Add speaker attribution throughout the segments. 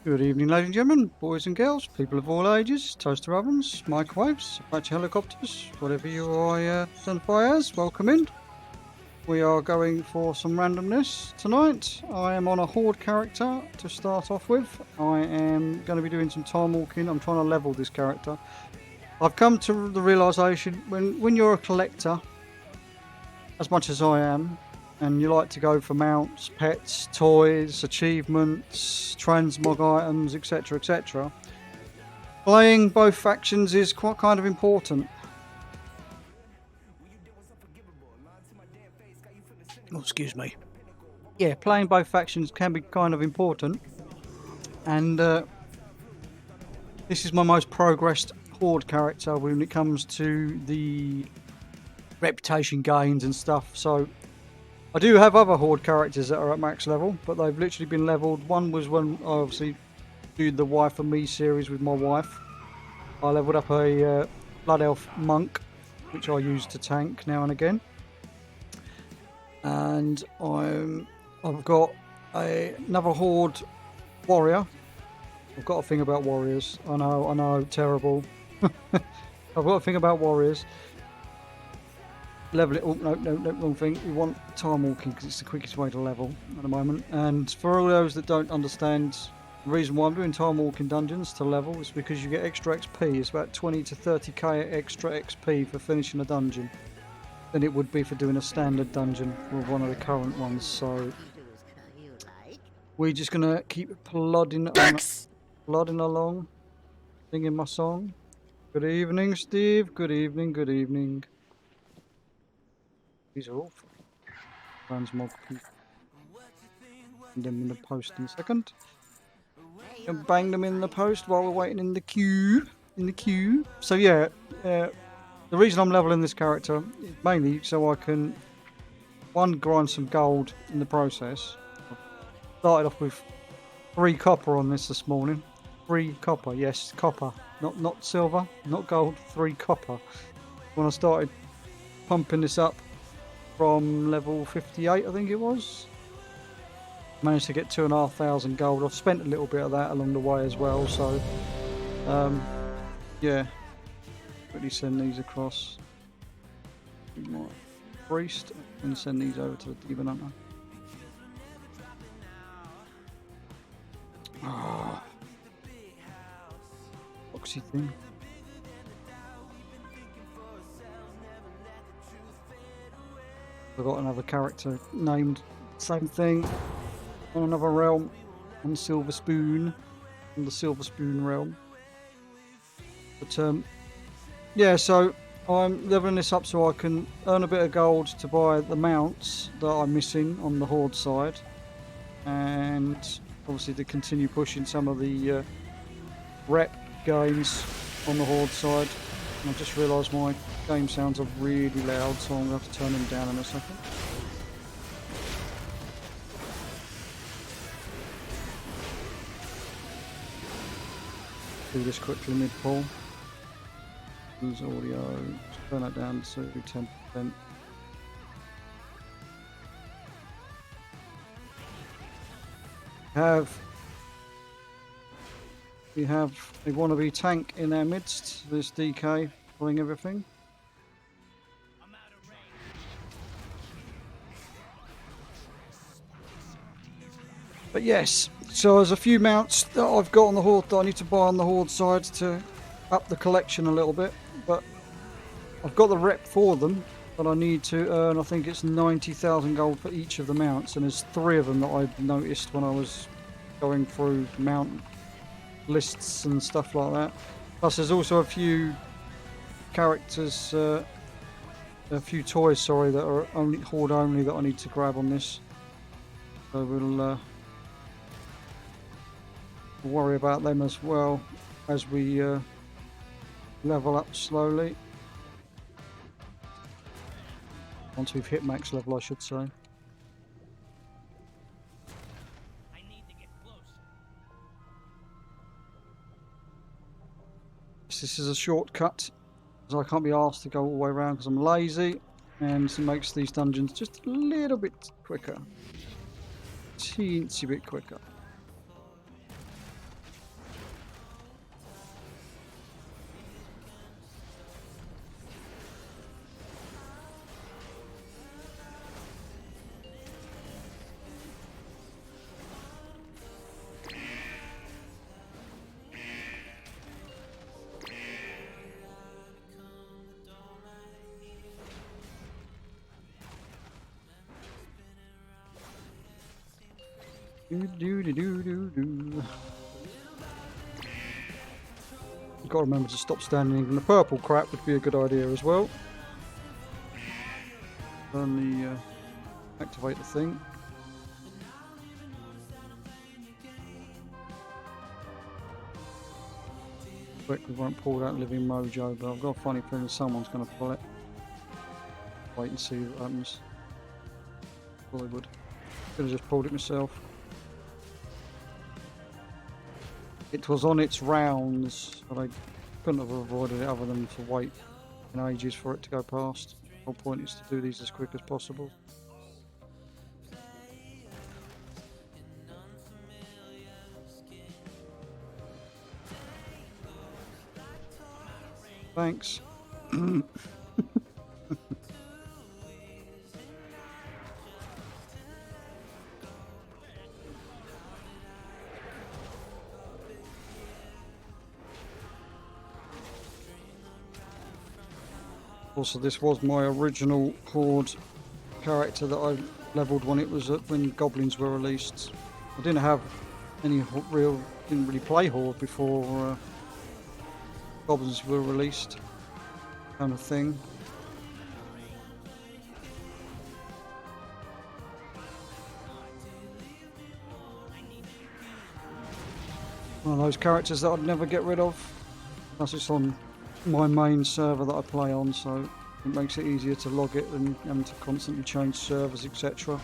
Speaker 1: Good evening, ladies and gentlemen, boys and girls, people of all ages, toaster ovens, microwaves, Apache helicopters, whatever you identify as, welcome in. We are going for some randomness tonight. I am on a horde character to start off with. I am going to be doing some time walking. I'm trying to level this character. I've come to the realisation when you're a collector, as much as I am, and you like to go for mounts, pets, toys, achievements, transmog items, etc., etc. Playing both factions is quite kind of important. Oh, excuse me. Yeah, playing both factions can be kind of important. And this is my most progressed horde character when it comes to the reputation gains and stuff. So I do have other horde characters that are at max level, but they've literally been leveled. One was when I obviously do the Wife and Me series with my wife. I leveled up a Blood Elf Monk, which I use to tank now and again. And I've got another horde warrior. I've got a thing about warriors. I know, terrible. I've got a thing about warriors. Level it. Oh, no, wrong thing. We want time walking because it's the quickest way to level at the moment. And for all those that don't understand, the reason why I'm doing time walking dungeons to level is because you get extra XP. It's about 20 to 30k extra XP for finishing a dungeon than it would be for doing a standard dungeon with one of the current ones. So we're just gonna keep plodding along, singing my song. Good evening, Steve. Good evening. Good evening. These are awful. Transmog. Bang them in the post in a second. And bang them in the post while we're waiting in the queue. So yeah, the reason I'm leveling this character is mainly so I can grind some gold in the process. I started off with 3 copper on this morning. 3 copper, yes, copper, not silver, not gold. 3 copper. When I started pumping this up from level 58, I think it was. Managed to get 2,500 gold. I've spent a little bit of that along the way as well, so yeah. Quickly send these across. My priest and send these over to the demon hunter. Ah, oxy thing. I've got another character named same thing on another realm on Silver Spoon, in the Silver Spoon realm. But yeah, so I'm leveling this up so I can earn a bit of gold to buy the mounts that I'm missing on the horde side, and obviously to continue pushing some of the rep gains on the horde side. And I just realised my game sounds are really loud, so I'm going to have to turn them down in a second. Do this quickly mid-pull. Use audio, turn that down to 10%. We have a wannabe tank in our midst, this DK pulling everything. But yes, so there's a few mounts that I've got on the horde that I need to buy on the horde side to up the collection a little bit, but I've got the rep for them, but I need to earn, I think it's 90,000 gold for each of the mounts, and there's 3 of them that I noticed when I was going through mount lists and stuff like that. Plus there's also a few characters, a few toys, sorry, that are only horde only that I need to grab on this. So we'll worry about them as well as we level up slowly. Once we've hit max level, I should say. This is a shortcut, because I can't be asked to go all the way around because I'm lazy, and it makes these dungeons just a little bit quicker. Teensy bit quicker. You've got to remember to stop standing in the purple crap would be a good idea as well. Turn the activate the thing. We won't pull that living mojo, but I've got a funny feeling someone's going to pull it. Wait and see what happens. Probably would. Could have just pulled it myself. It was on its rounds, but I couldn't have avoided it other than to wait in ages for it to go past. The whole point is to do these as quick as possible. Thanks. Also, this was my original Horde character that I leveled when it was when Goblins were released. I didn't have any didn't really play Horde before Goblins were released, kind of thing. One of those characters that I'd never get rid of. Plus it's on my main server that I play on, so it makes it easier to log it than having to constantly change servers, etc.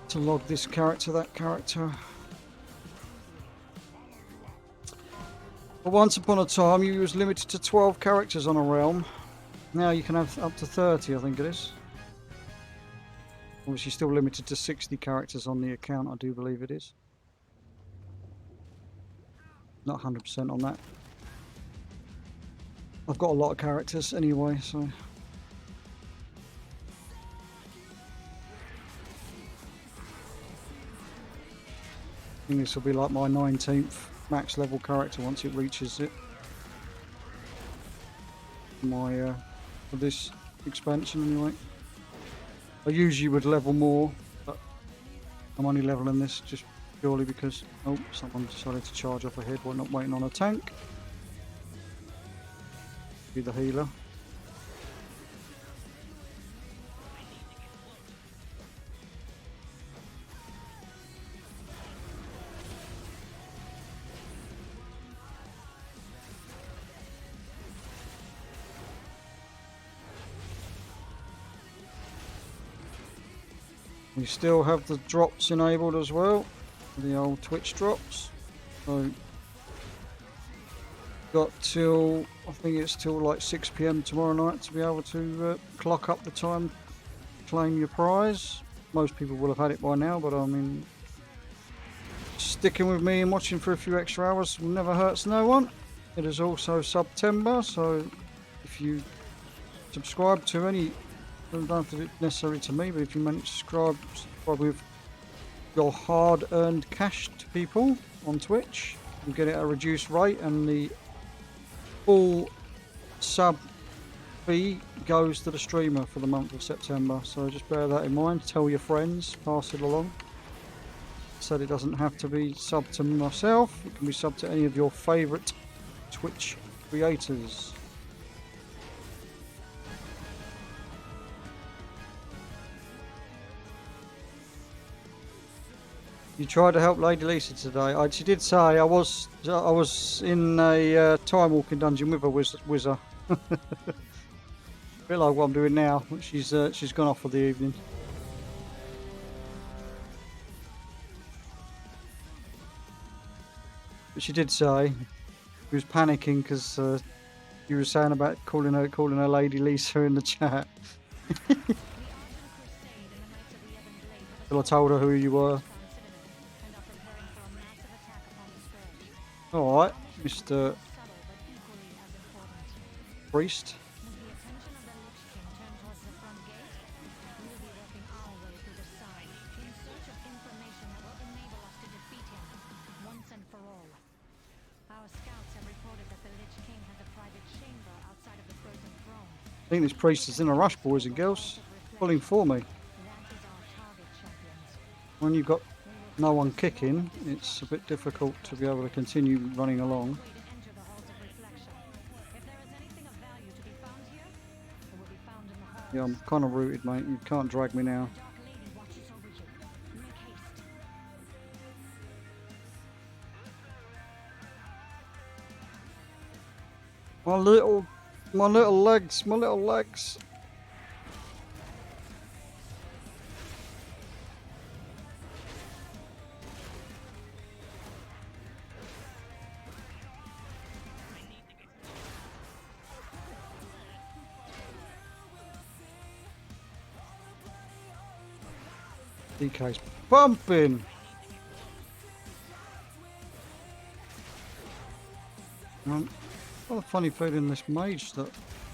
Speaker 1: To log this character, that character. But once upon a time you was limited to 12 characters on a realm. Now you can have up to 30, I think it is. Obviously still limited to 60 characters on the account, I do believe it is. Not 100% on that. I've got a lot of characters anyway, so... I think this will be like my 19th max level character once it reaches it. For this expansion anyway. I usually would level more, but I'm only leveling this just purely because, oh, someone decided to charge up ahead while not waiting on a tank. Be the healer. We still have the drops enabled as well, the old Twitch drops. So got till, I think it's till like 6 PM tomorrow night to be able to clock up the time, claim your prize. Most people will have had it by now, but I mean, sticking with me and watching for a few extra hours never hurts no one. It is also SUBtember, so if you subscribe to any, don't have to be necessary to me, but if you manage to subscribe with your hard-earned cash to people on Twitch, you get it at a reduced rate, and the full sub fee goes to the streamer for the month of September. So just bear that in mind. Tell your friends, pass it along. Said it doesn't have to be sub to myself. It can be sub to any of your favourite Twitch creators. You tried to help Lady Lisa today. She did say I was in a time walking dungeon with a wizard. A bit like what I'm doing now. She's gone off for the evening. But she did say she was panicking because you were saying about calling her Lady Lisa in the chat. Till I told her who you were. Alright, Mr. Priest. I think this priest is in a rush, boys and girls. Pulling for me. when you've got no one kicking, it's a bit difficult to be able to continue running along. Yeah, I'm kind of rooted, mate. You can't drag me now. My little legs, my little legs. DK's bumping. Got a funny feeling this mage that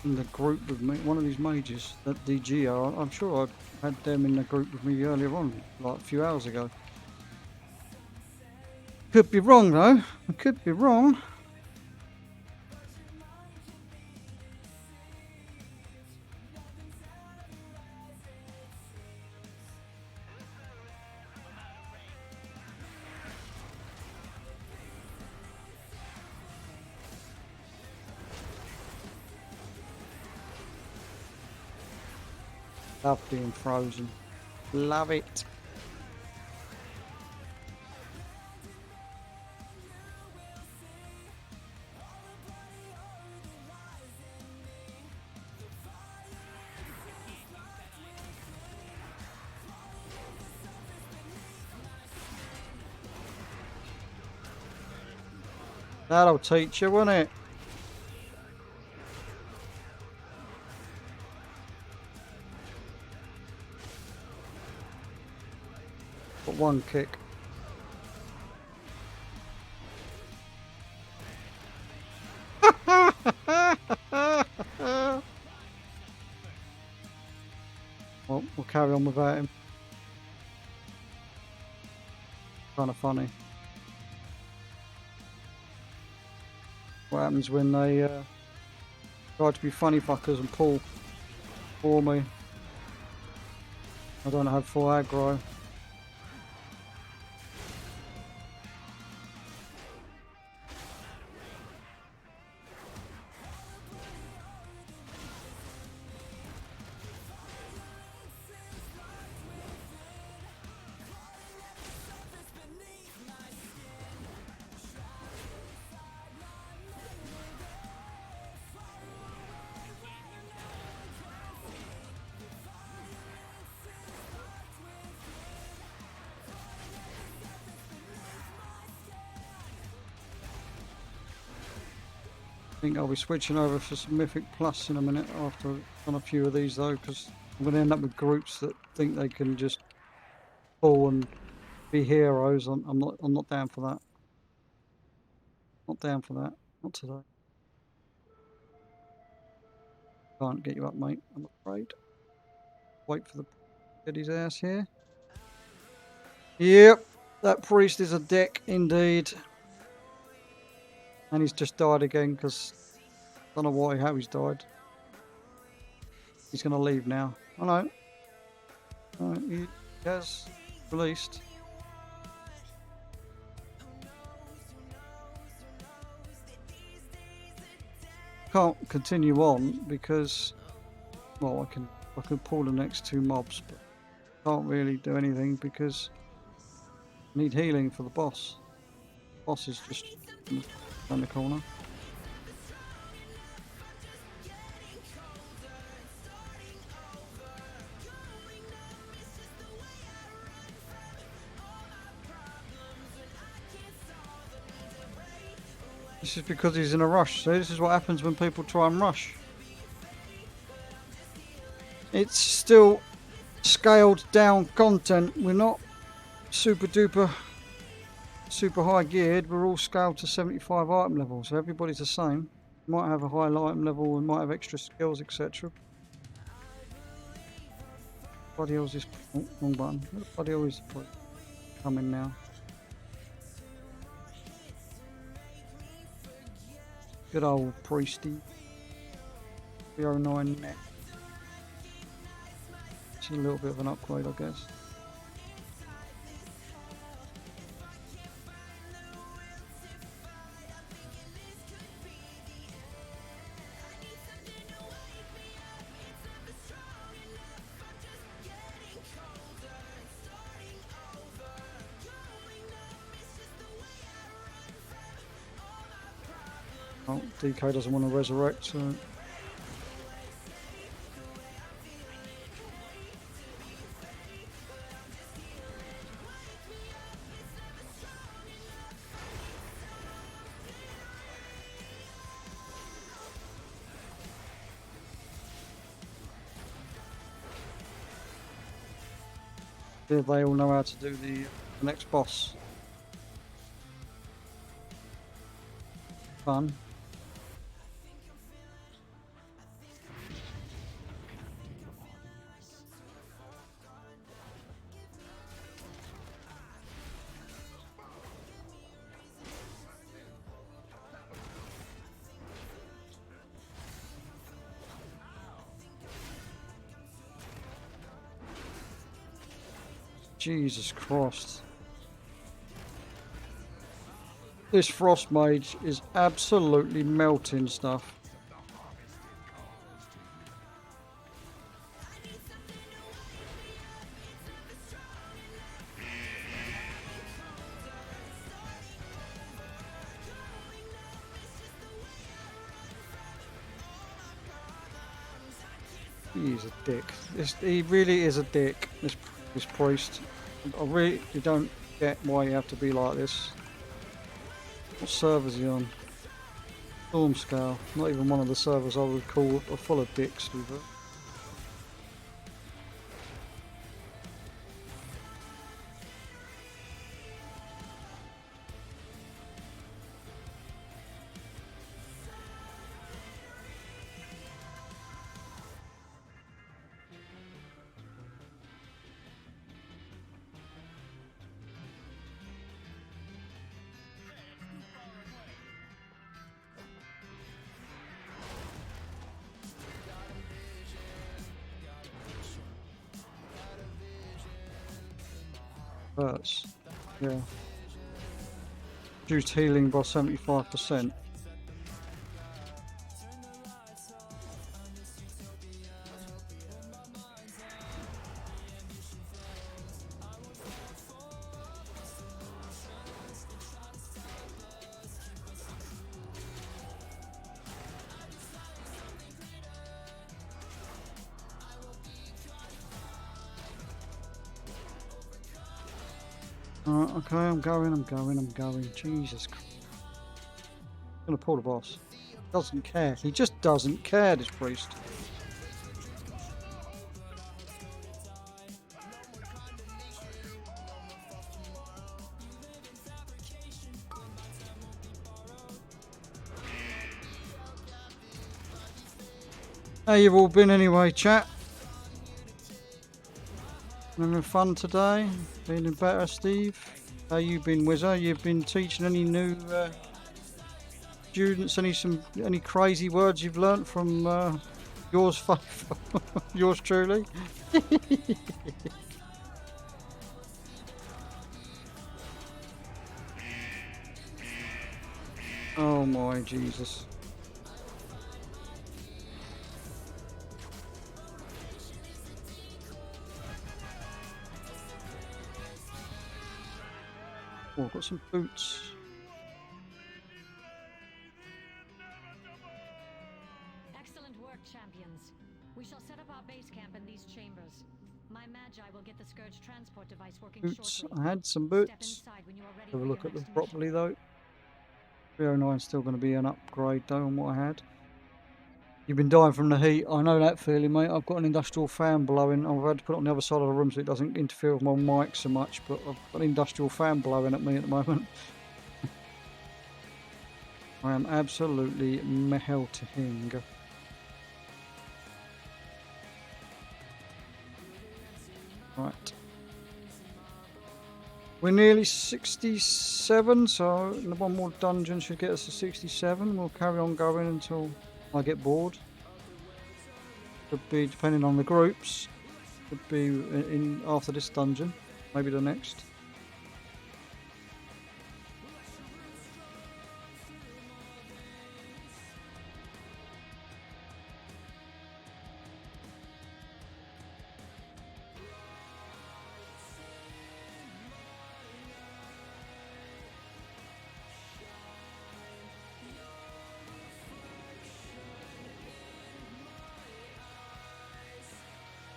Speaker 1: in the group with me, one of these mages, that DG are, I'm sure I had them in the group with me earlier on, like a few hours ago. Could be wrong though, I could be wrong. Love being frozen. Love it. That'll teach you, won't it? Got one kick. Well, we'll carry on without him. Kind of funny. What happens when they try to be funny fuckers and pull for me? I don't have full aggro. I think I'll be switching over for some Mythic Plus in a minute after on a few of these though, because I'm going to end up with groups that think they can just pull and be heroes. I'm not down for that. Not down for that. Not today. Can't get you up, mate. I'm afraid. Wait for the get his ass here. Yep, that priest is a dick indeed. And he's just died again because I don't know why, how he's died. He's going to leave now. I know. He has released. Can't continue on because, well, I can pull the next two mobs, but can't really do anything because I need healing for the boss. The boss is just around the corner. This is because he's in a rush. So this is what happens when people try and rush. It's still scaled down content. We're not super duper super high geared. We're all scaled to 75 item level, so everybody's the same. You might have a high item level and might have extra skills, etc. Bloody hell is this? Oh, wrong button. What the bloody hell is coming now? Good old priesty. 309 net. It's a little bit of an upgrade, I guess. Oh, DK doesn't want to resurrect, so... They all know how to do the next boss. Fun. Jesus Christ. This Frost Mage is absolutely melting stuff. He's a dick. He really is a dick, this priest. I really don't get why you have to be like this. What server is he on? Storm Scale. Not even one of the servers I would call are full of dicks. Hurts. Yeah. Reduced healing by 75%. Okay, I'm going. Jesus Christ. I'm gonna pull the boss. Doesn't care. He just doesn't care, this priest. How you've all been anyway, chat? Having fun today? Feeling better, Steve? How you been, Wizard? You've been teaching any new students any crazy words you've learnt from yours faithful, yours truly? Oh my Jesus. Oh, I've got some boots.
Speaker 2: Excellent work, champions. We shall set up our base camp in these chambers. My Magi will get the Scourge transport device working
Speaker 1: Boots.
Speaker 2: shortly.
Speaker 1: I had some boots. Have a look at them properly though. 309 is still going to be an upgrade though on what I had. You've been dying from the heat. I know that feeling, mate. I've got an industrial fan blowing. I've had to put it on the other side of the room so it doesn't interfere with my mic so much, but I've got an industrial fan blowing at me at the moment. I am absolutely melting. Right. We're nearly 67, so one more dungeon should get us to 67. We'll carry on going until I get bored. Could be, depending on the groups, could be in after this dungeon, maybe the next.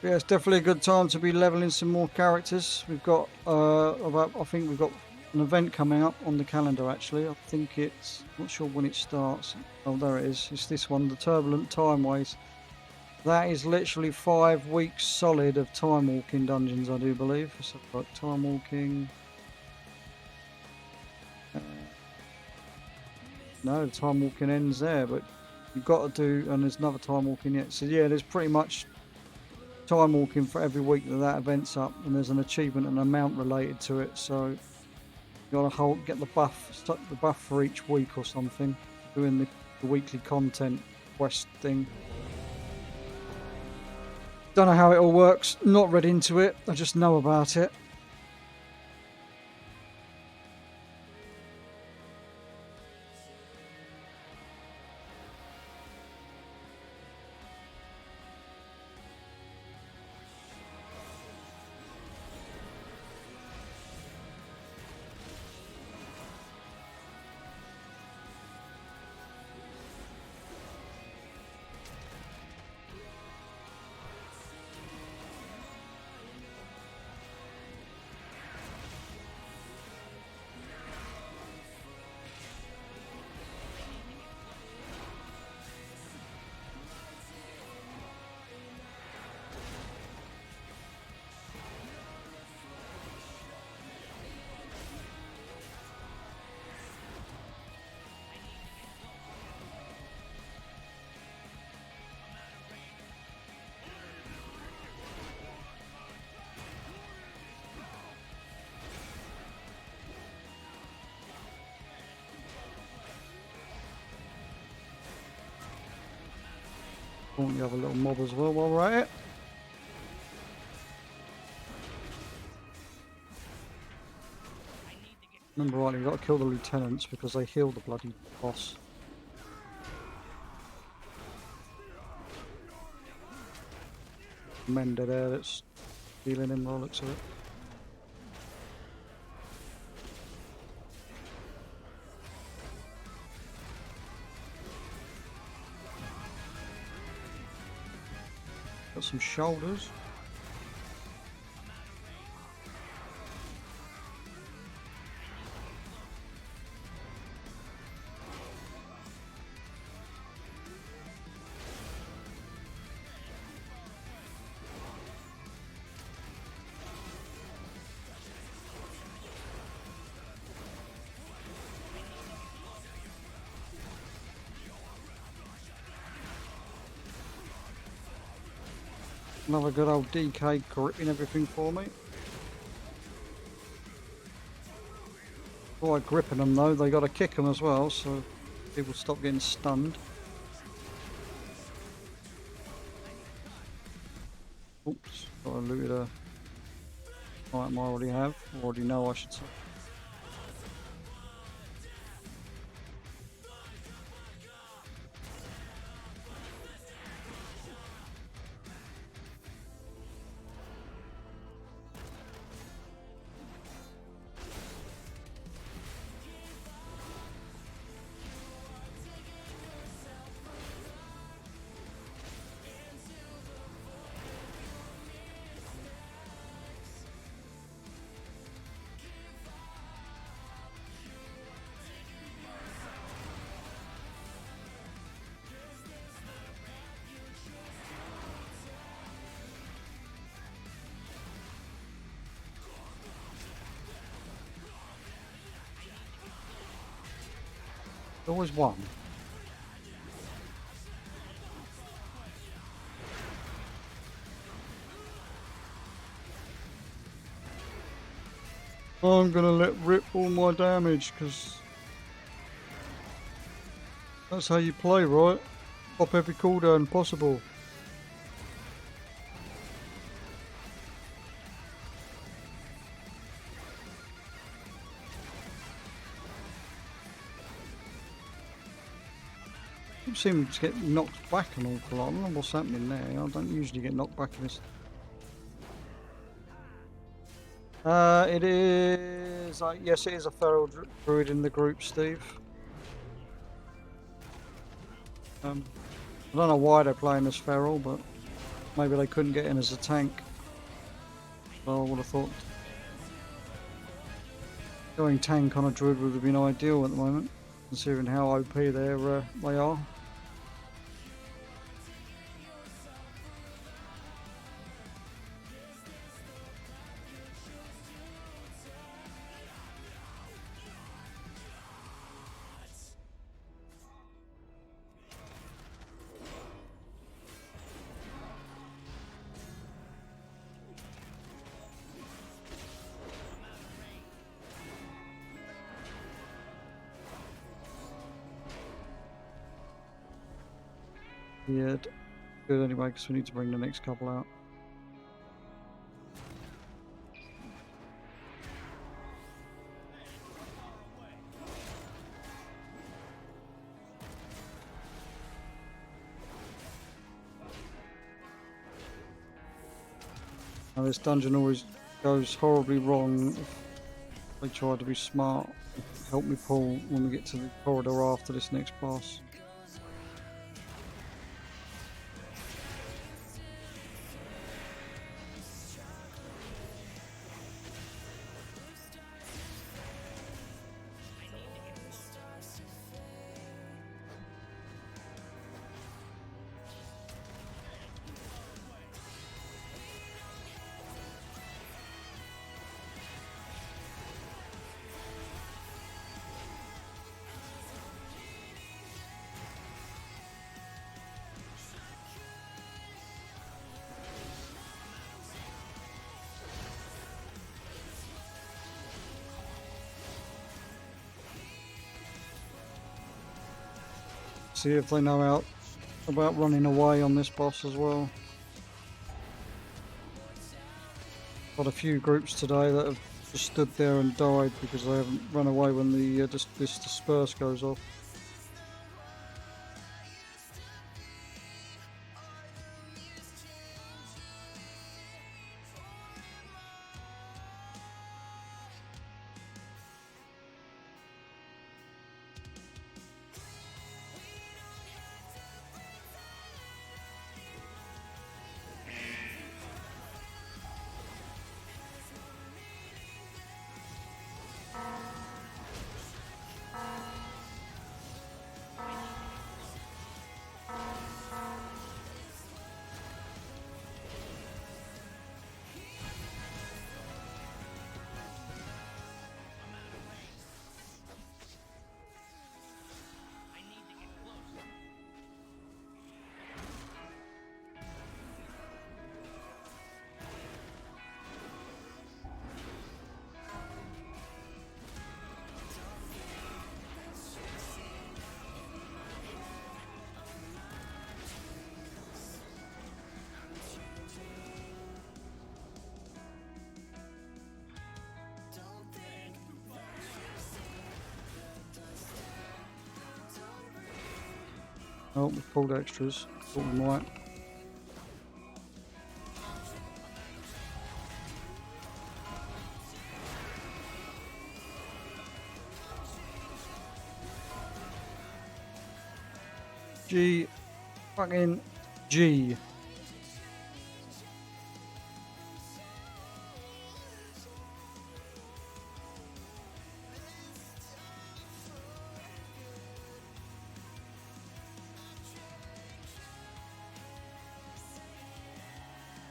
Speaker 1: Yeah, it's definitely a good time to be leveling some more characters. We've got I think we've got an event coming up on the calendar actually. I think it's not sure when it starts. Oh, there it is. It's this one, the Turbulent Time Ways. That is literally 5 weeks solid of time walking dungeons, I do believe. So like time walking. No, the time walking ends there, but you've got to do, and there's another time walking yet. So yeah, there's pretty much time walking for every week that event's up, and there's an achievement and amount related to it. So you gotta get the buff for each week or something, doing the weekly content quest thing. Don't know how it all works. Not read into it. I just know about it. Oh, you have a little mob as well while we're at it. Remember rightly, we've got to kill the lieutenants because they heal the bloody boss. Mender there that's healing him by the looks of it. Got some shoulders. Another good old DK gripping everything for me. By gripping them though, they got to kick them as well, so people stop getting stunned. Oops, got a looted a item I already have, already know I should say. Always one. I'm gonna let rip all my damage because that's how you play, right? Pop every cooldown possible. I seem to get knocked back an awful lot. I don't know what's happening there. I don't usually get knocked back in this. It is. Yes, it is a feral druid in the group, Steve. I don't know why they're playing as feral, but maybe they couldn't get in as a tank. So I would have thought going tank on a druid would have been ideal at the moment, considering how OP they are. Yeah, good anyway, because we need to bring the next couple out. Now this dungeon always goes horribly wrong if they try to be smart. Help me pull when we get to the corridor after this next boss. See if they know about running away on this boss as well. Got a few groups today that have just stood there and died because they haven't run away when the this disperse goes off. Oh, we pulled extras. Thought we might. G. Fucking G.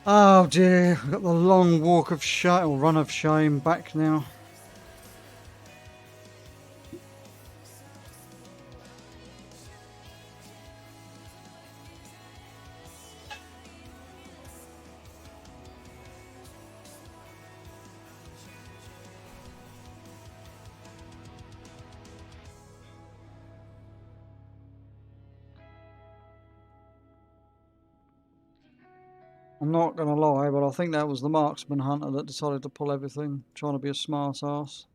Speaker 1: Oh dear, we've got the long walk of shame, or run of shame back now. I'm not going to lie, but I think that was the marksman hunter that decided to pull everything, trying to be a smart ass.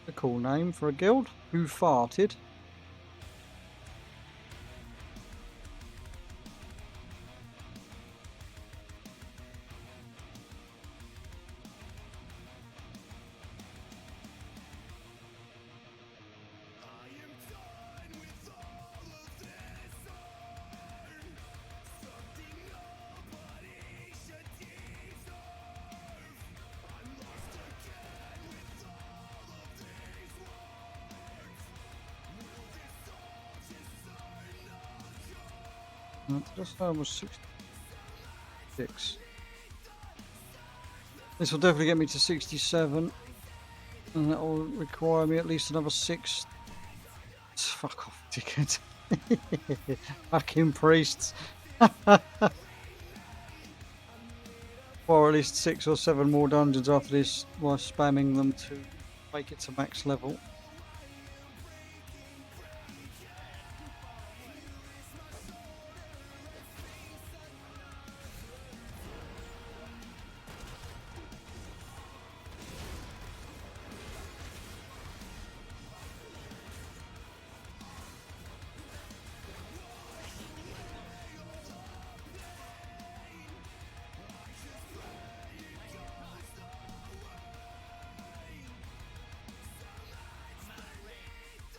Speaker 1: A cool name for a guild. Who farted? Just almost 66. This will definitely get me to 67. And that will require me at least another 6. Fuck off, dickhead. Fucking priests. Or at least 6 or 7 more dungeons after this while spamming them to make it to max level.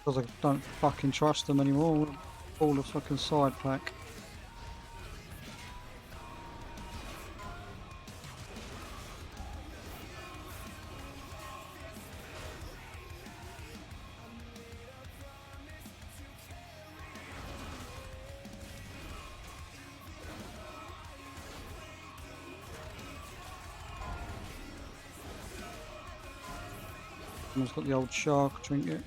Speaker 1: Because I don't fucking trust them anymore. All the fucking side pack. Almost got the old shark trinket.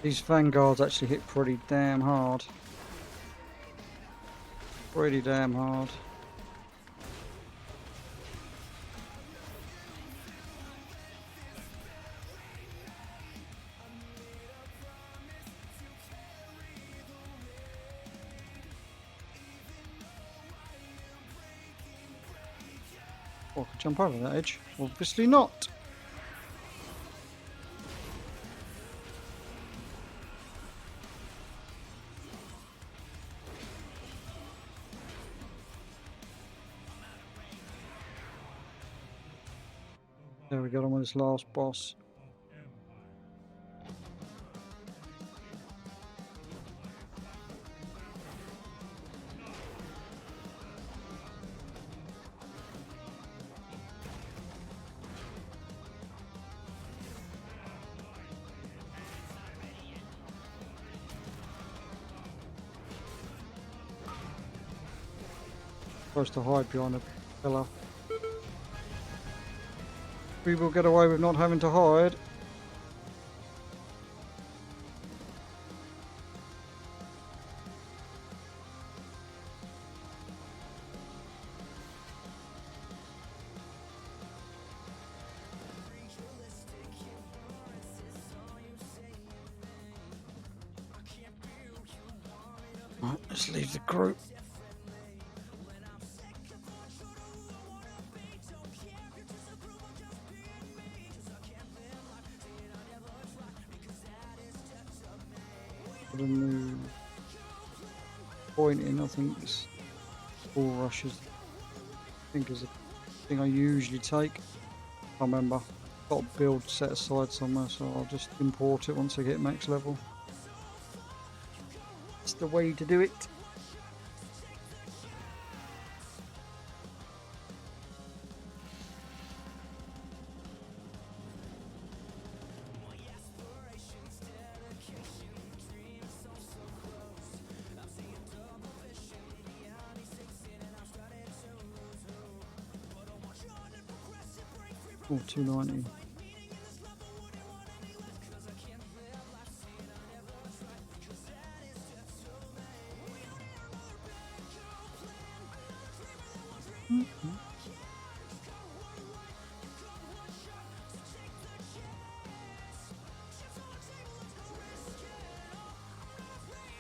Speaker 1: These vanguards actually hit pretty damn hard. Pretty damn hard. Oh, I could jump over that edge. Obviously not. There we go, on with this last boss. Supposed to hide behind a pillar. We will get away with not having to hide. Right, let's leave the group. Put a new point in, I think it's ball rushes. I think is a thing I usually take. I remember. Got a build set aside somewhere, so I'll just import it once I get max level. It's the way to do it. Oh, 290.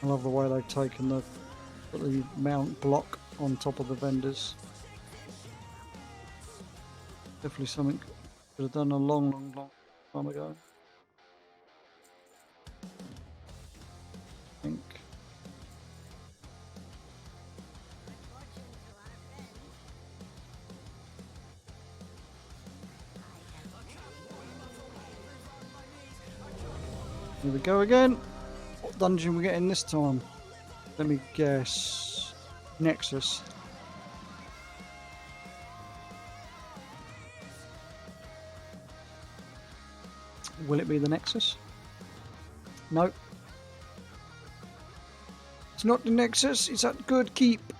Speaker 1: I love the way they've taken the mount block on top of the vendors. Definitely something could have done a long time ago. I think. Here we go again. What dungeon we get in this time? Let me guess. Nexus. Will it be the Nexus? Nope. It's not the Nexus, it's at Good Keep.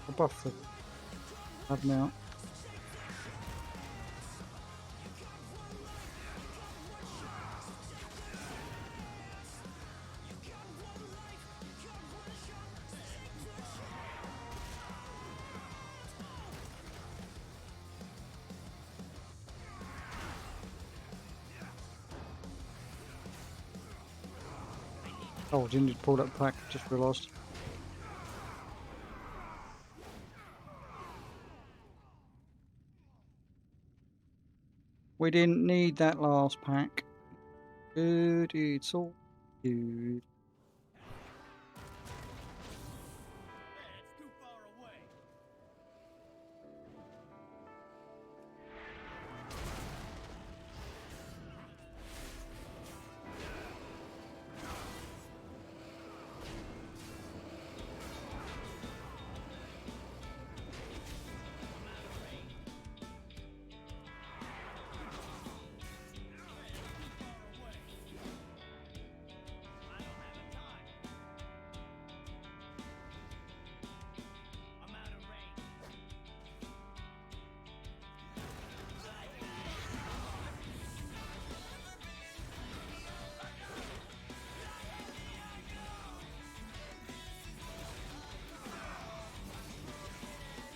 Speaker 1: I'll buff the have now. Oh, I didn't pull that pack, just realised. We didn't need that last pack. Good, it's all good.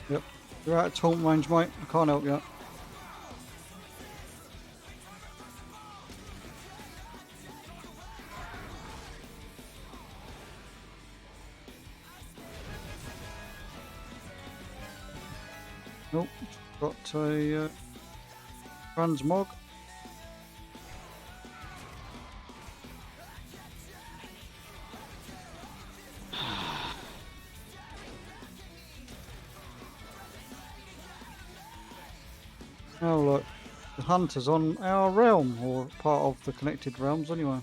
Speaker 1: Yep, you're out of taunt range, mate. I can't help you. Nope, got a transmog. Oh look, the hunter's on our realm, or part of the connected realms anyway.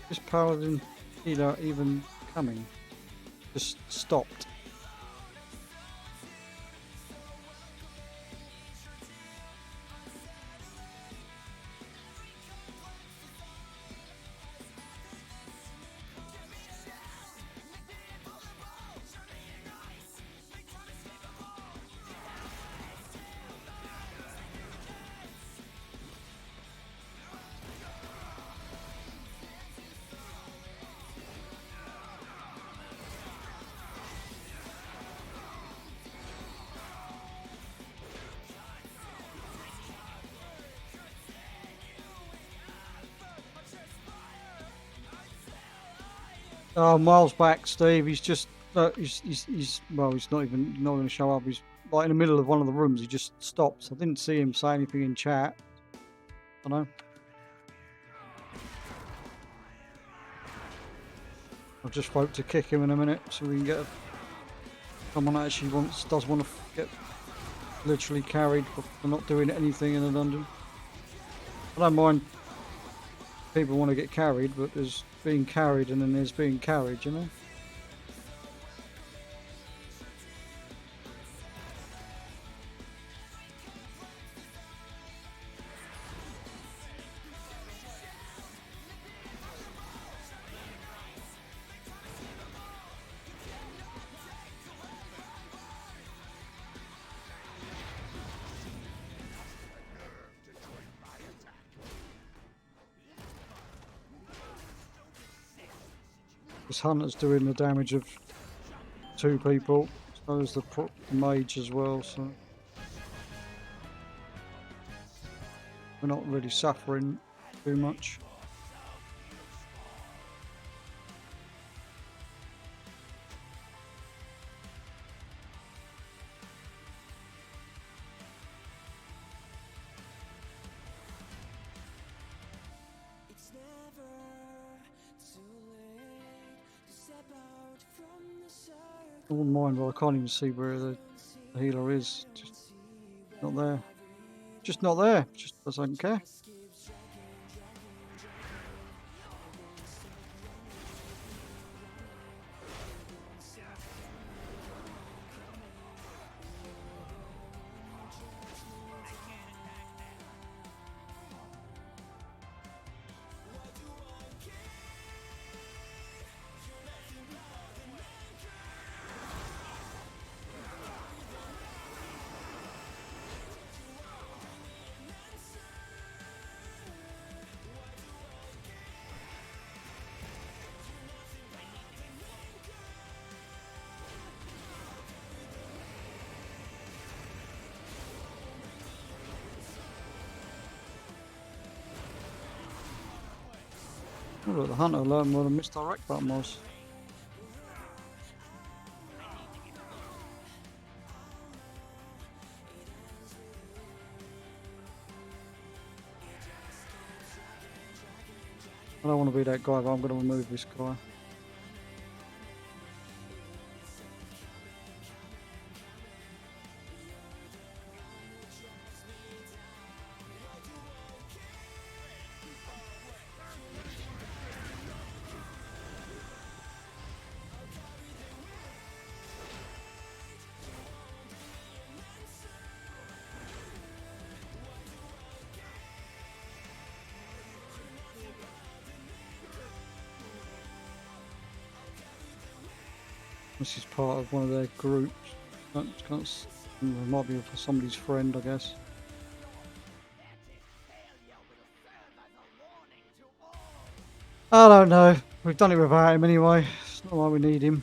Speaker 1: This paladin healer even coming? Just stopped. Oh, Miles back, Steve. He's just he's well, he's not going to show up. He's like in the middle of one of the rooms. He just stops. I didn't see him say anything in chat. I know. I'll just vote to kick him in a minute so we can get someone that actually does want to get literally carried for not doing anything in the dungeon. I don't mind people want to get carried, but there's being carried and then there's being carried, you know? This hunter's doing the damage of 2 people. So there's the mage as well, so we're not really suffering too much. I wouldn't mind, but I can't even see where the healer is. Just not there. Just not there. Just doesn't care. Oh, look, the hunter learned where the misdirect button was. I don't want to be that guy, but I'm going to remove this guy. This is part of one of their groups. It might be for somebody's friend, I guess. I don't know. We've done it without him anyway. It's not like we need him.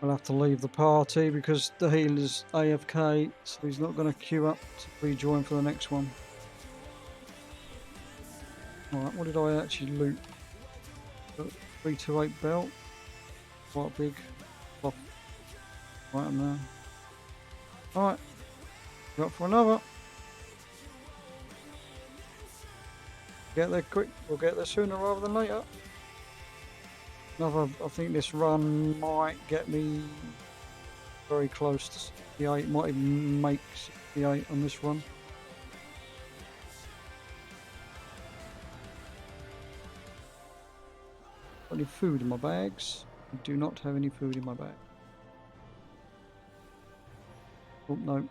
Speaker 1: I'll have to leave the party because the healer's AFK, so he's not going to queue up to rejoin for the next one. Alright, what did I actually loot? 328 belt. Quite big. Right on there. Alright, got for another. Get there quick, we'll get there sooner rather than later. I think this run might get me very close to 68, might even make 68 on this run. Got any food in my bags? I do not have any food in my bag. Oh no.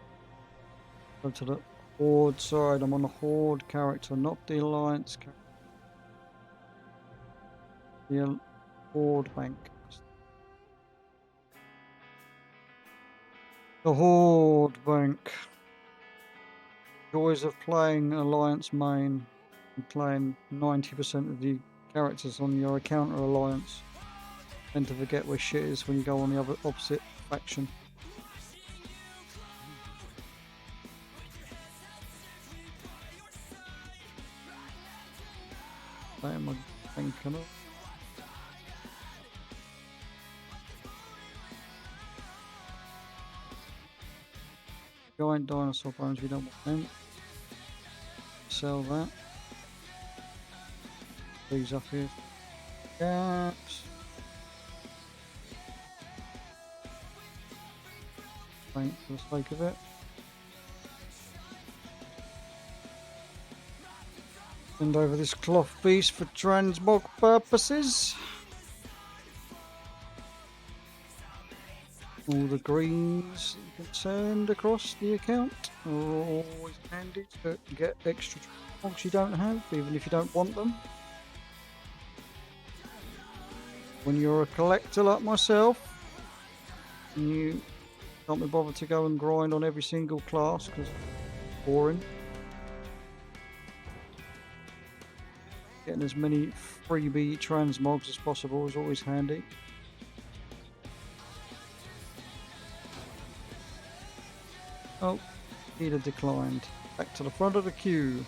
Speaker 1: Go to the Horde side, I'm on the Horde character, not the Alliance character. The Horde bank. The Horde bank. Joys of playing Alliance main and playing 90% of the characters on your account are Alliance. Tend to forget where shit is when you go on the opposite faction. That am I thinking of? Giant dinosaur bones, we don't want them. Sell that. These up here. Gaps. Paint for the sake of it. Send over this cloth beast for transmog purposes. All the greens you can send across the account are always handy to get extra tracks you don't have, even if you don't want them. When you're a collector like myself, and you can't be bothered to go and grind on every single class because it's boring. Getting as many freebie transmogs as possible is always handy. Oh, he'd have declined. Back to the front of the queue.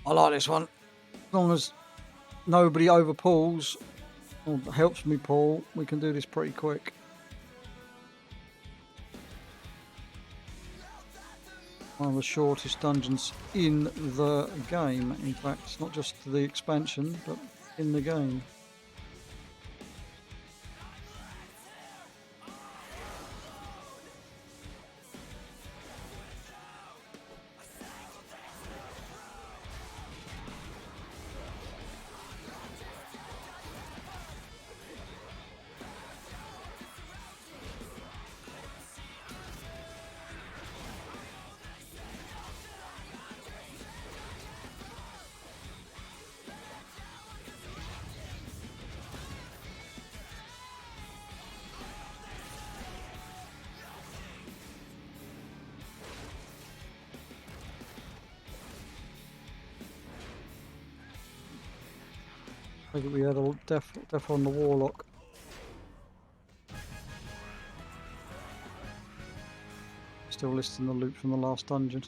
Speaker 1: I like this one. As long as nobody overpulls or helps me pull, we can do this pretty quick. One of the shortest dungeons in the game. In fact, it's not just the expansion, but in the game. I think we had a death on the Warlock. Still listing the loot from the last dungeon.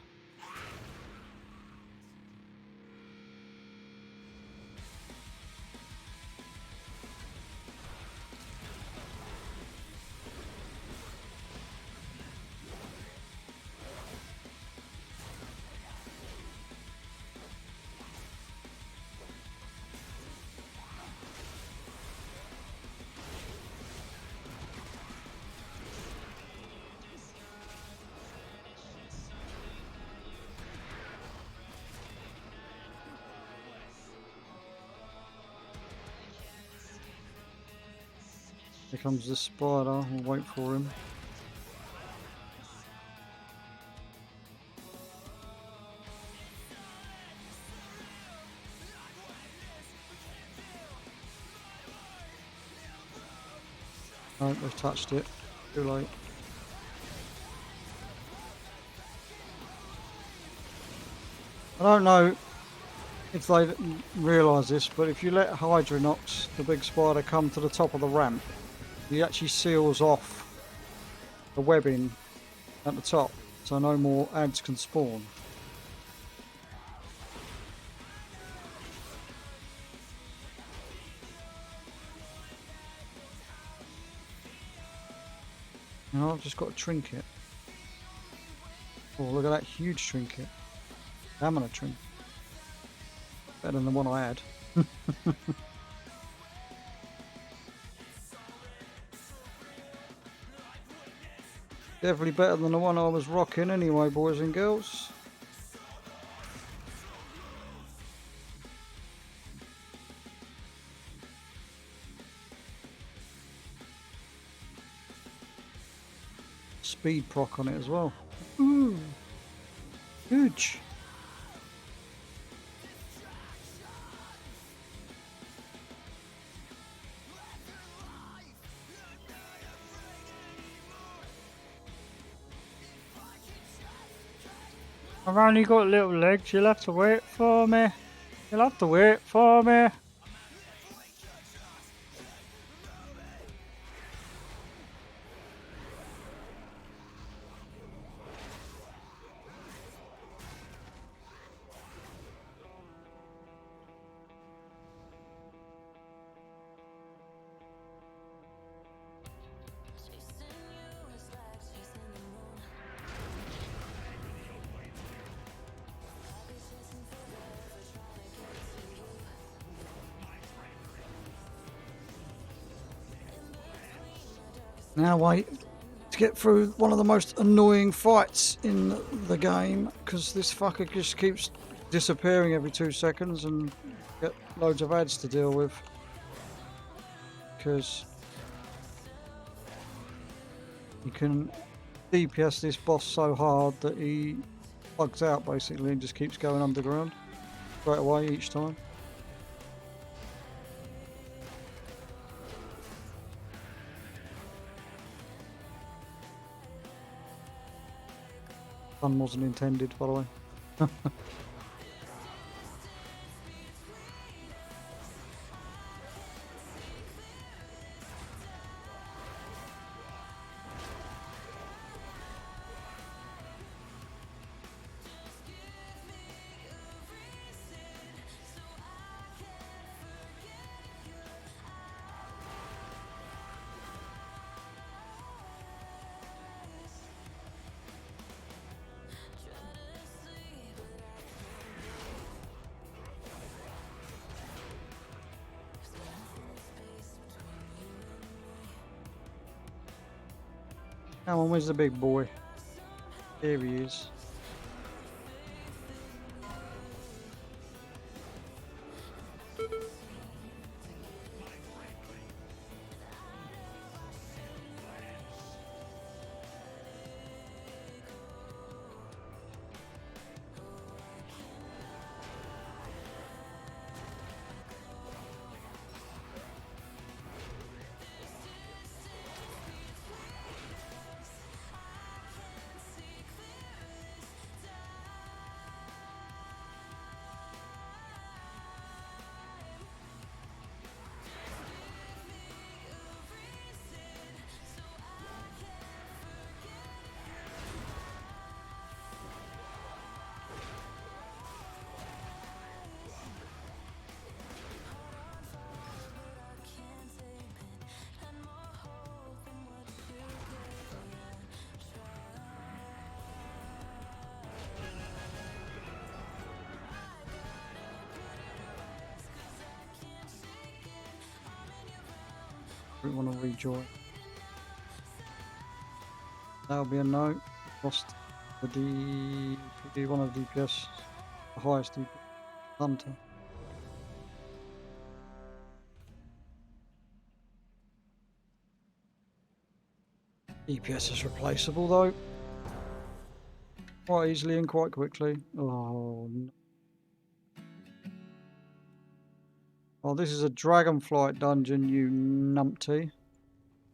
Speaker 1: Here comes the spider, we'll wait for him. Oh, they've touched it. Too late. I don't know if they realise this, but if you let Hydronox, the big spider, come to the top of the ramp, he actually seals off the webbing at the top, so no more ads can spawn. Now I've just got a trinket. Oh, look at that huge trinket. Stamina trinket. Better than the one I had. Definitely better than the one I was rocking anyway, boys and girls. Speed proc on it as well. Ooh, huge. I've only got little legs, you'll have to wait for me. You'll have to wait for me. Now wait to get through one of the most annoying fights in the game, because this fucker just keeps disappearing every 2 seconds and get loads of ads to deal with. Because you can DPS this boss so hard that he bugs out basically and just keeps going underground straight away each time. Fun wasn't intended, by the way. Come on, where's the big boy? Here he is. We want to rejoin. That'll be a no. Lost the one of the DPS, the highest DPS hunter. DPS is replaceable though, quite easily and quite quickly. Oh no. Oh, this is a dragonflight dungeon, you numpty.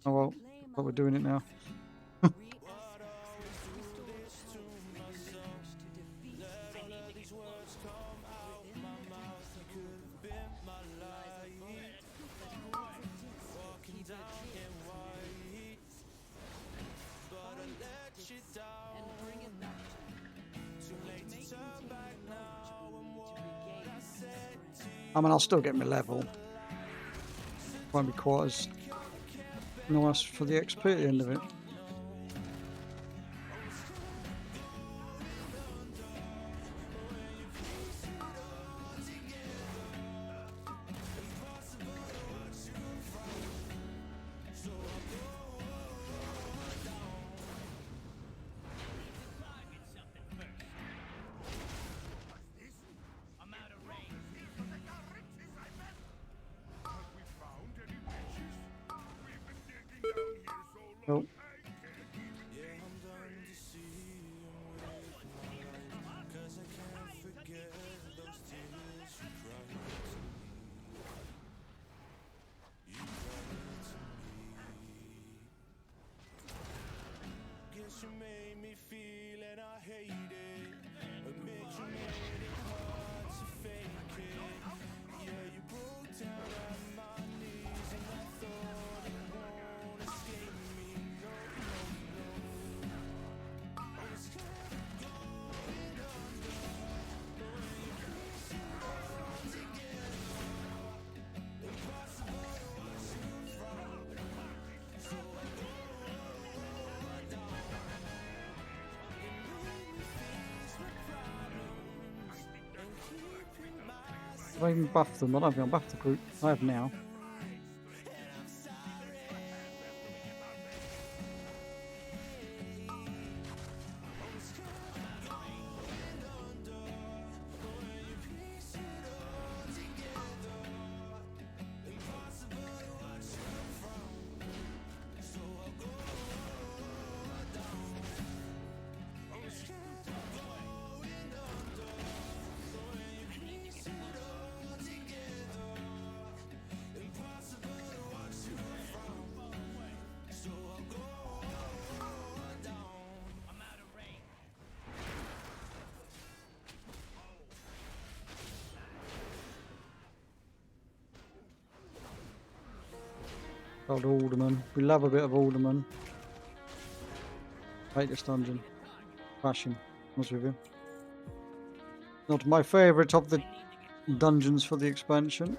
Speaker 1: Oh well, but we're doing it now. I mean, I'll still get my level. Won't be quite as nice for the XP at the end of it. Nope. Have I even buffed them? I don't think I buffed the group. I have now. Old Alderman. We love a bit of Alderman. Hate this dungeon. Crashing. What's with you? Not my favourite of the dungeons for the expansion.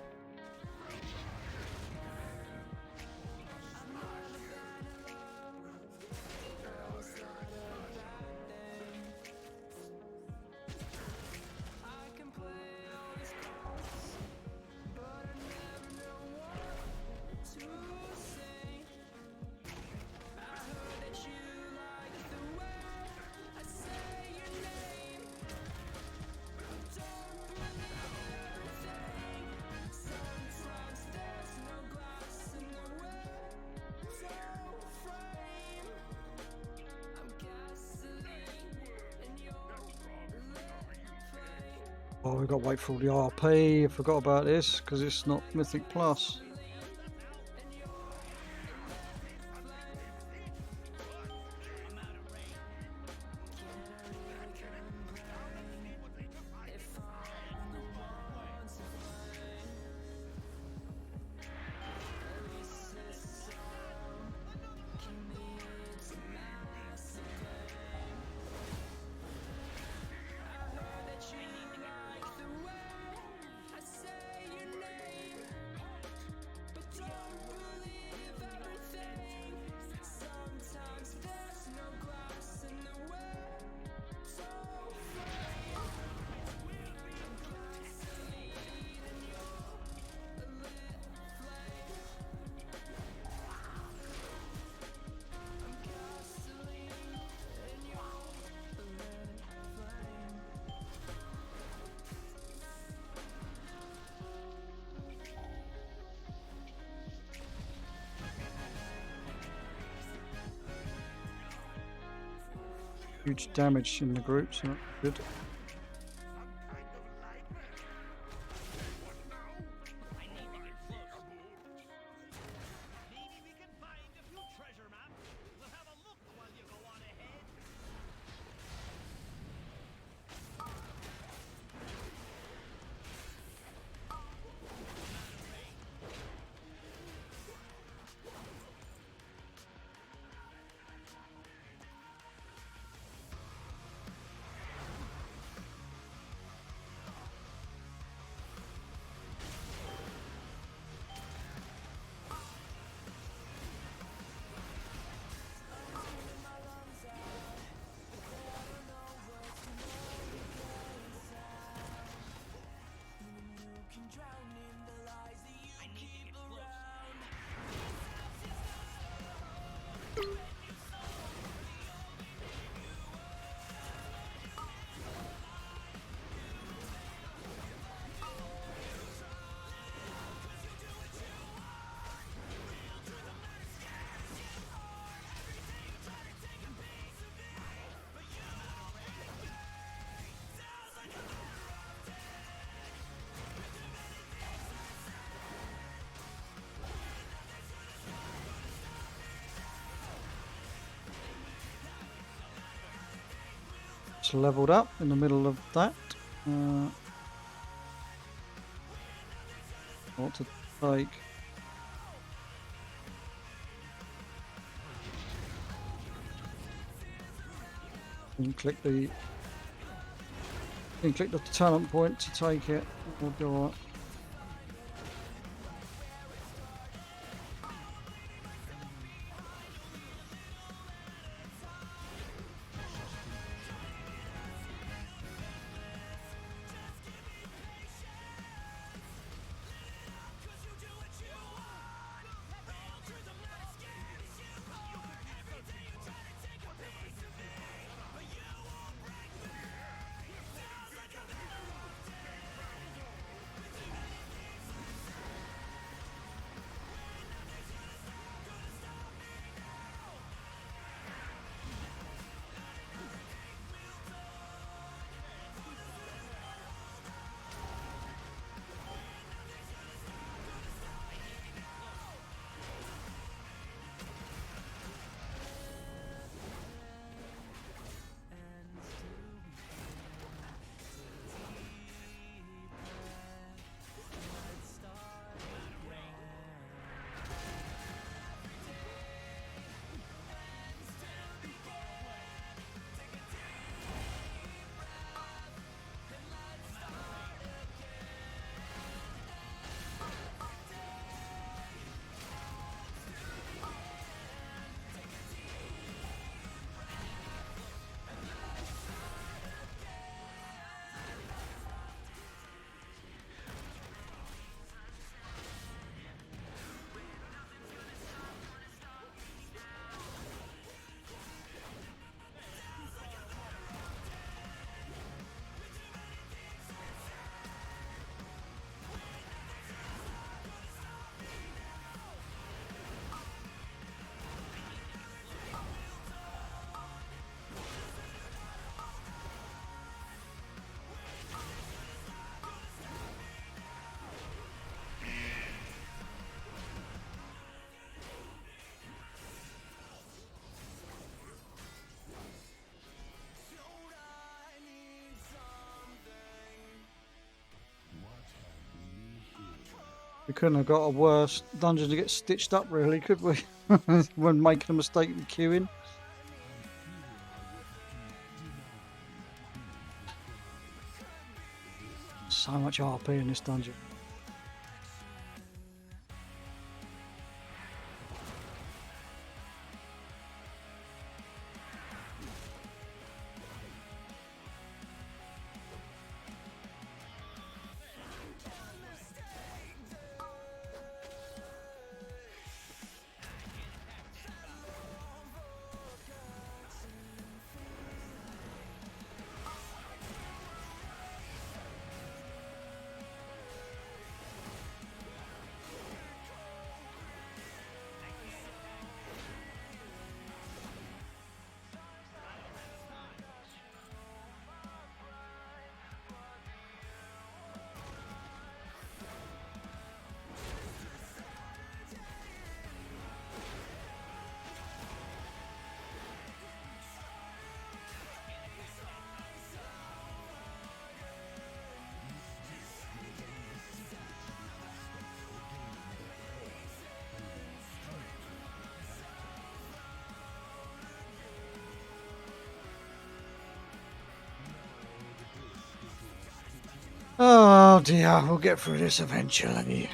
Speaker 1: Oh, we've got to wait for all the RP. I forgot about this because it's not Mythic Plus. Huge damage in the group, so that's good. It's leveled up in the middle of that. What to take? And click the talent point to take it. We'll do all right. We couldn't have got a worse dungeon to get stitched up, really, could we? When making a mistake with queuing. So much RP in this dungeon. Oh dear, we'll get through this eventually.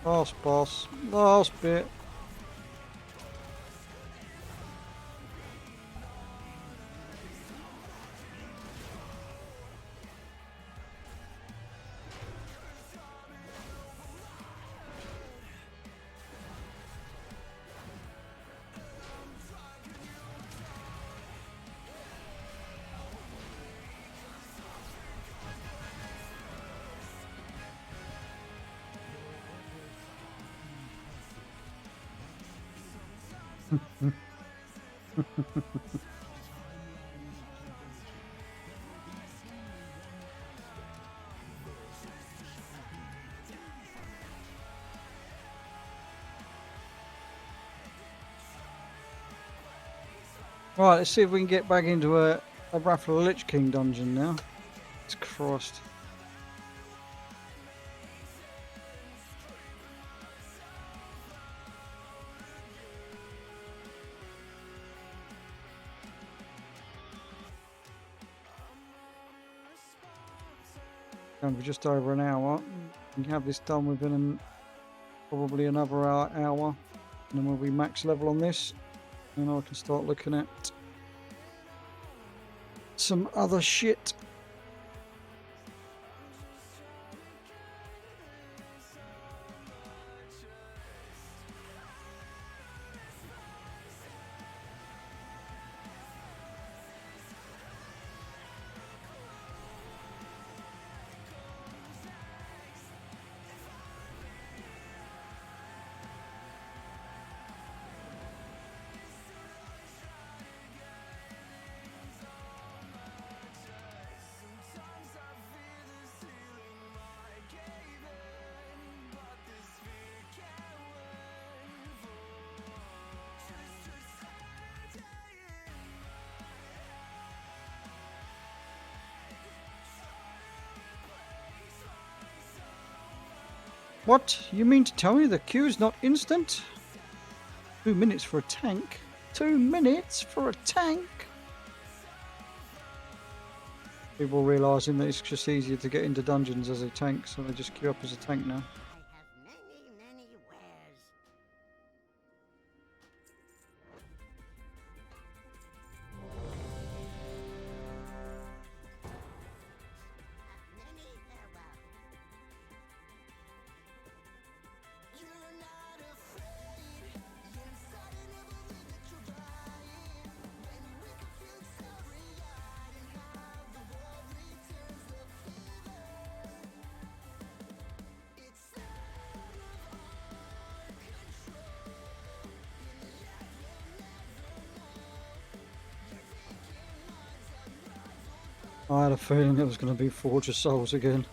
Speaker 1: Last boss, last bit. Right, let's see if we can get back into a Wrath of the Lich King dungeon now. It's crossed. And we're just over an hour. We can have this done within probably another hour. And then we'll be max level on this. And I can start looking at some other shit. What? You mean to tell me the queue is not instant? 2 minutes for a tank? 2 minutes for a tank? People realising that it's just easier to get into dungeons as a tank, so they just queue up as a tank now.
Speaker 3: I have many wares. Many farewell. You're not afraid. Inside I never believe that you're dying. When we can feel sorry-eyed and how the world returns the fever. It's out of our control. And yet we'll never know. You're thinking minds unrivaled.
Speaker 1: I had a feeling it was going to be Forge of Souls again.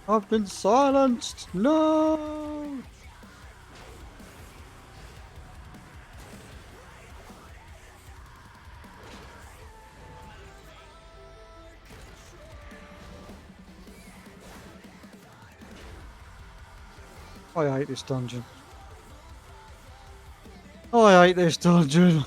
Speaker 1: I've been silenced! No! I hate this dungeon. I hate this dungeon.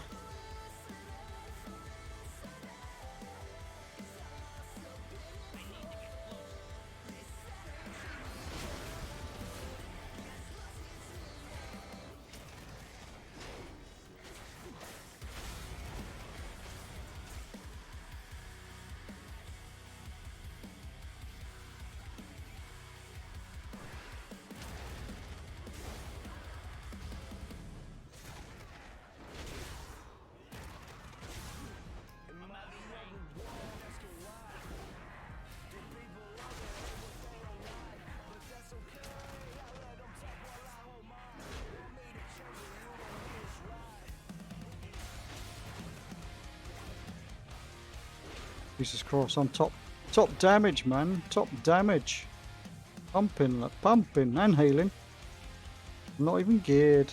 Speaker 1: Jesus Christ, I'm top damage, man. Top damage. Pumping, like pumping and healing. I'm not even geared.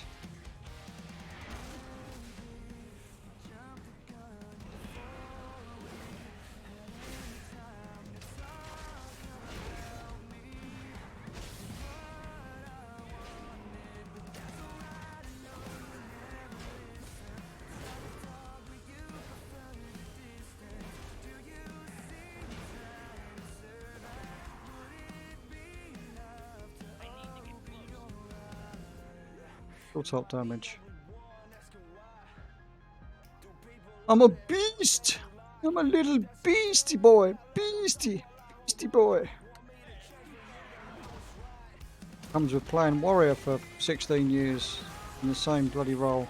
Speaker 1: Full top damage. I'm a beast! I'm a little beastie boy! Beastie boy! Comes with playing warrior for 16 years in the same bloody role.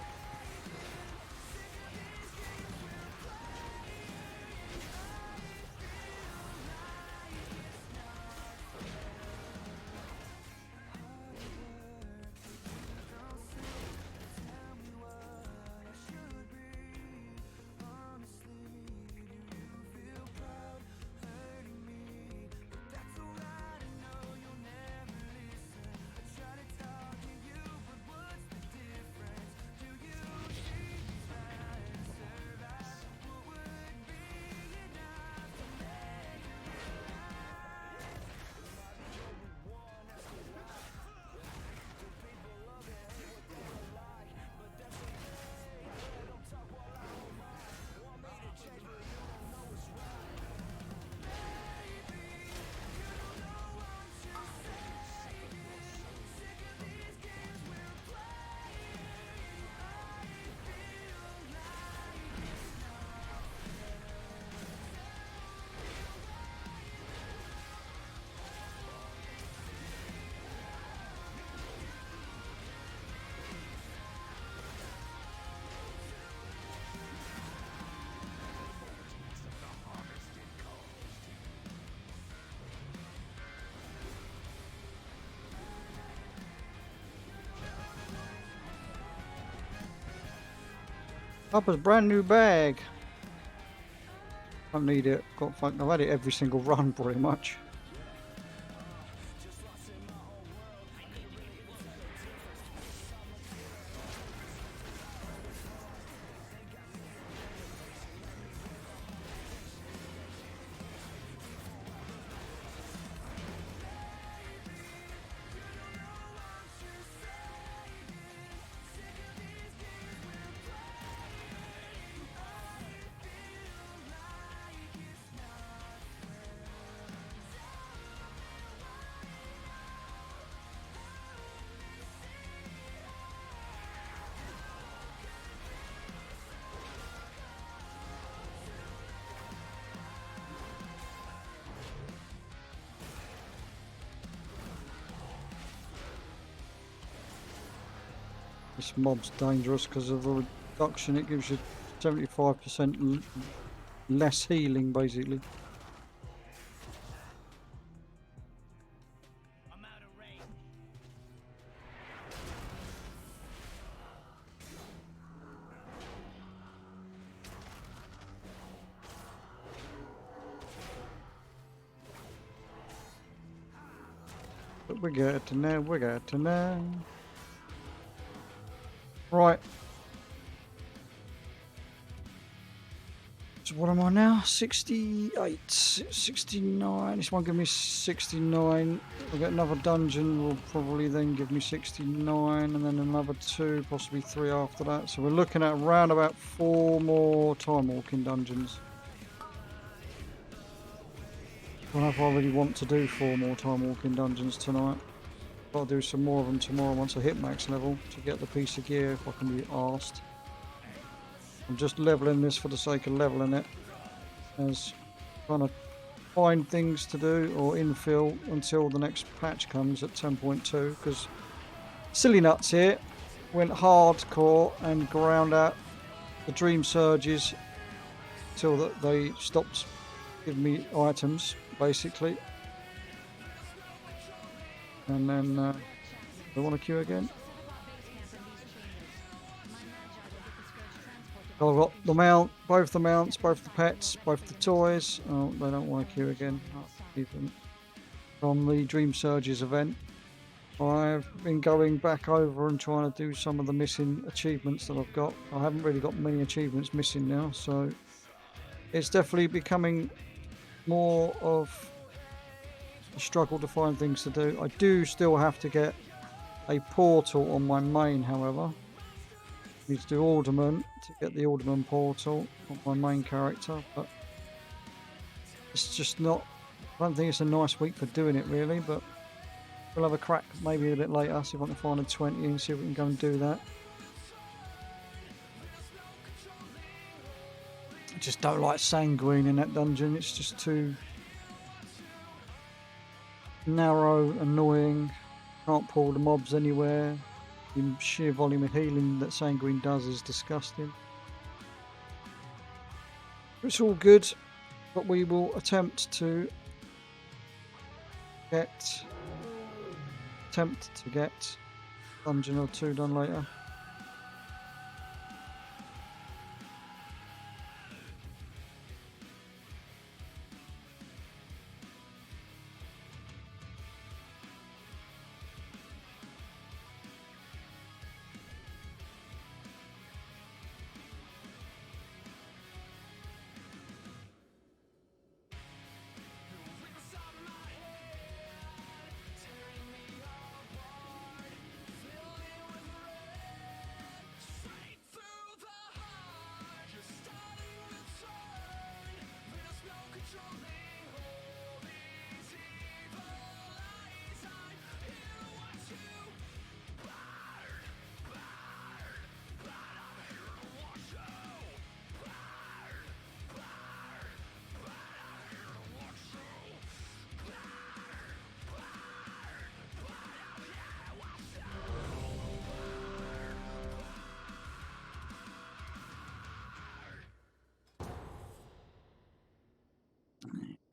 Speaker 1: Papa's brand new bag. Don't need it. I've had it every single run pretty much. This mob's dangerous because of the reduction. It gives you 75% less healing, basically. but we're getting there, we're getting there. Right. So what am I now? 68, 69. This one give me 69. I'll get another dungeon, will probably then give me 69, and then another 2, possibly 3 after that. So we're looking at around about 4 more time walking dungeons. I don't know if I really want to do 4 more time walking dungeons tonight. I'll do some more of them tomorrow once I hit max level to get the piece of gear if I can be asked. I'm just leveling this for the sake of leveling it, as trying to find things to do or infill until the next patch comes at 10.2, because silly nuts here went hardcore and ground out the dream surges till that they stopped giving me items basically, and then they want to queue again. So I've got the mount, both the mounts, both the pets, both the toys. Oh, they don't want to queue again. I'll keep them. From the Dream Surges event, I've been going back over and trying to do some of the missing achievements that I've got. I haven't really got many achievements missing now, so it's definitely becoming more of a struggle to find things to do. I do still have to get a portal on my main, however. I need to do Alderman to get the Alderman portal on my main character, but it's just not. I don't think it's a nice week for doing it really, but we'll have a crack maybe a bit later, see if I can find a 20 and see if we can go and do that. I just don't like Sanguine in that dungeon, it's just too narrow, annoying, can't pull the mobs anywhere. The sheer volume of healing that Sanguine does is disgusting. It's all good, but we will attempt to get dungeon or 2 done later.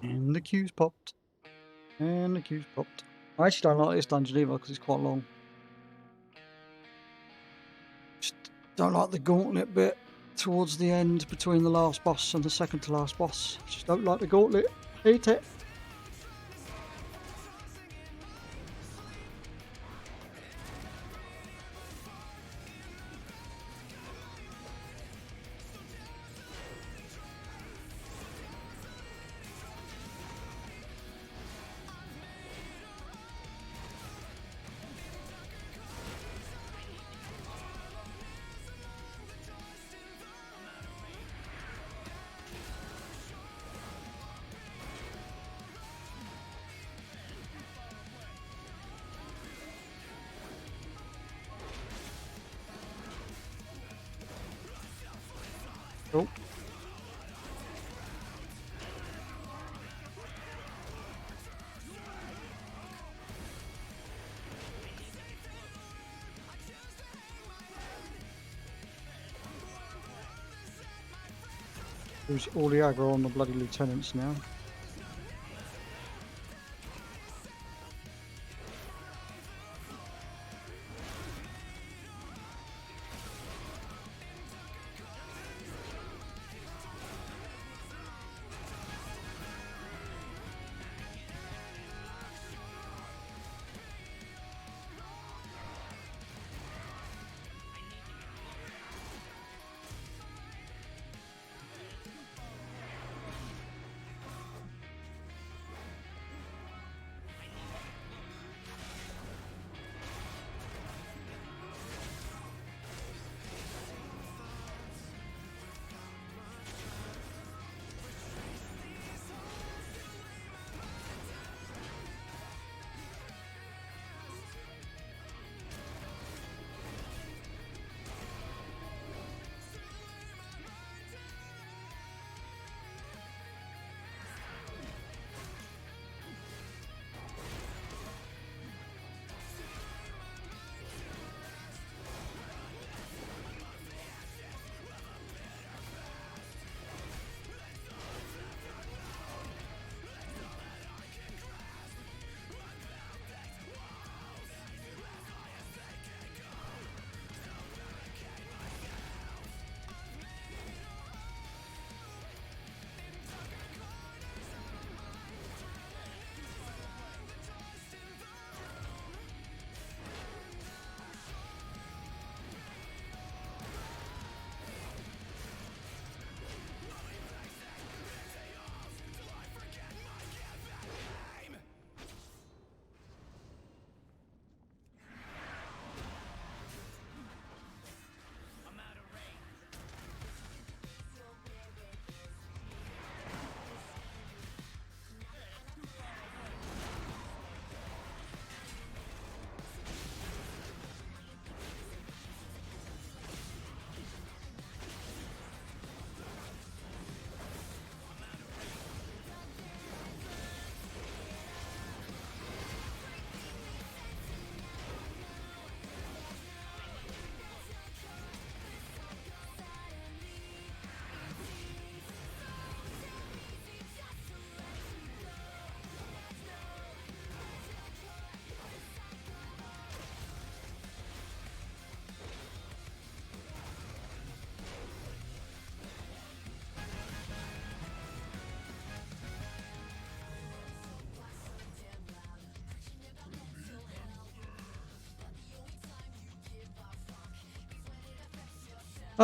Speaker 1: And the queue's popped. And the queue's popped. I actually don't like this dungeon either because it's quite long. Just don't like the gauntlet bit towards the end between the last boss and the second to last boss. Just don't like the gauntlet. Hate it. Oh. There's all the aggro on the bloody lieutenants now.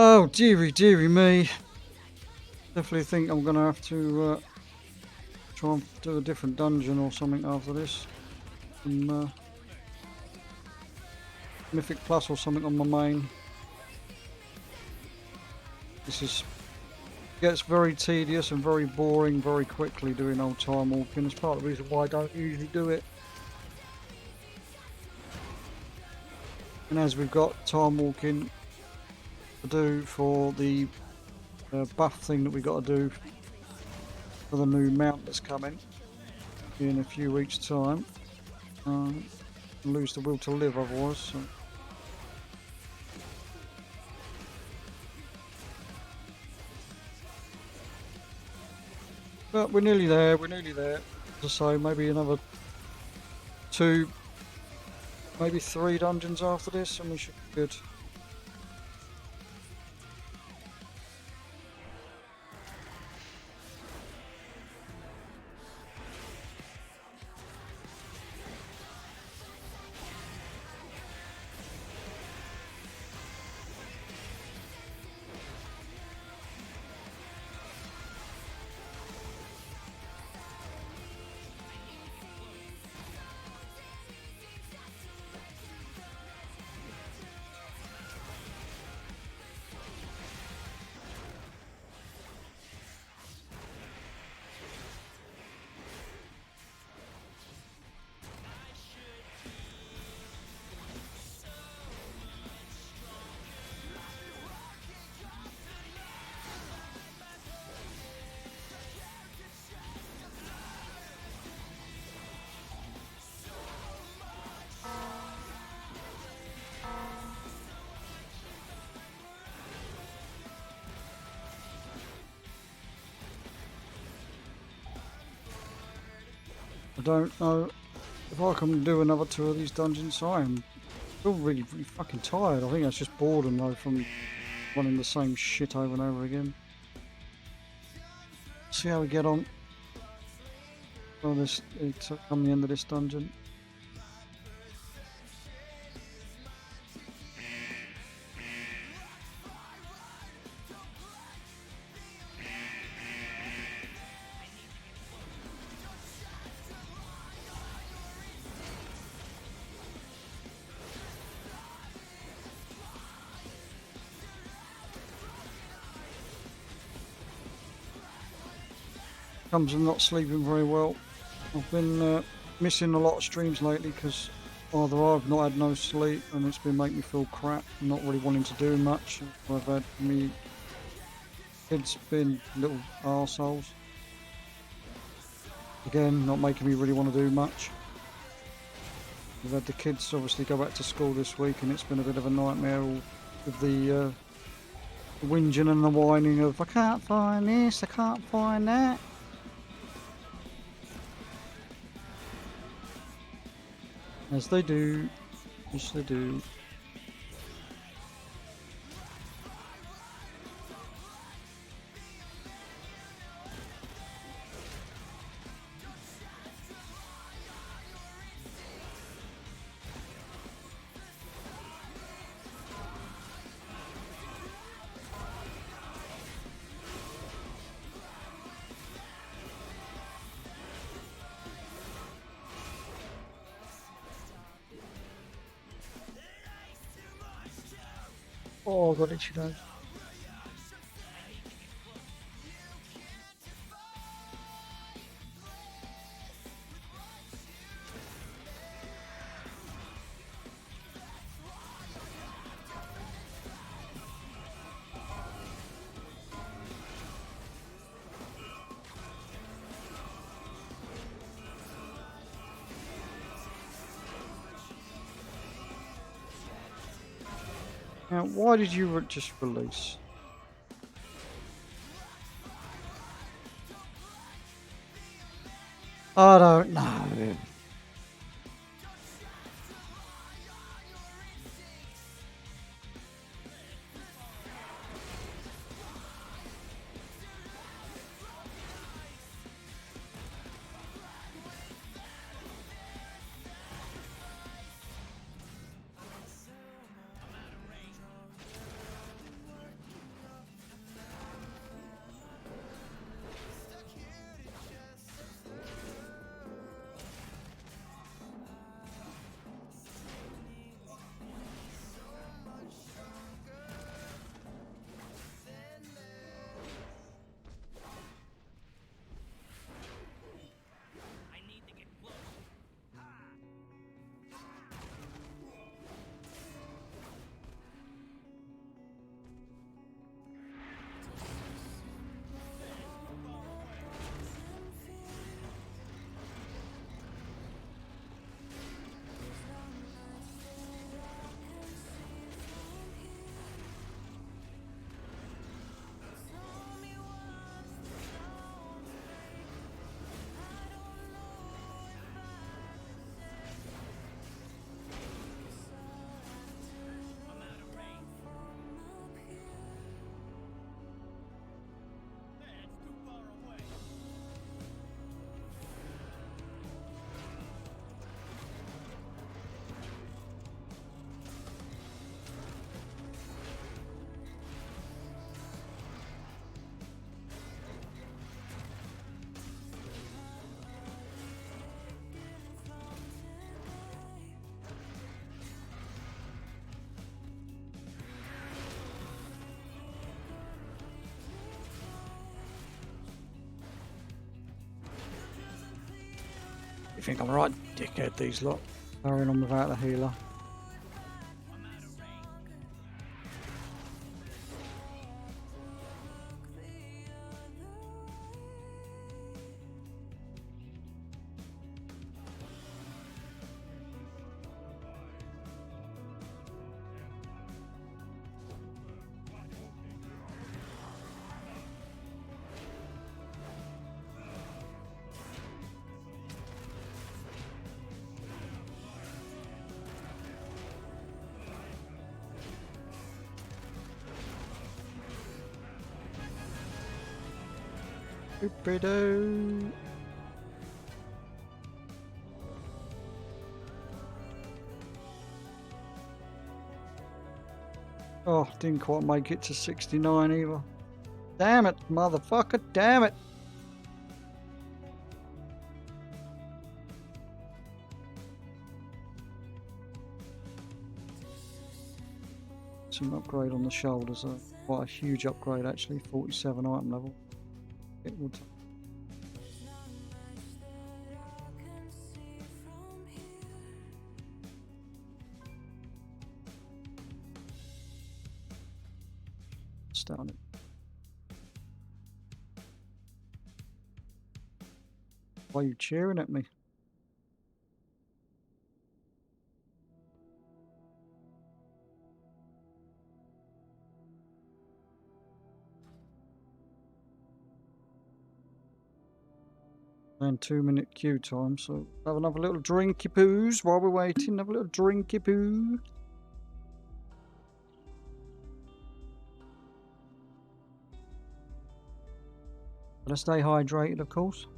Speaker 1: Oh, dearie me. Definitely think I'm gonna have to try and do a different dungeon or something after this. Some Mythic Plus or something on my main. This gets very tedious and very boring very quickly doing old time walking. It's part of the reason why I don't usually do it. And as we've got time walking to do for the buff thing that we got to do for the new mount that's coming in a few weeks' time, lose the will to live otherwise. So. But we're nearly there. We're nearly there. As I say, maybe another 2, maybe 3 dungeons after this, and we should be good. I don't know if I can do another 2 of these dungeons. I am still really fucking tired. I think that's just boredom though from running the same shit over and over again. See how we get on. Oh, this it's come the end of this dungeon. Comes from not sleeping very well. I've been missing a lot of streams lately because either I've not had no sleep and it's been making me feel crap, not really wanting to do much. I've had me kids been little arseholes. Again, not making me really want to do much. We've had the kids obviously go back to school this week and it's been a bit of a nightmare all with the whinging and the whining of I can't find this, I can't find that. As they do. Yes, they do. Oh, I've got itchy nose. Now, why did you just release? I don't know. think I'm right dickhead, these lot. Carrying on without the healer. Oopido. Oh, didn't quite make it to 69 either. Damn it, motherfucker, damn it. Some upgrade on the shoulders, quite a huge upgrade actually, 47 item level. It would. Astounding. Why are you cheering at me? And 2-minute queue time, so have another little drinky poos while we're waiting. Have a little drinky poo. Gotta stay hydrated, of course.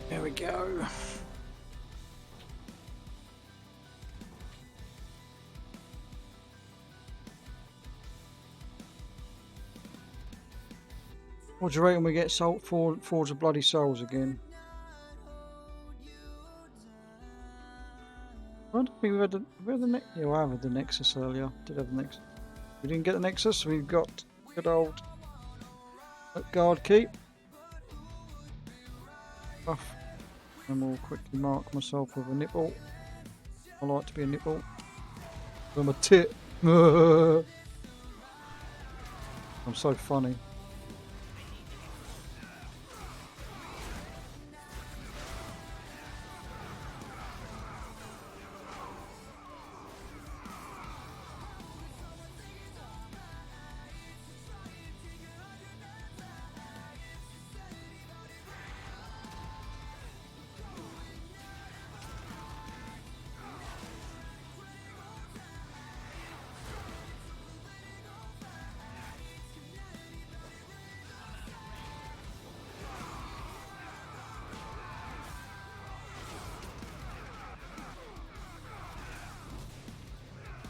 Speaker 1: There we go. What do you reckon we get Forge of Bloody Souls again? I don't think we had the Nexus. Yeah, I had the Nexus earlier. Did have the Nexus. We didn't get the Nexus. We've got good old guard keep. Buff. And we'll quickly mark myself with a nipple. I like to be a nipple. I'm a tit. I'm so funny.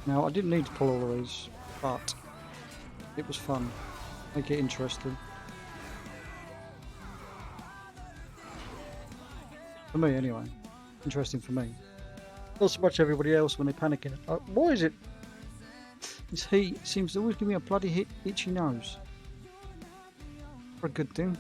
Speaker 1: Now, I didn't need to pull all of these, but it was fun. Make it interesting. For me, anyway. Interesting for me. Not so much everybody else when they're panicking. Why is it? This heat seems to always give me a bloody itchy nose. For a good thing.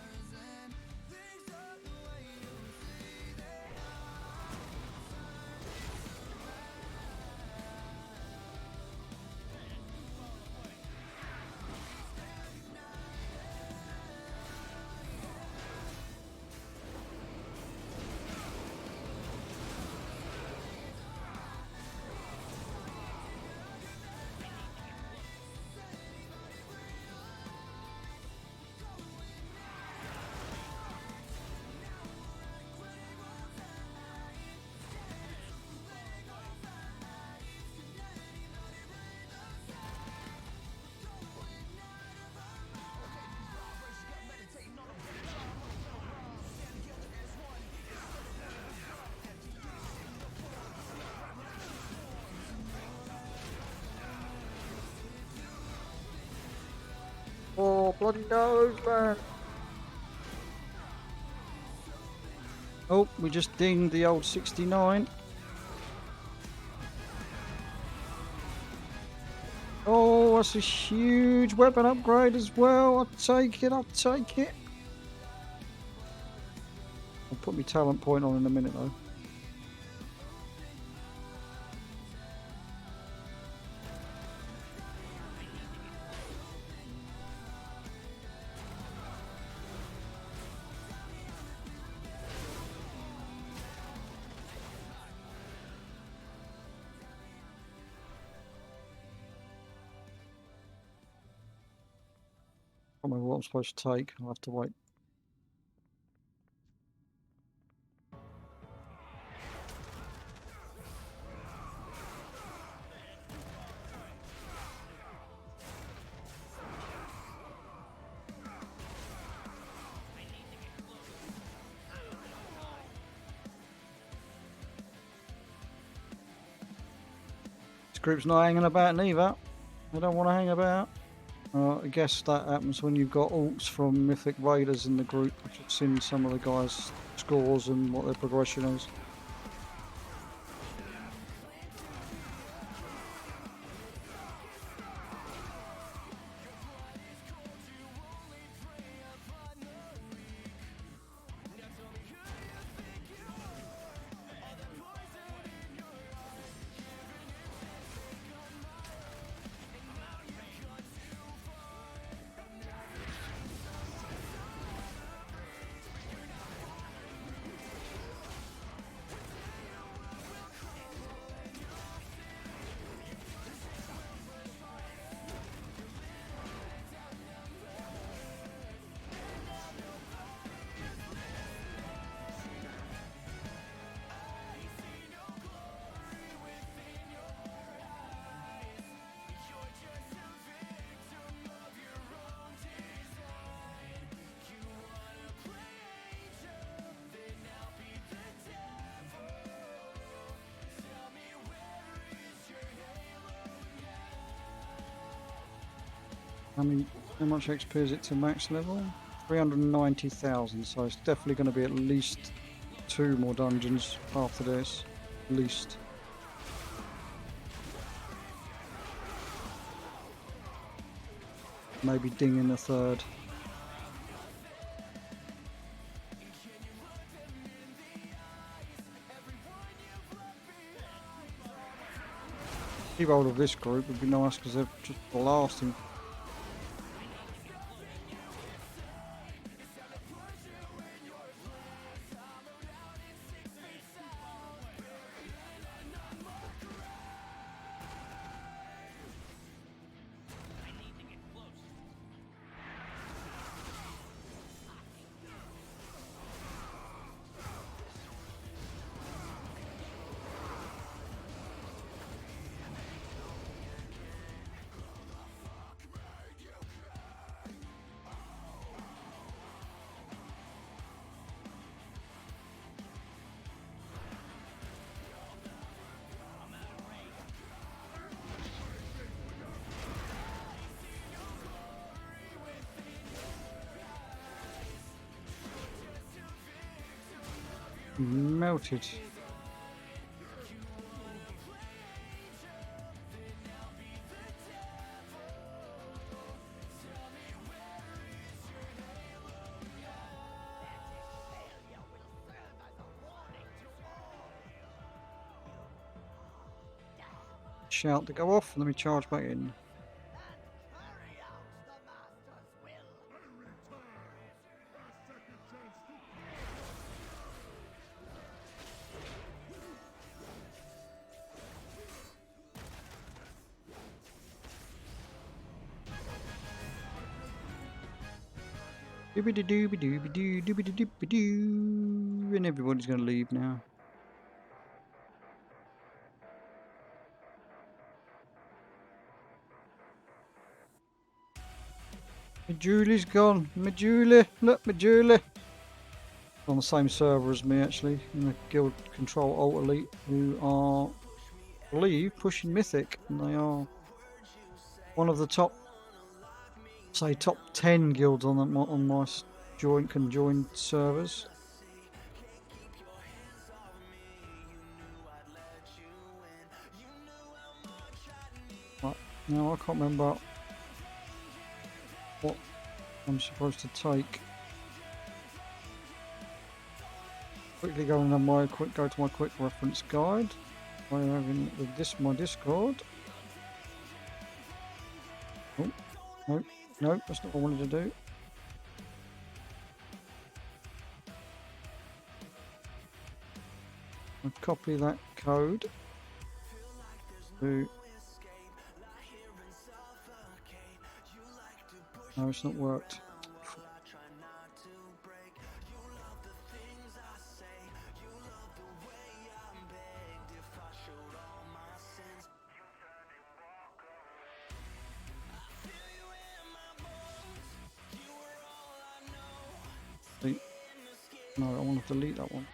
Speaker 1: Oh, bloody nose, man. Oh, we just dinged the old 69. Oh, that's a huge weapon upgrade as well. I'll take it, I'll take it. I'll put my talent point on in a minute though. I don't remember what I'm supposed to take. I'll have to wait. This group's not hanging about neither. They don't want to hang about. I guess that happens when you've got alts from Mythic Raiders in the group, which have seen some of the guys' scores and what their progression is. How much XP is it to max level? 390,000, so it's definitely going to be at least 2 more dungeons after this. At least. Maybe ding in the 3rd. Keep hold of this group would be nice because they're just blasting. Melted. Shout to go off, let me charge back in. Doobie-doo-doobie-doo-doo-doo-doo-doo-doo, and everybody's going to leave now. Majulie's gone. Majulie, look, Majulie. On the same server as me, actually, in the Guild Control Alt Elite, who are, I believe, pushing Mythic, and they are one of the top say top 10 guilds on my conjoined servers. Right, now I can't remember what I'm supposed to take. Quickly go on my go to my quick reference guide. I have in my Discord. Oh, no, that's not what I wanted to do. I'll copy that code to. No, it's not worked. No, I want to delete that one.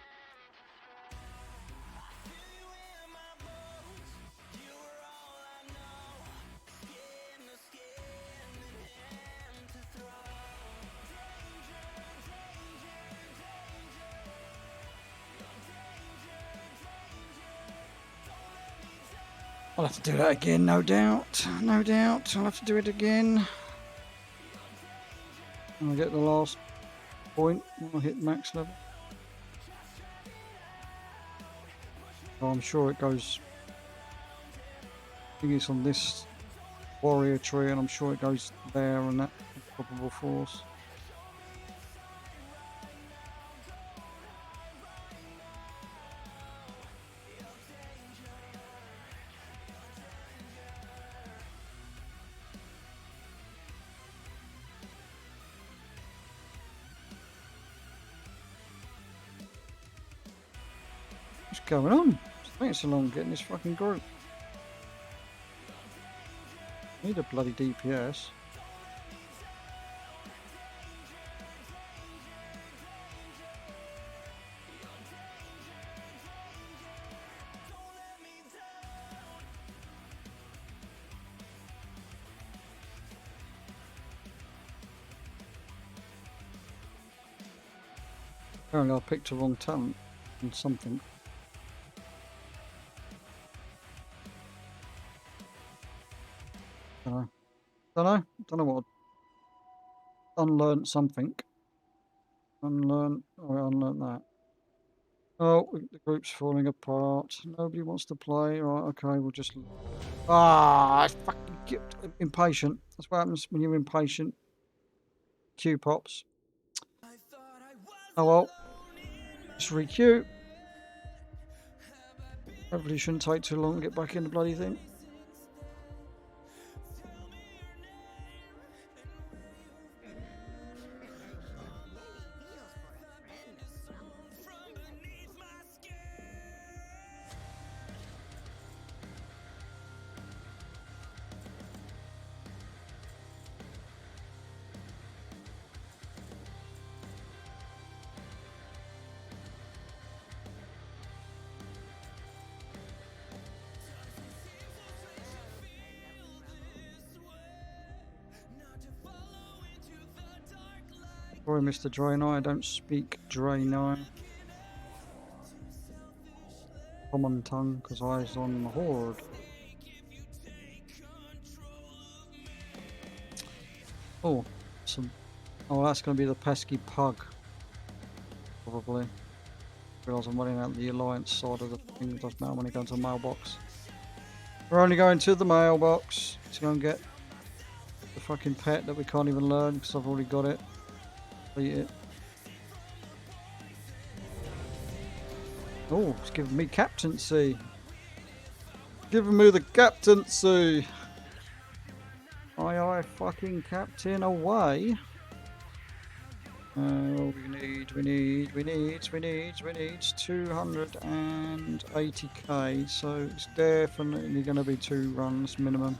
Speaker 1: I'll have to do that again, no doubt. No doubt. I'll have to do it again. And I'll get the last point when I hit max level. So I'm sure it goes. I think it's on this warrior tree, and I'm sure it goes there and that probable force. What's going on? It's taking so long getting this fucking group. I need a bloody DPS. Apparently I picked the wrong talent and something. Don't know what. Unlearned something. Unlearn. Oh, I unlearned that. Oh, the group's falling apart. Nobody wants to play. Right, okay, we'll just. Ah, I fucking get impatient. That's what happens when you're impatient. Queue pops. Oh well. Just re-queue. Hopefully, it shouldn't take too long to get back in the bloody thing. Sorry, Mr. Draenei, I don't speak Draenei. Common tongue, because I was on the Horde. Oh, oh, that's going to be the pesky pug. Probably. Realise I'm running out the Alliance side of the thing. It doesn't matter when you go into the mailbox. We're only going to the mailbox to go and get the fucking pet that we can't even learn because I've already got it. Beat it. Oh, it's giving me captaincy. Giving me the captaincy. Aye, aye, fucking captain away. We need 280k, so it's definitely going to be 2 runs minimum.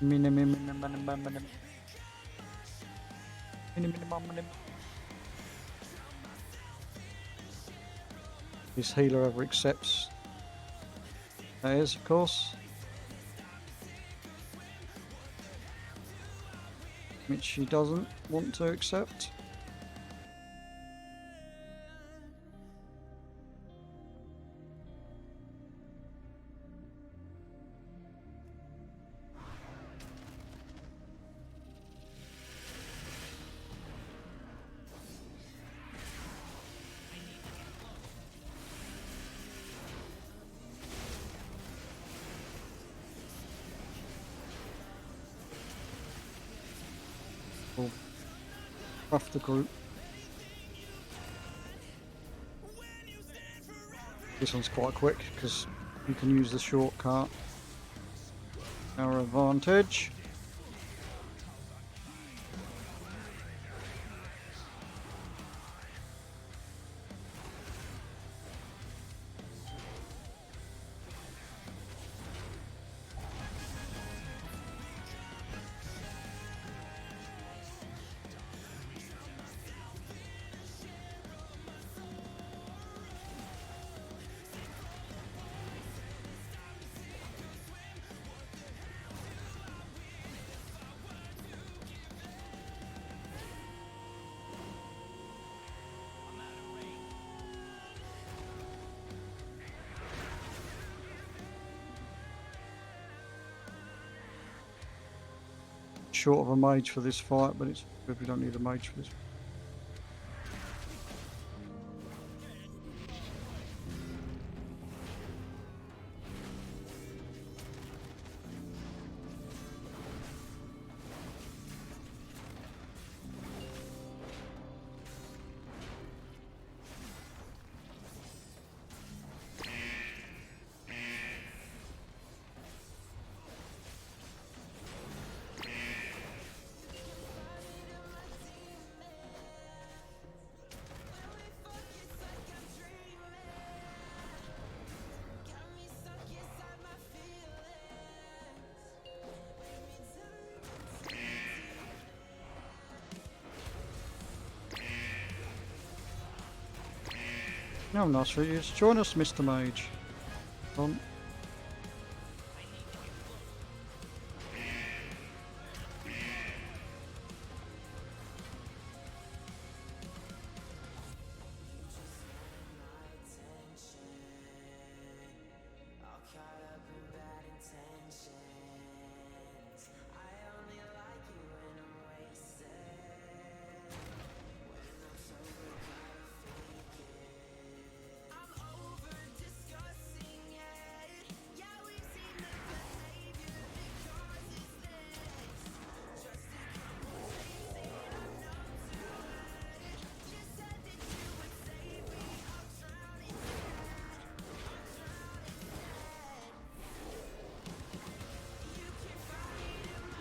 Speaker 1: Minimum. This healer ever accepts. That is, of course. which she doesn't want to accept. We'll buff the group. This one's quite quick because you can use the shortcut. Our advantage. Short of a mage for this fight, but it's good we don't need a mage for this. No, nice for you. Join us, Mr. Mage. Come.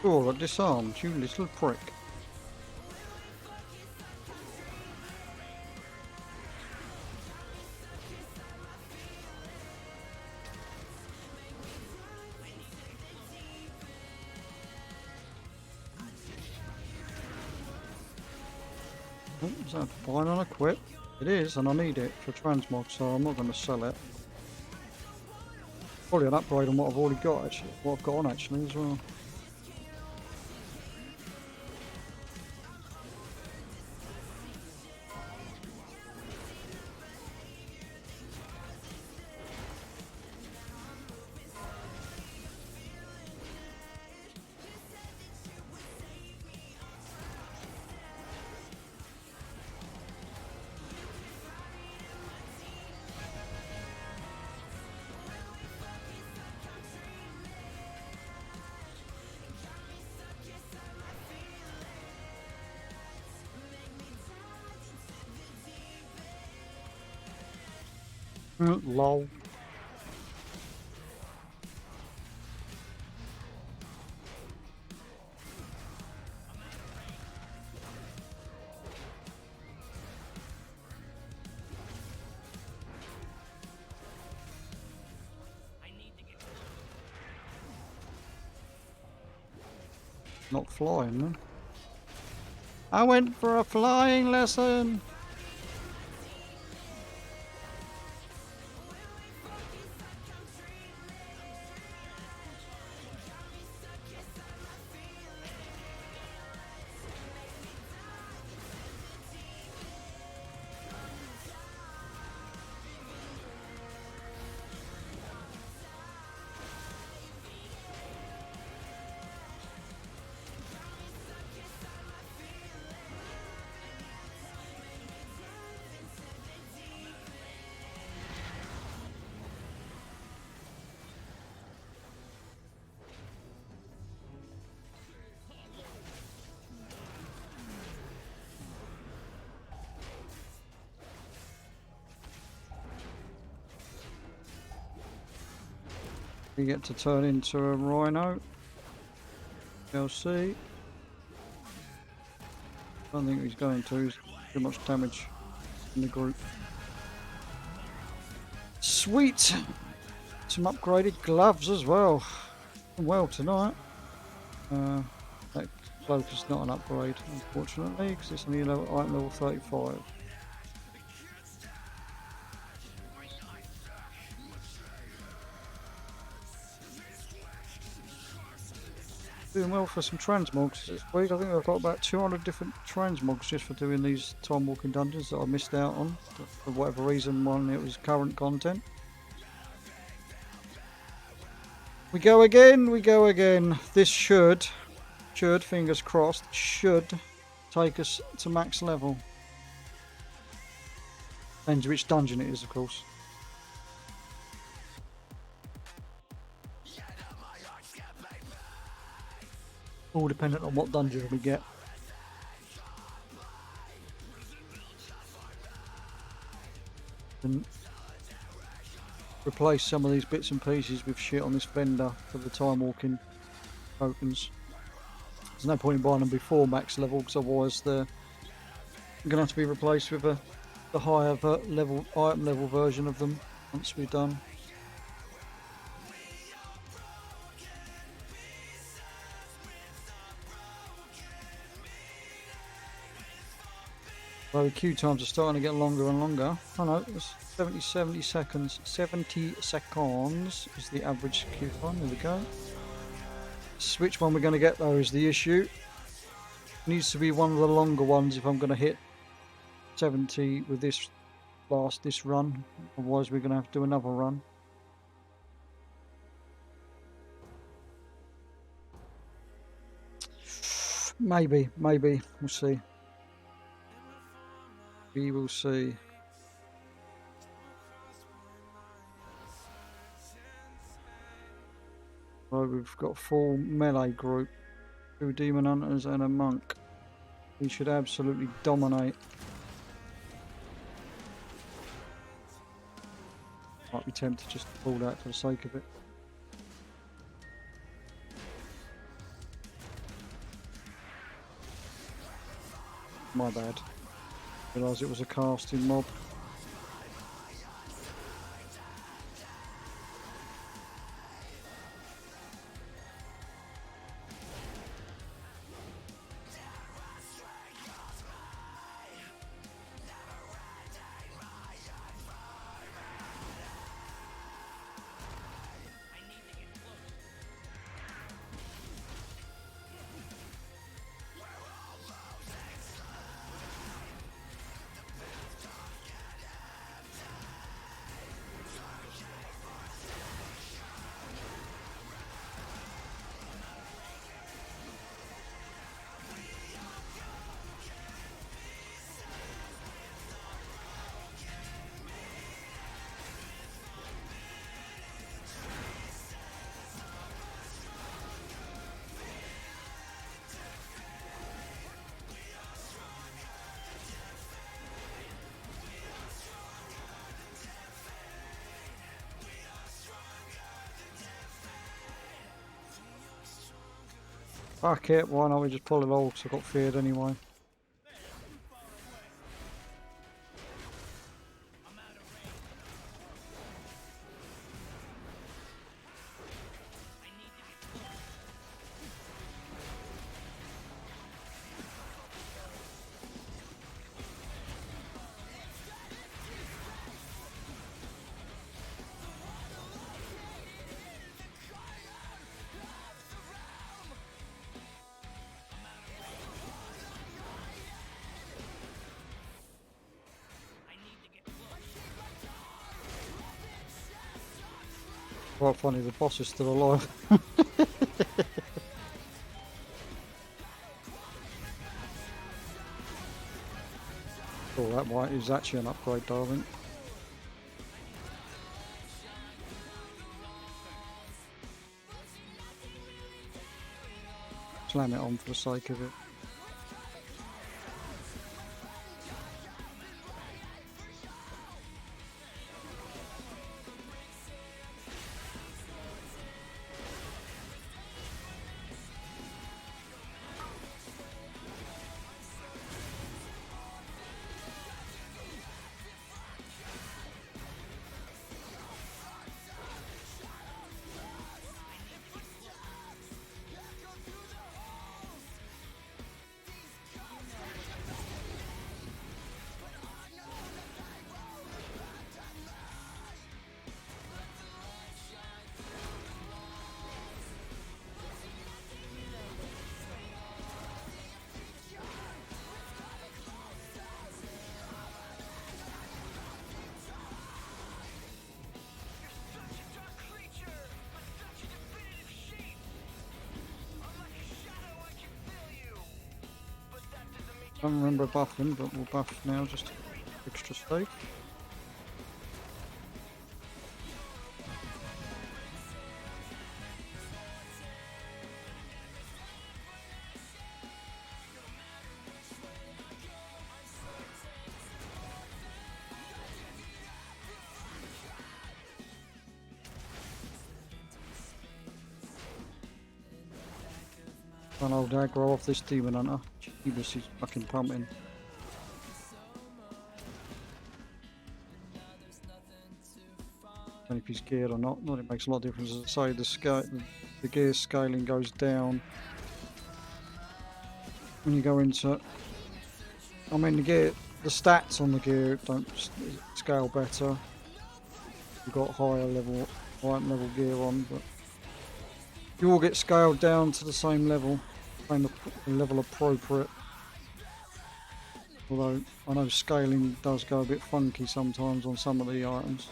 Speaker 1: Oh, I disarmed, you little prick. Oh, is that fine on equip? It is, and I need it for transmog, so I'm not going to sell it. Probably an upgrade on what I've already got, actually. What I've got on, actually, as well. Lol. Not flying, no? I went for a flying lesson! We get to turn into a rhino. LC. I don't think he's going to. He's too much damage in the group. Sweet! Some upgraded gloves as well. Well tonight. That cloak is not an upgrade, unfortunately, because it's only item level 35. Doing well for some transmogs this week. I think I've got about 200 different transmogs just for doing these time walking dungeons that I missed out on for whatever reason when it was current content. We go again, we go again. This should, fingers crossed, should take us to max level. Depends which dungeon it is, of course. All dependent on what dungeon we get. And replace some of these bits and pieces with shit on this vendor for the time walking tokens. There's no point in buying them before max level, because otherwise they're going to have to be replaced with the higher level item level version of them once we're done. Well, the queue times are starting to get longer and longer. Oh no, it's 70 seconds. 70 seconds is the average queue time. There we go. Which one we're going to get though is the issue. It needs to be one of the longer ones if I'm going to hit 70 with this run. Otherwise we're going to have to do another run. Maybe. We'll see. We will see. Right, we've got a full melee group. 2 demon hunters and a monk. We should absolutely dominate. Might be tempted just to pull that for the sake of it. My bad. Realised it was a casting mob. Fuck it, why not we just pull it all, because I got feared anyway. Quite funny, the boss is still alive. Oh, that white is actually an upgrade, darling. Slam it on for the sake of it. Don't remember buffing, but we'll buff now just to be extra safe. Trying to hold aggro off this demon hunter. Jeebus, he's fucking pumping. Don't know if he's geared or not. Not it makes a lot of difference. As I say, the gear scaling goes down when you go into. I mean, the stats on the gear don't scale better. You've got higher level gear on, but you all get scaled down to the same level appropriate. Although I know scaling does go a bit funky sometimes on some of the items.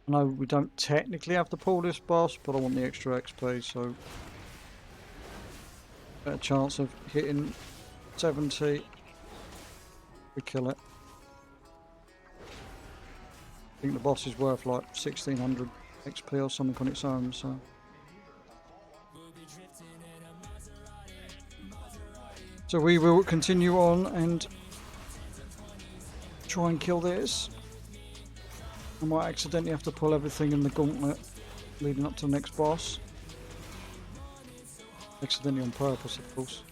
Speaker 1: I know we don't technically have to pull this boss, but I want the extra XP, so better chance of hitting 70. We kill it. I think the boss is worth like 1600 XP or something on its own, so. So we will continue on and try and kill this. I might accidentally have to pull everything in the gauntlet leading up to the next boss. Accidentally on purpose, of course.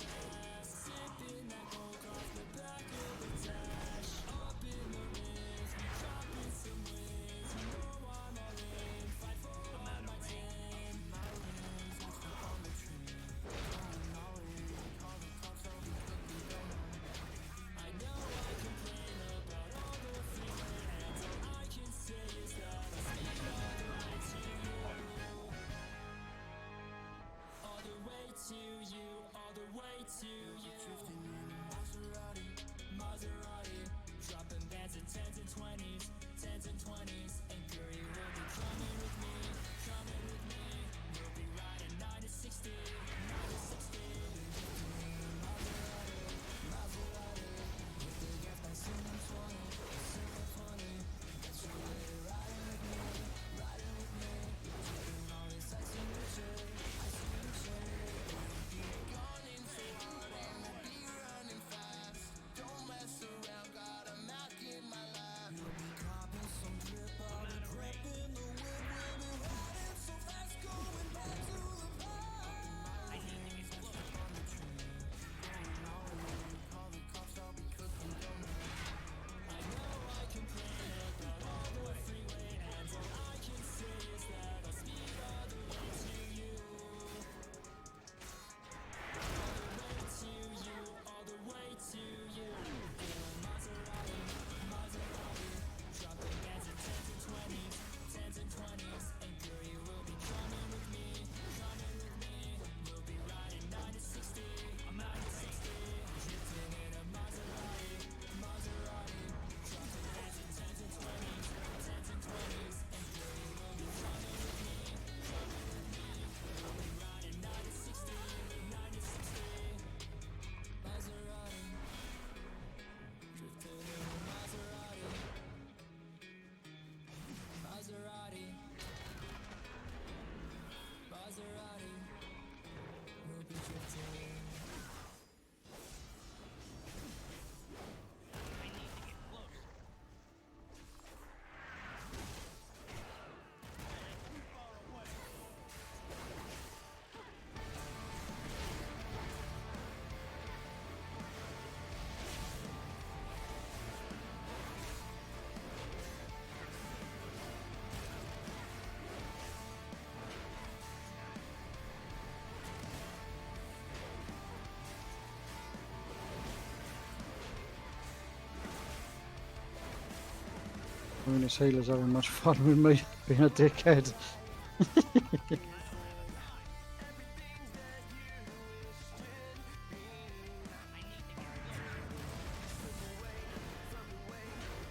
Speaker 1: I mean, this healer's having much fun with me being a dickhead.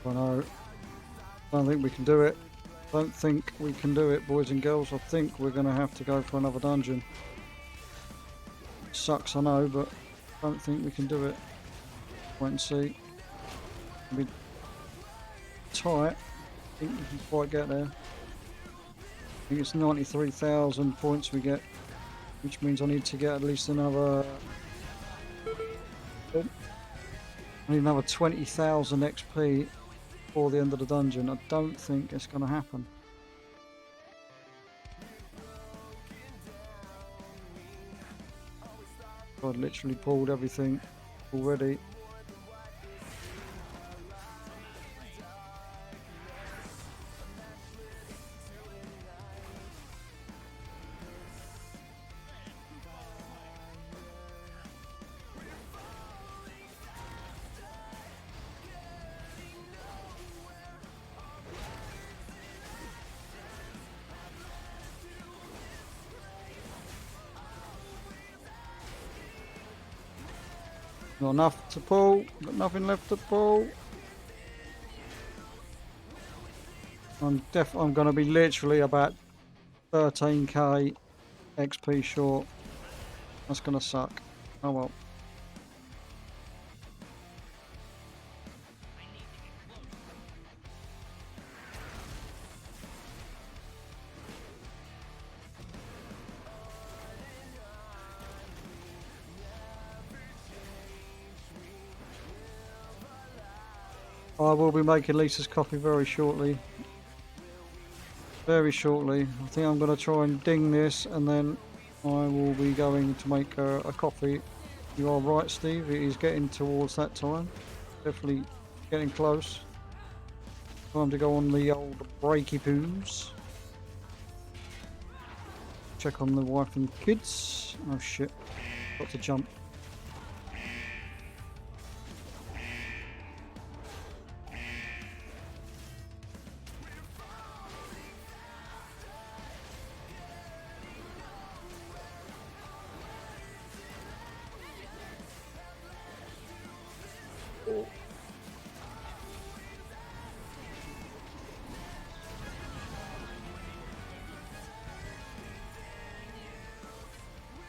Speaker 1: I know. Don't think we can do it. Don't think we can do it, boys and girls. I think we're going to have to go for another dungeon. Sucks, I know, but don't think we can do it. Wait and see. It'll be tight. I think we can quite get there. I think it's 93,000 points we get, which means I need to get at least another... I need another 20,000 XP before the end of the dungeon. I don't think it's going to happen. I've literally pulled everything already. Not enough to pull, got nothing left to pull. I'm going to be literally about 13k XP short. That's going to suck. Oh well. I will be making Lisa's coffee very shortly. Very shortly. I think I'm going to try and ding this and then I will be going to make a coffee. You are right, Steve. It is getting towards that time. Definitely getting close. Time to go on the old breaky poos. Check on the wife and kids. Oh shit. Got to jump.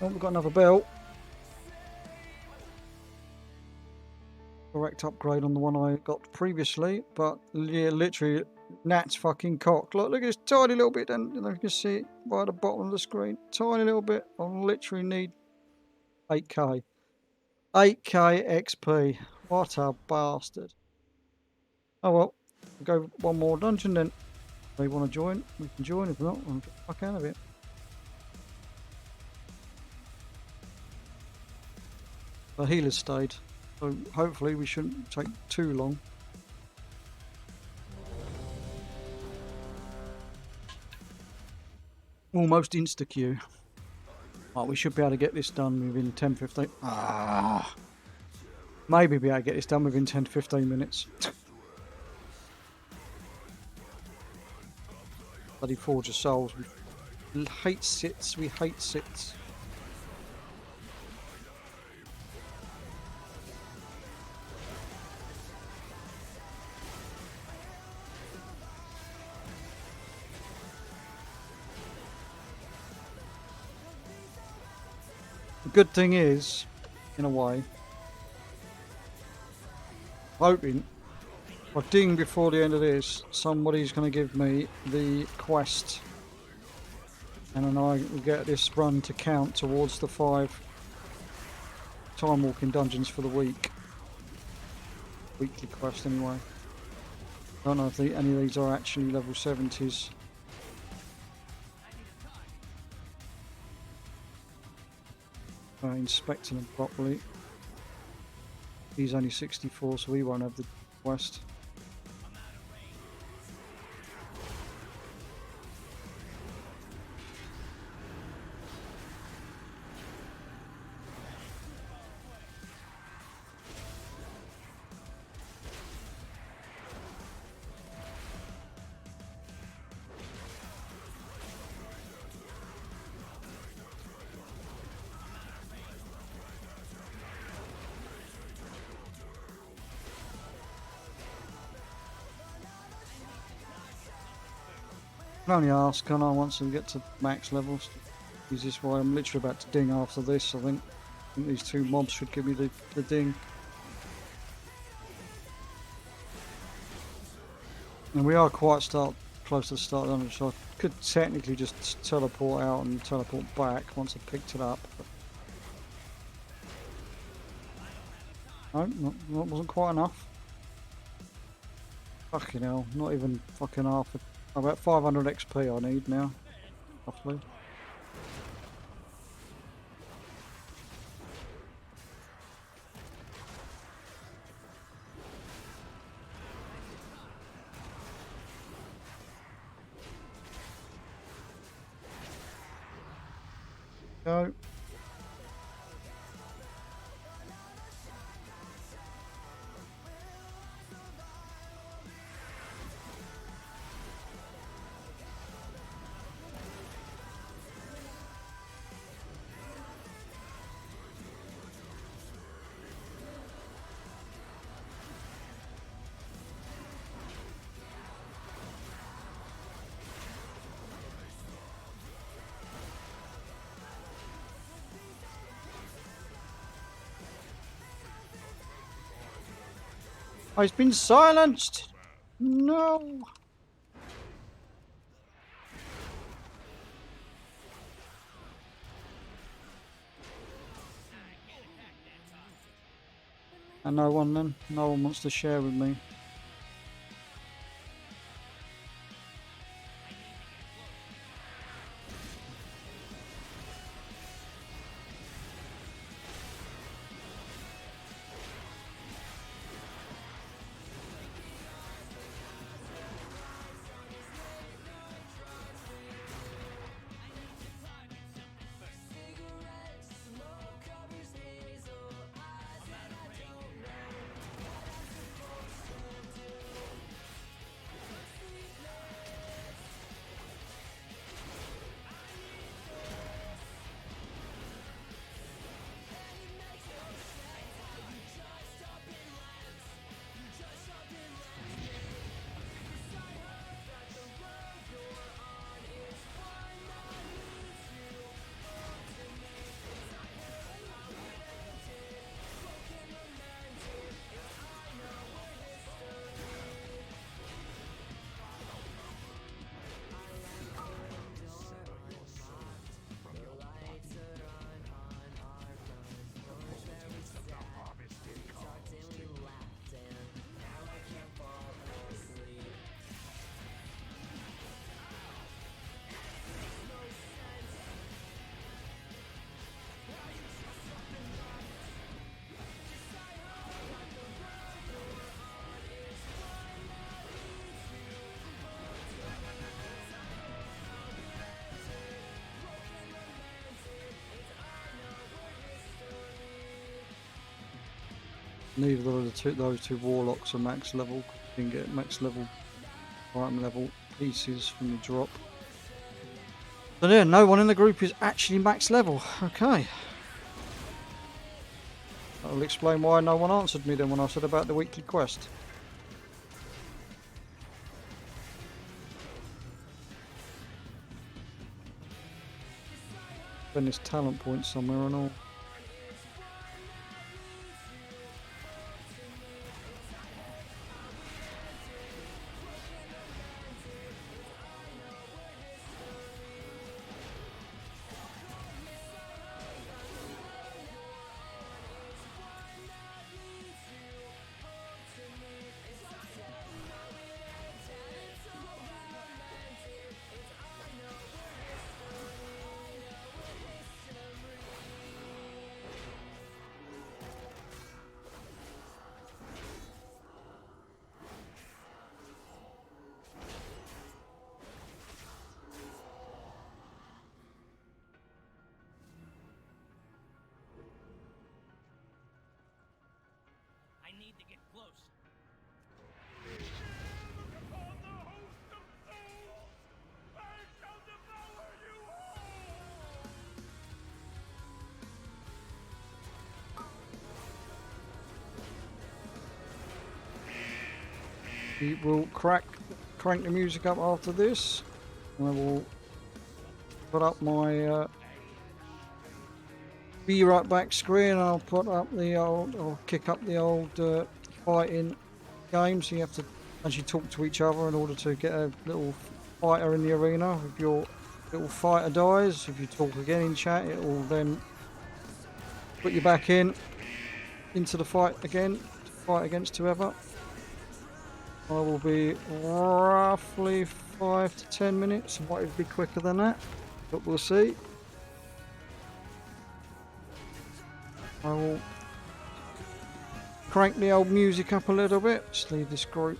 Speaker 1: Oh, we've got another belt. Correct upgrade on the one I got previously, but yeah, literally, Nat's fucking cock. Look at this tiny little bit, and you can see it right at the bottom of the screen. Tiny little bit. I literally need 8k. 8k XP. What a bastard. Oh well, we'll go one more dungeon then. If they want to join, we can join. If not, I'll get the fuck out of it. The healer's stayed, so hopefully we shouldn't take too long. Almost insta-queue. Right, we should be able to get this done within 10-15... Maybe be able to get this done within 10-15 minutes. Bloody Forge of Souls. We hate sits, we hate sits. The good thing is, in a way, hoping, if I ding before the end of this, somebody's going to give me the quest, and then I will get this run to count towards the 5 time walking dungeons for the week. Weekly quest anyway. I don't know if any of these are actually level 70s. Inspecting them properly. He's only 64, so he won't have the quest. can only ask, can I, once we get to max levels? Use this way. I'm literally about to ding after this, I think. I think these two mobs should give me the ding. And we are quite close to the start of the so I could technically just teleport out and teleport back once I picked it up. But no, that wasn't quite enough. Fucking hell, not even fucking half. About 500 XP I need now, roughly. Go. Oh, he's been silenced! No! And no one then? No one wants to share with me. Neither of those two warlocks are max level. You can get max level, item level pieces from the drop. But yeah, no one in the group is actually max level. Okay. That'll explain why no one answered me then when I said about the weekly quest. Then there's talent points somewhere and all.
Speaker 4: Need to get close.
Speaker 1: We will crank the music up after this. I will put up my be right back screen. I'll put up the old, or kick up the old fighting game. So you have to actually talk to each other in order to get a little fighter in the arena. If your little fighter dies, if you talk again in chat, it will then put you back into the fight again to fight against whoever. I will be roughly 5 to 10 minutes. It might be quicker than that, but we'll see. I will crank the old music up a little bit. Just leave this group.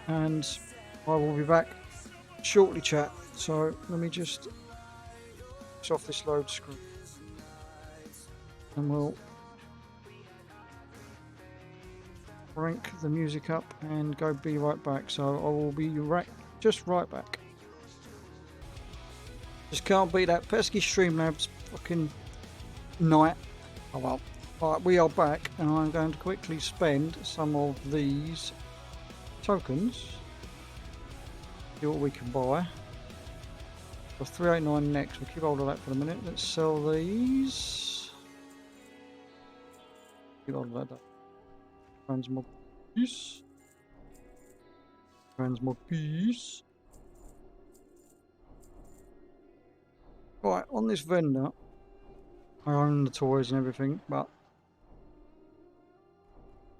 Speaker 1: And I will be back shortly, chat. So let me just switch off this load screen. And we'll crank the music up and go be right back. So I will be just right back. Just can't beat that pesky Streamlabs fucking night. Oh well. Right, we are back, and I'm going to quickly spend some of these tokens. See what we can buy. For 389 next. We'll keep hold of that for a minute. Let's sell these. Keep hold of that. Transmog piece. Transmog piece. Right, on this vendor, I own the toys and everything, but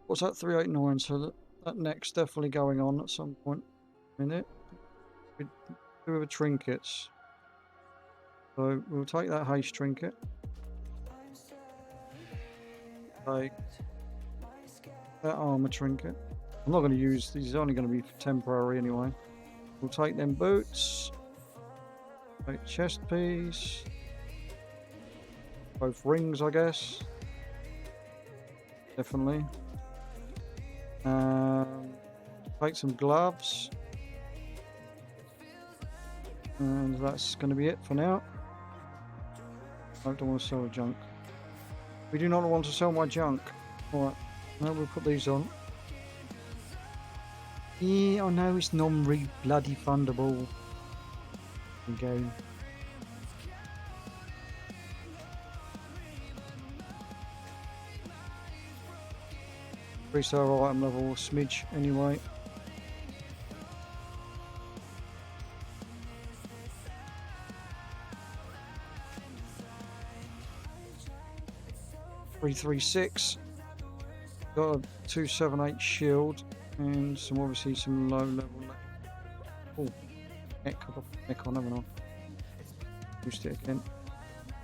Speaker 1: what's that 389? So that neck's definitely going on at some point in it. We do with the trinkets. So we'll take that haste trinket. Take that armor trinket. I'm not going to use these, are only going to be temporary anyway. We'll take them boots. Take chest piece. Both rings, I guess. Definitely. Take some gloves. And that's going to be it for now. I don't want to sell the junk. We do not want to sell my junk. Alright, now we'll put these on. Yeah, I know it's non-bloody fundable. Go. 3-star item level smidge anyway. .336. Got a 278 shield and some obviously some low level. Oh, neck on, haven't I? Boost it again.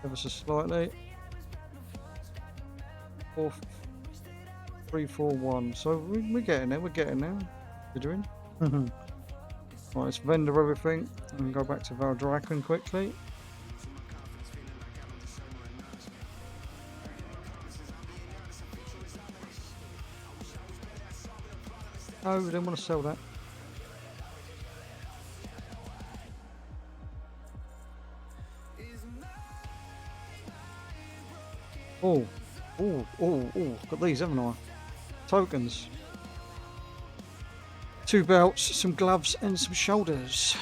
Speaker 1: Ever so slightly. 341. So we're getting there. We're getting there. We're doing. Right, let's vendor everything and go back to Valdraken quickly. Oh, we don't want to sell that. Oh, got these, haven't I? Tokens. 2 belts, some gloves, and some shoulders.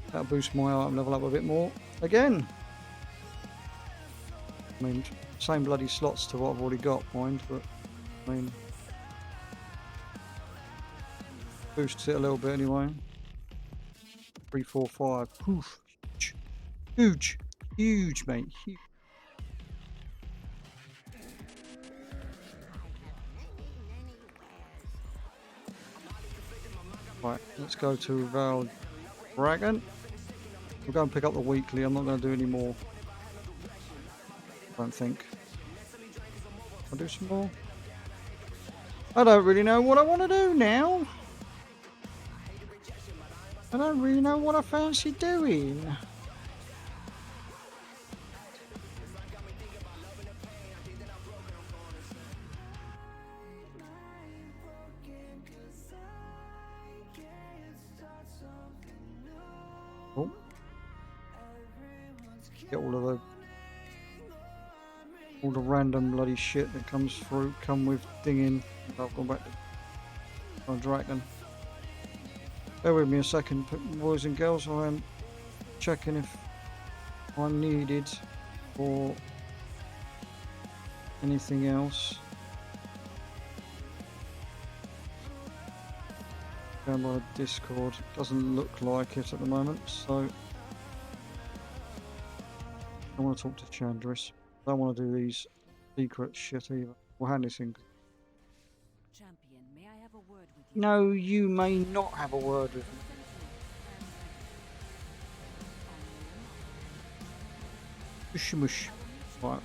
Speaker 1: That'll boost my item level up a bit more. Again! I mean, same bloody slots to what I've already got, mind, but I mean, boosts it a little bit anyway. 3, 4, 5. Poof. Huge. Huge, mate. Huge. Right, let's go to Valdraken. We'll go and pick up the weekly. I'm not going to do any more. I don't think. I'll do some more. I don't really know what I want to do now. I don't really know what I fancy doing. Oh. Get all the random bloody shit that comes through, come with dinging. I've gone back to Dragon. Bear with me a second, boys and girls. I am checking if I'm needed for anything else. Going by Discord, doesn't look like it at the moment, so I want to talk to Chandris. I don't want to do these secret shit either. We'll hand this in.
Speaker 5: Champion, may I have a word with you?
Speaker 1: No, you may not have a word with me. Mush mush. Right.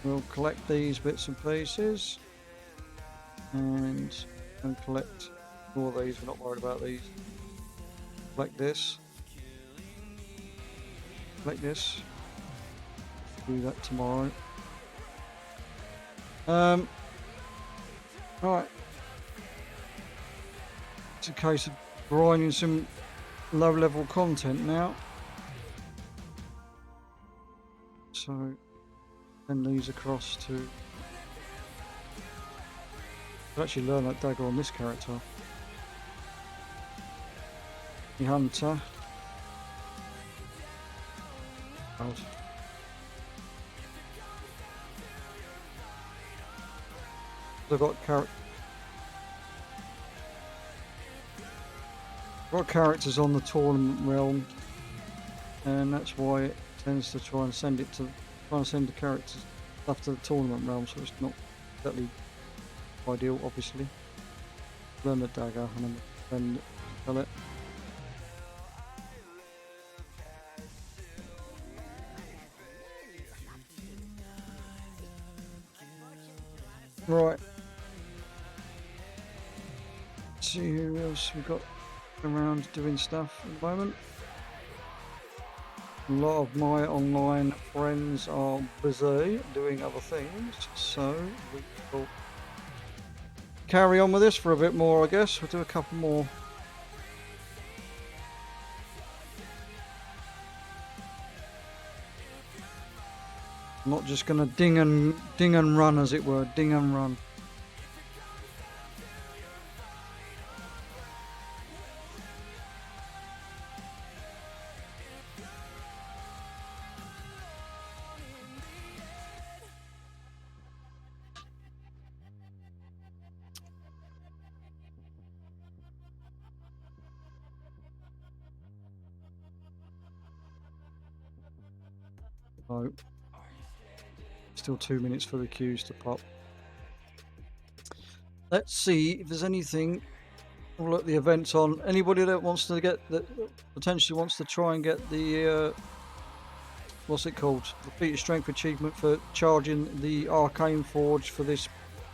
Speaker 1: We'll collect these bits and pieces. And collect all these. We're not worried about these. Collect this. Collect this. Do that tomorrow. Right. It's a case of grinding some low-level content now. So, send these across to. I'll actually learn that dagger on this character. The hunter. God. I've got characters on the tournament realm, and that's why it tends to try and send the characters stuff to the tournament realm, so it's not exactly ideal, obviously. Learn the dagger and then sell it. Right. Let's see who else we got around doing stuff at the moment. A lot of my online friends are busy doing other things, so we will carry on with this for a bit more, I guess. We'll do a couple more. I'm not just gonna ding and run, as it were, ding and run. No. Still 2 minutes for the queues to pop. Let's see if there's anything. We'll look the events on. Anybody that wants to get that potentially wants to try and get the what's it called? The feat of strength achievement for charging the arcane forge for this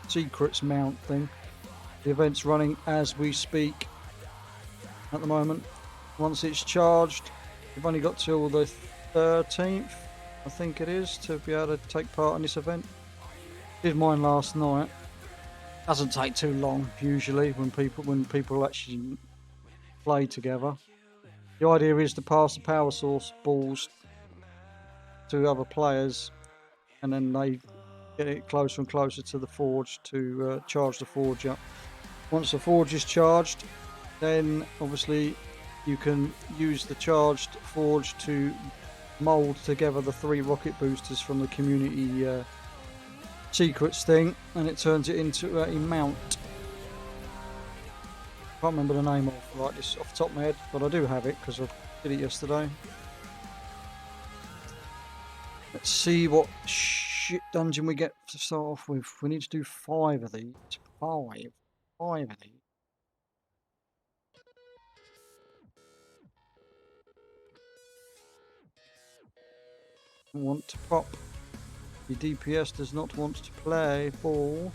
Speaker 1: secrets mount thing. The event's running as we speak at the moment. Once it's charged, we've only got till the 13th, I think it is, to be able to take part in this event. Did mine last night. Doesn't take too long usually when people actually play together. The idea is to pass the power source balls to other players, and then they get it closer and closer to the forge to charge the forge up. Once the forge is charged, then obviously you can use the charged forge to mold together the 3 rocket boosters from the community secrets thing, and it turns it into a mount. Can't remember the name of like this off the top of my head, but I do have it because I did it yesterday. Let's see what shit dungeon we get to start off with. We need to do 5 of these. 5 of these. Want to pop. The DPS does not want to play ball.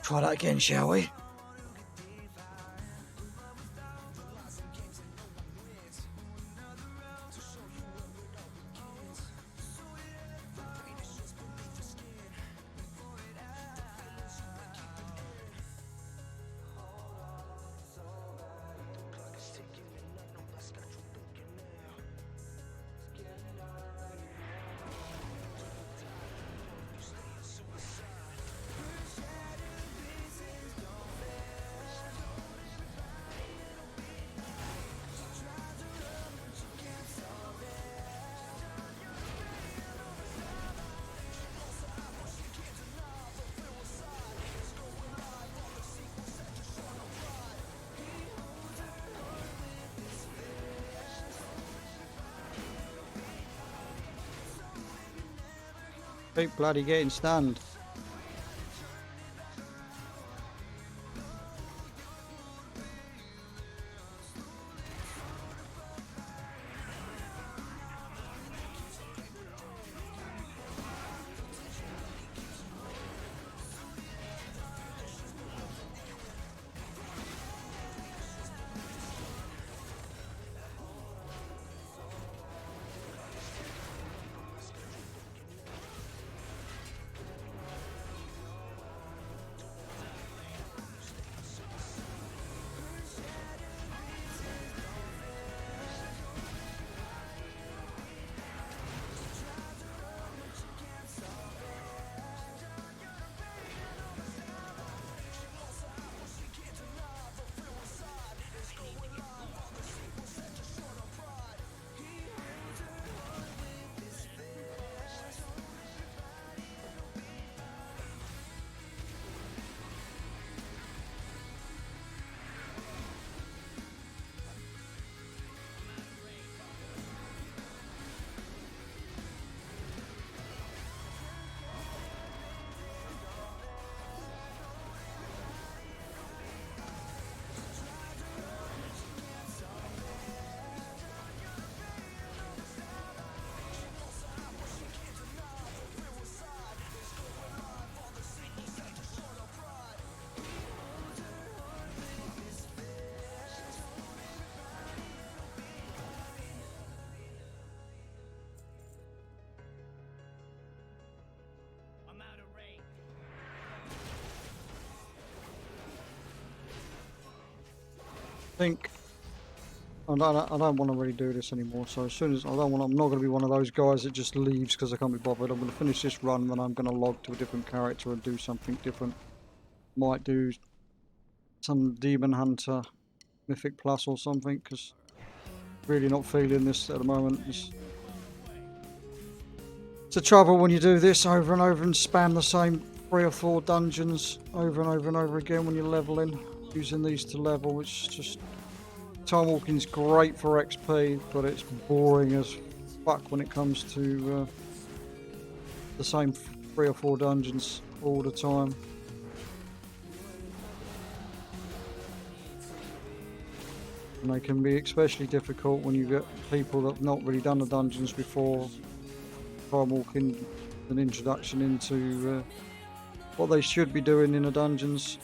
Speaker 1: Try that again, shall we? Keep bloody getting stunned.
Speaker 4: I'm out of range.
Speaker 1: I think I don't want to really do this anymore. So as soon as I'm not going to be one of those guys that just leaves because I can't be bothered. I'm going to finish this run, then I'm going to log to a different character and do something different. Might do some Demon Hunter Mythic Plus or something, because really not feeling this at the moment. It's a trouble when you do this over and over and spam the same 3 or 4 dungeons over and over and over again when you're leveling, using these to level. It's just, time walking's great for XP, but it's boring as fuck when it comes to the same 3 or 4 dungeons all the time. And they can be especially difficult when you get people that have not really done the dungeons before. Time walking, an introduction into what they should be doing in the dungeons.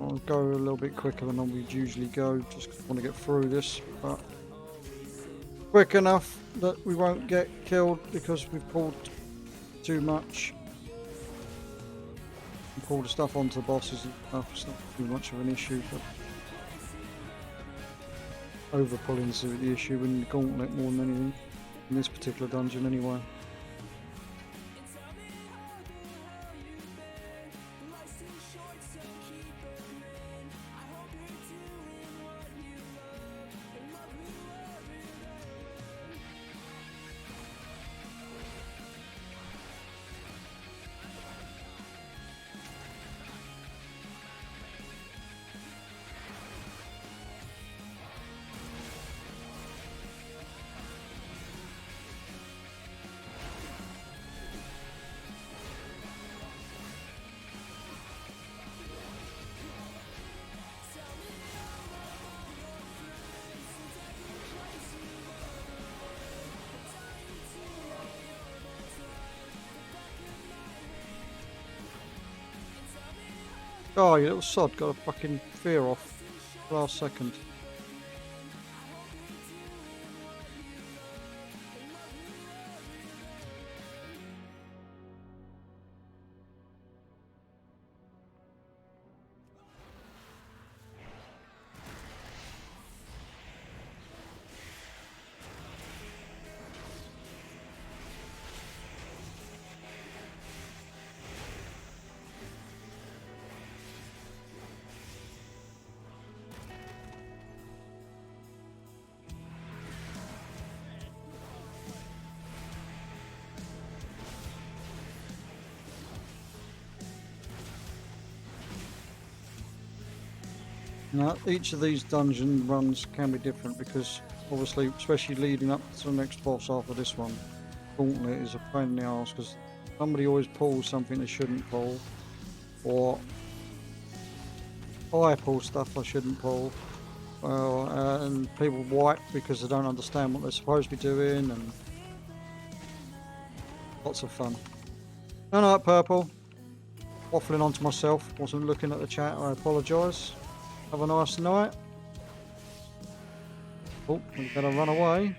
Speaker 1: I'll go a little bit quicker than I would usually go, just 'cause I want to get through this, but quick enough that we won't get killed because we've pulled too much. We pull the stuff onto the bosses and stuff, it's not too much of an issue, but over pulling's the issue in the gauntlet more than anything, in this particular dungeon anyway. Oh, you little sod, got a fucking fear off last second. Now, each of these dungeon runs can be different because, obviously, especially leading up to the next boss after this one, Gauntlet is a pain in the arse because somebody always pulls something they shouldn't pull, or I pull stuff I shouldn't pull, and people wipe because they don't understand what they're supposed to be doing, and lots of fun. No, no, Purple. Waffling on to myself, wasn't looking at the chat, I apologise. Have a nice night. Oh, we better run away.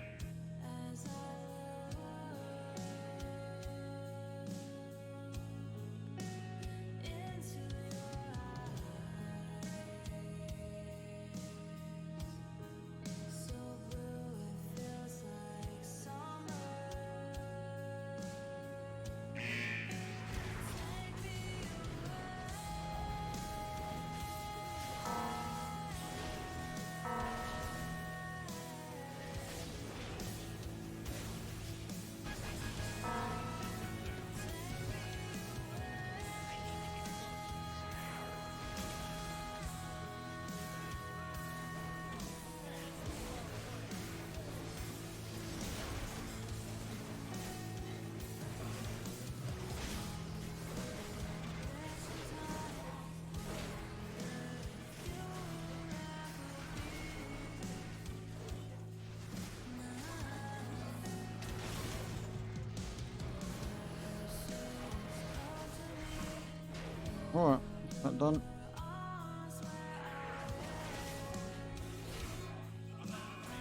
Speaker 1: Alright, that done.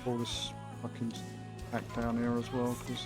Speaker 1: All this fucking back down here as well, because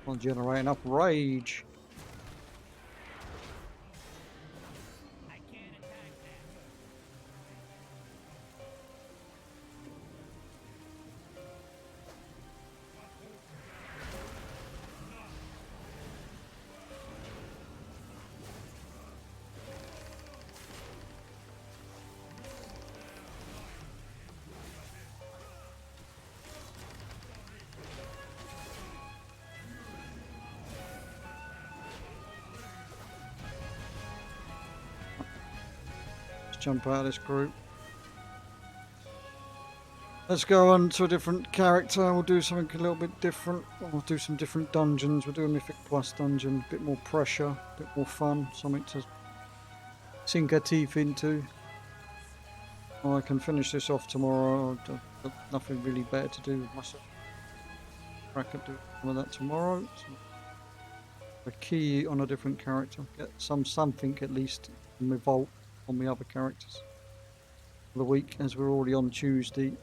Speaker 1: I'll generate enough rage.
Speaker 4: I can't attack that.
Speaker 1: Jump out of this group. Let's go on to a different character. We'll do something a little bit different. We'll do some different dungeons. We'll do a Mythic Plus dungeon. A bit more pressure, a bit more fun. Something to sink our teeth into. Oh, I can finish this off tomorrow. I've got nothing really better to do with myself. I could do some of that tomorrow. So a key on a different character. Get something at least in revolt on the other characters for the week, as we're already on Tuesday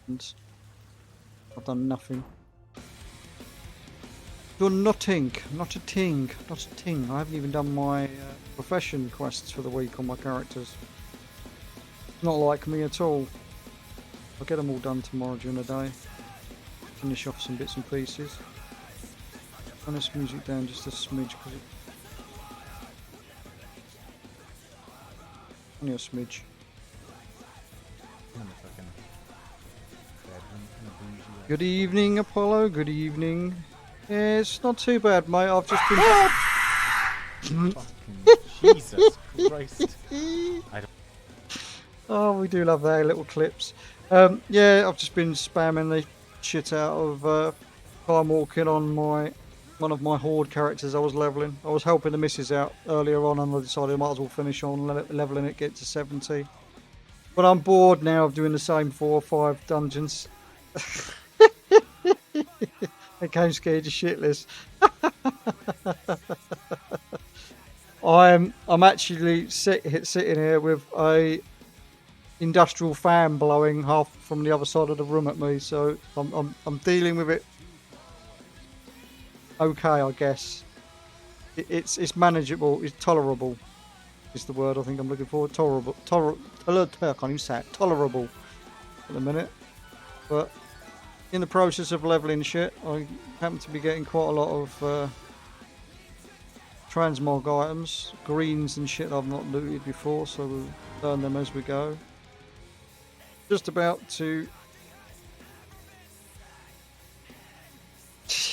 Speaker 1: and I've done nothing. Done nothing, not a ting, not a ting. I haven't even done my profession quests for the week on my characters. Not like me at all. I'll get them all done tomorrow during the day. finish off some bits and pieces. Turn this music down just a smidge because only a smidge.
Speaker 6: I'm in the fucking bedroom, kind of bougie.
Speaker 1: Good evening, Apollo. Good evening. Yeah, it's not too bad, mate. I've just been.
Speaker 6: Fucking Jesus Christ. I don't.
Speaker 1: Oh, we do love that little clips. Yeah, I've just been spamming the shit out of time walking on one of my horde characters I was leveling. I was helping the missus out earlier on, and I decided I might as well finish on leveling it, get to 70. But I'm bored now of doing the same 4 or 5 dungeons. I came scared of shitless. I'm actually sitting here with a industrial fan blowing half from the other side of the room at me, so I'm dealing with it okay, I guess. It's manageable, it's tolerable is the word I think I'm looking for. Tolerable. I can't even say it. Tolerable at the minute. But in the process of leveling shit, I happen to be getting quite a lot of transmog items, greens and shit I've not looted before, so we'll learn them as we go. Just about to...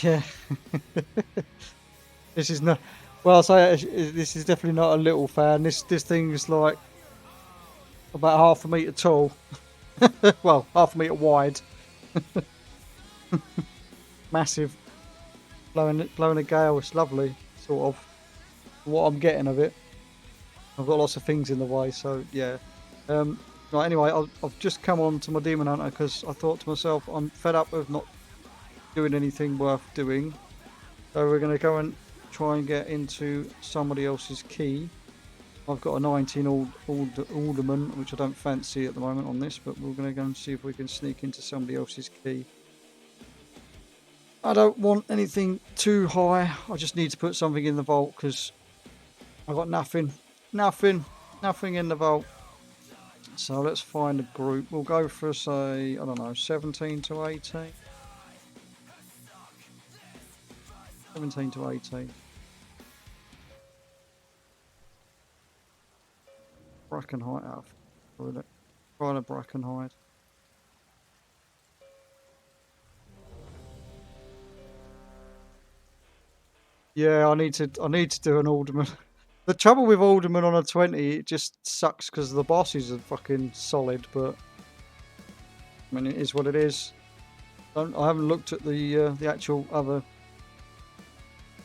Speaker 1: Yeah. This is not... Well, I'll say this is definitely not a little fan. This thing is like about half a metre tall. Well, half a metre wide. Massive. Blowing a gale. It's lovely, sort of. What I'm getting of it. I've got lots of things in the way, so yeah. Right, anyway, I've just come on to my Demon Hunter because I thought to myself, I'm fed up of not doing anything worth doing. So we're going to go and try and get into somebody else's key. I've got a 19 alderman, which I don't fancy at the moment on this, but we're going to go and see if we can sneak into somebody else's key. I don't want anything too high. I just need to put something in the vault because I've got nothing in the vault. So let's find a group. We'll go for, say, I don't know, 17 to 18. 17 to 18. Brackenhide out. Trying to Brackenhide. Yeah, I need to do an alderman. The trouble with alderman on a 20, it just sucks because the bosses are fucking solid, but I mean it is what it is. I haven't looked at the actual other.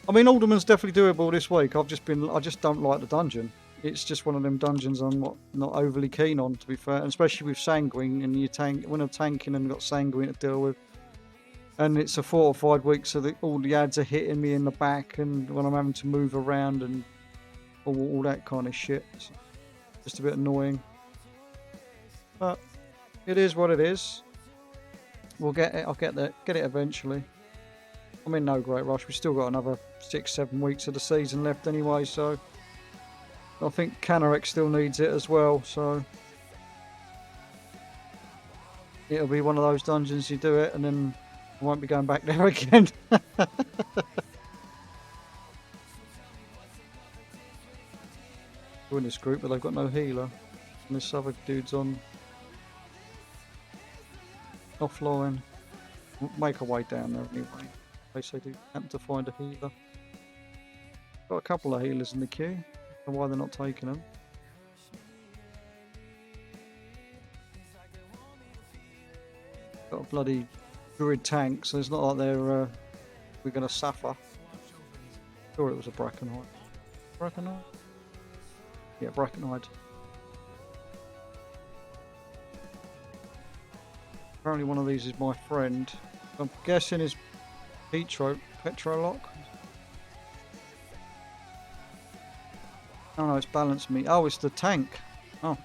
Speaker 1: I mean, alderman's definitely doable this week. I just don't like the dungeon. It's just one of them dungeons I'm not overly keen on, to be fair, and especially with sanguine and when I'm tanking and got sanguine to deal with. And it's a fortified week, so that all the ads are hitting me in the back, and when I'm having to move around and all that kind of shit. It's just a bit annoying. But it is what it is. We'll get it. I'll get it eventually. I'm in no great rush. We've still got another 6-7 weeks of the season left anyway, so I think Canarek still needs it as well, so it'll be one of those dungeons you do it and then I won't be going back there again. Join this group, but they've got no healer, and this other dude's on offline. We'll make our way down there anyway. In case they do happen to find a healer. Got a couple of healers in the queue. I don't know why they're not taking them. Got a bloody druid tank, so it's not like we're going to suffer. Sure, it was a Brackenhide. Brackenhide? Yeah, Brackenhide. Apparently one of these is my friend. I'm guessing is Petrolock. Oh no, it's balanced me. Oh, it's the tank. Oh.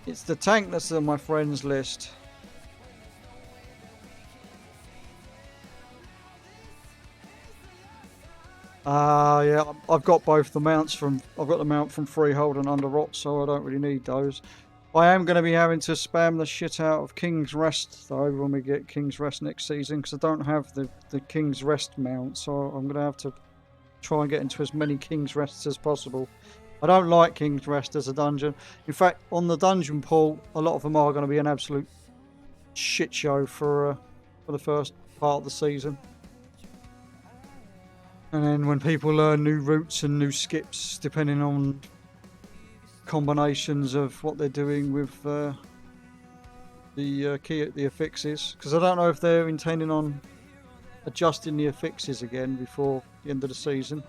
Speaker 1: It's the tank that's on my friends list. Yeah, I've got both the mounts from. I've got the mount from Freehold and Under Rot, so I don't really need those. I am going to be having to spam the shit out of King's Rest though when we get King's Rest next season, because I don't have the King's Rest mount, so I'm going to have to try and get into as many King's Rests as possible. I don't like King's Rest as a dungeon. In fact, on the dungeon pool, a lot of them are going to be an absolute shit show for the first part of the season. And then when people learn new routes and new skips, depending on combinations of what they're doing with the affixes, because I don't know if they're intending on adjusting the affixes again before the end of the season,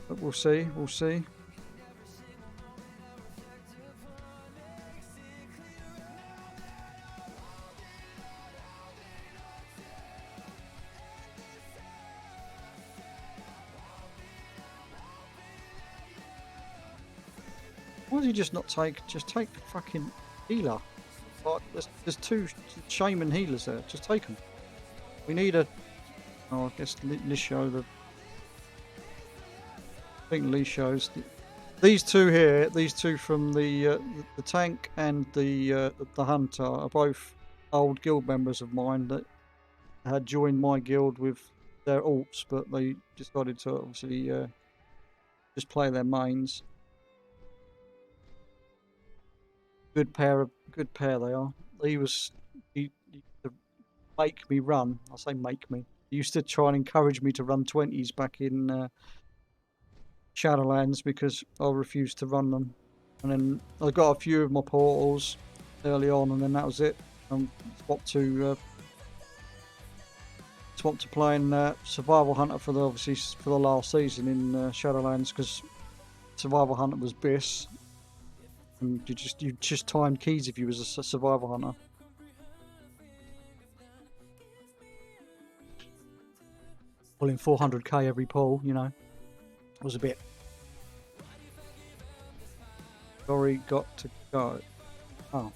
Speaker 1: but we'll see. Why does he just not take the fucking healer? Like, there's two shaman healers there. Just take them. We need a... Oh, I guess Lisho, I think Lisho's... These two here, these two from the tank and the hunter are both old guild members of mine that had joined my guild with their alts, but they decided to obviously just play their mains. Good pair they are. He used to make me run. I say make me. He used to try and encourage me to run 20s back in Shadowlands because I refused to run them. And then I got a few of my portals early on, and then that was it. Swapped to playing Survival Hunter for the last season in Shadowlands, because Survival Hunter was BIS. And you just timed keys if you was a survival hunter. Pulling 400k every pull, you know, was a bit. Sorry, got to go. Oh.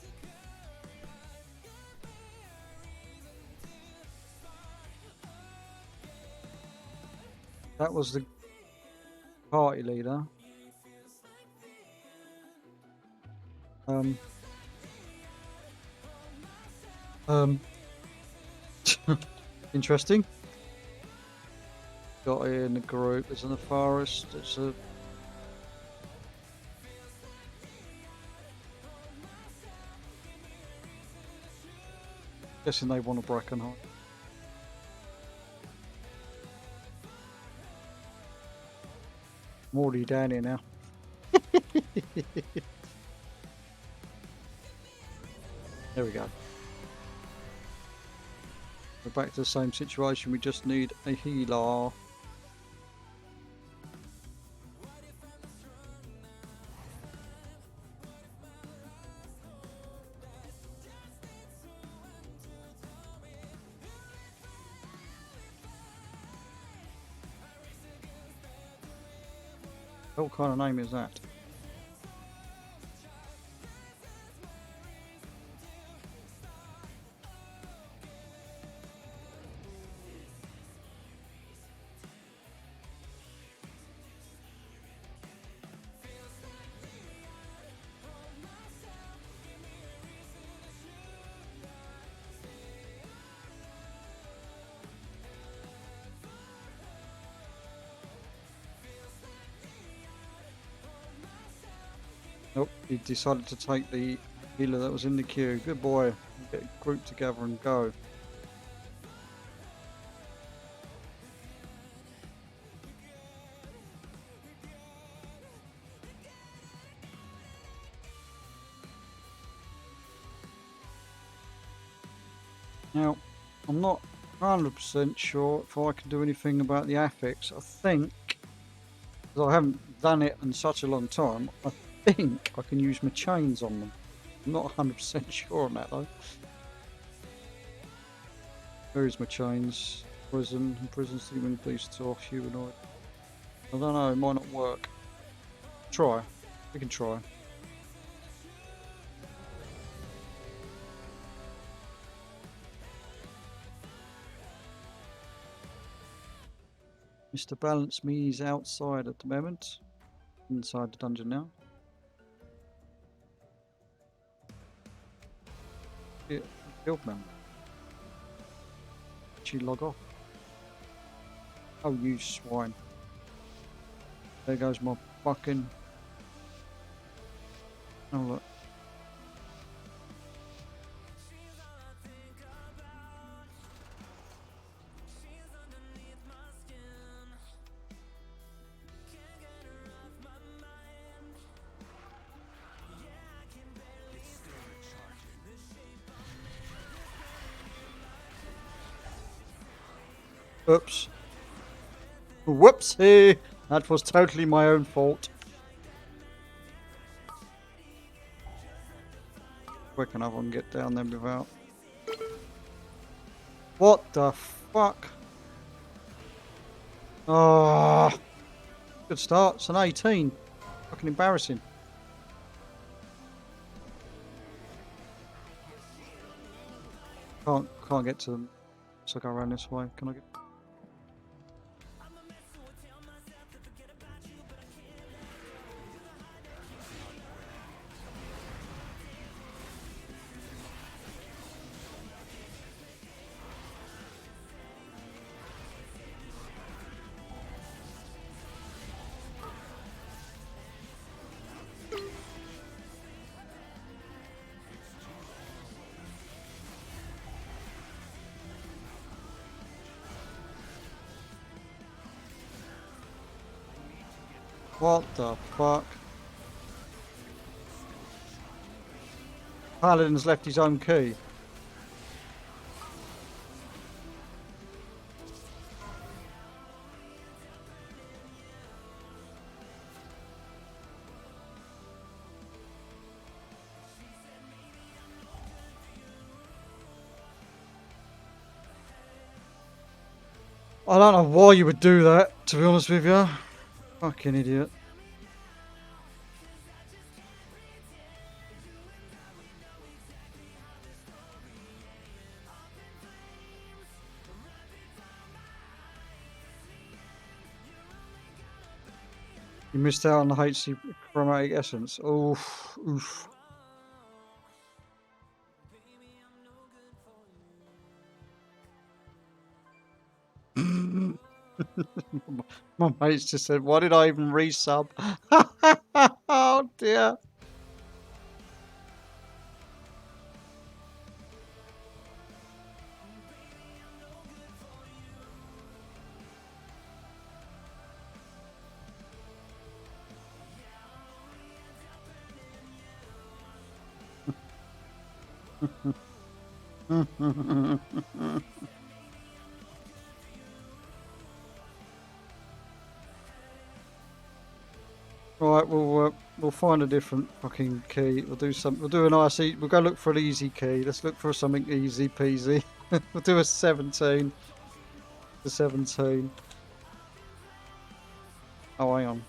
Speaker 1: That was the party leader. Interesting. Got in the group. There's an forest. It's a... Guessing they want a Brackenheart. I'm already down here now. There we go. We're back to the same situation. We just need a healer. What kind of name is that? Nope, he decided to take the healer that was in the queue. Good boy. Get a group together and go. Now, I'm not 100% sure if I can do anything about the affix. I think, because I haven't done it in such a long time, I think I can use my chains on them. I'm not 100% sure on that though. Where is my chains? Prison human beast or humanoid. I don't know, it might not work. Try. We can try. Mr. Balance Me is outside at the moment. Inside the dungeon now. it guild member. She log off. Oh, you swine. There goes my fucking... Oh, look. Oops. Whoopsie! That was totally my own fault. Quick enough I can get down there without... What the fuck? Oh, good start. It's an 18. Fucking embarrassing. Can't get to them. So I go around this way. Can I get... What the fuck? Paladin's left his own key. I don't know why you would do that, to be honest with you. Fucking idiot. You missed out on the HC chromatic essence. Oof, oof. My mates just said, why did I even resub? Oh dear. Right, we'll find a different fucking key. We'll do some. We'll do an IC. We'll go look for an easy key. Let's look for something easy peasy. We'll do a 17. The 17. Oh, hang on.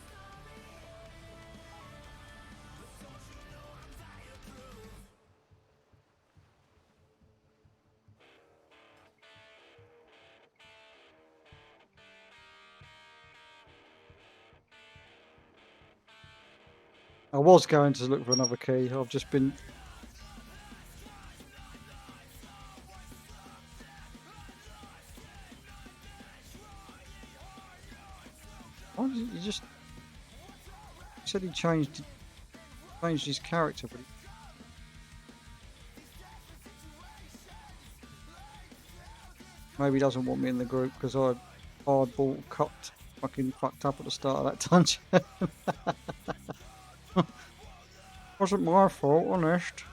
Speaker 1: I was going to look for another key. I've just been... Why did you just... He said he changed his character, but... Maybe he doesn't want me in the group because I hardball fucking fucked up at the start of that dungeon. Wasn't my fault, honest.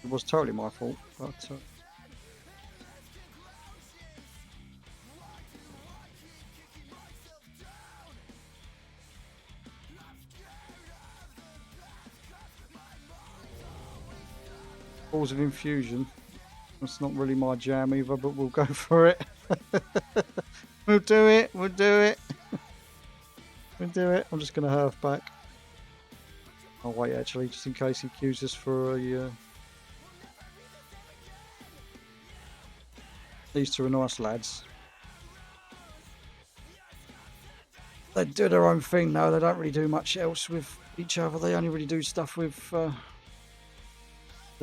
Speaker 1: It was totally my fault, but balls of infusion. That's not really my jam either, but we'll go for it. We'll do it. We'll do it. We'll do it. I'm just going to half back. I'll wait actually, just in case he queues us for a... These two are nice lads. They do their own thing though, they don't really do much else with each other. They only really do stuff with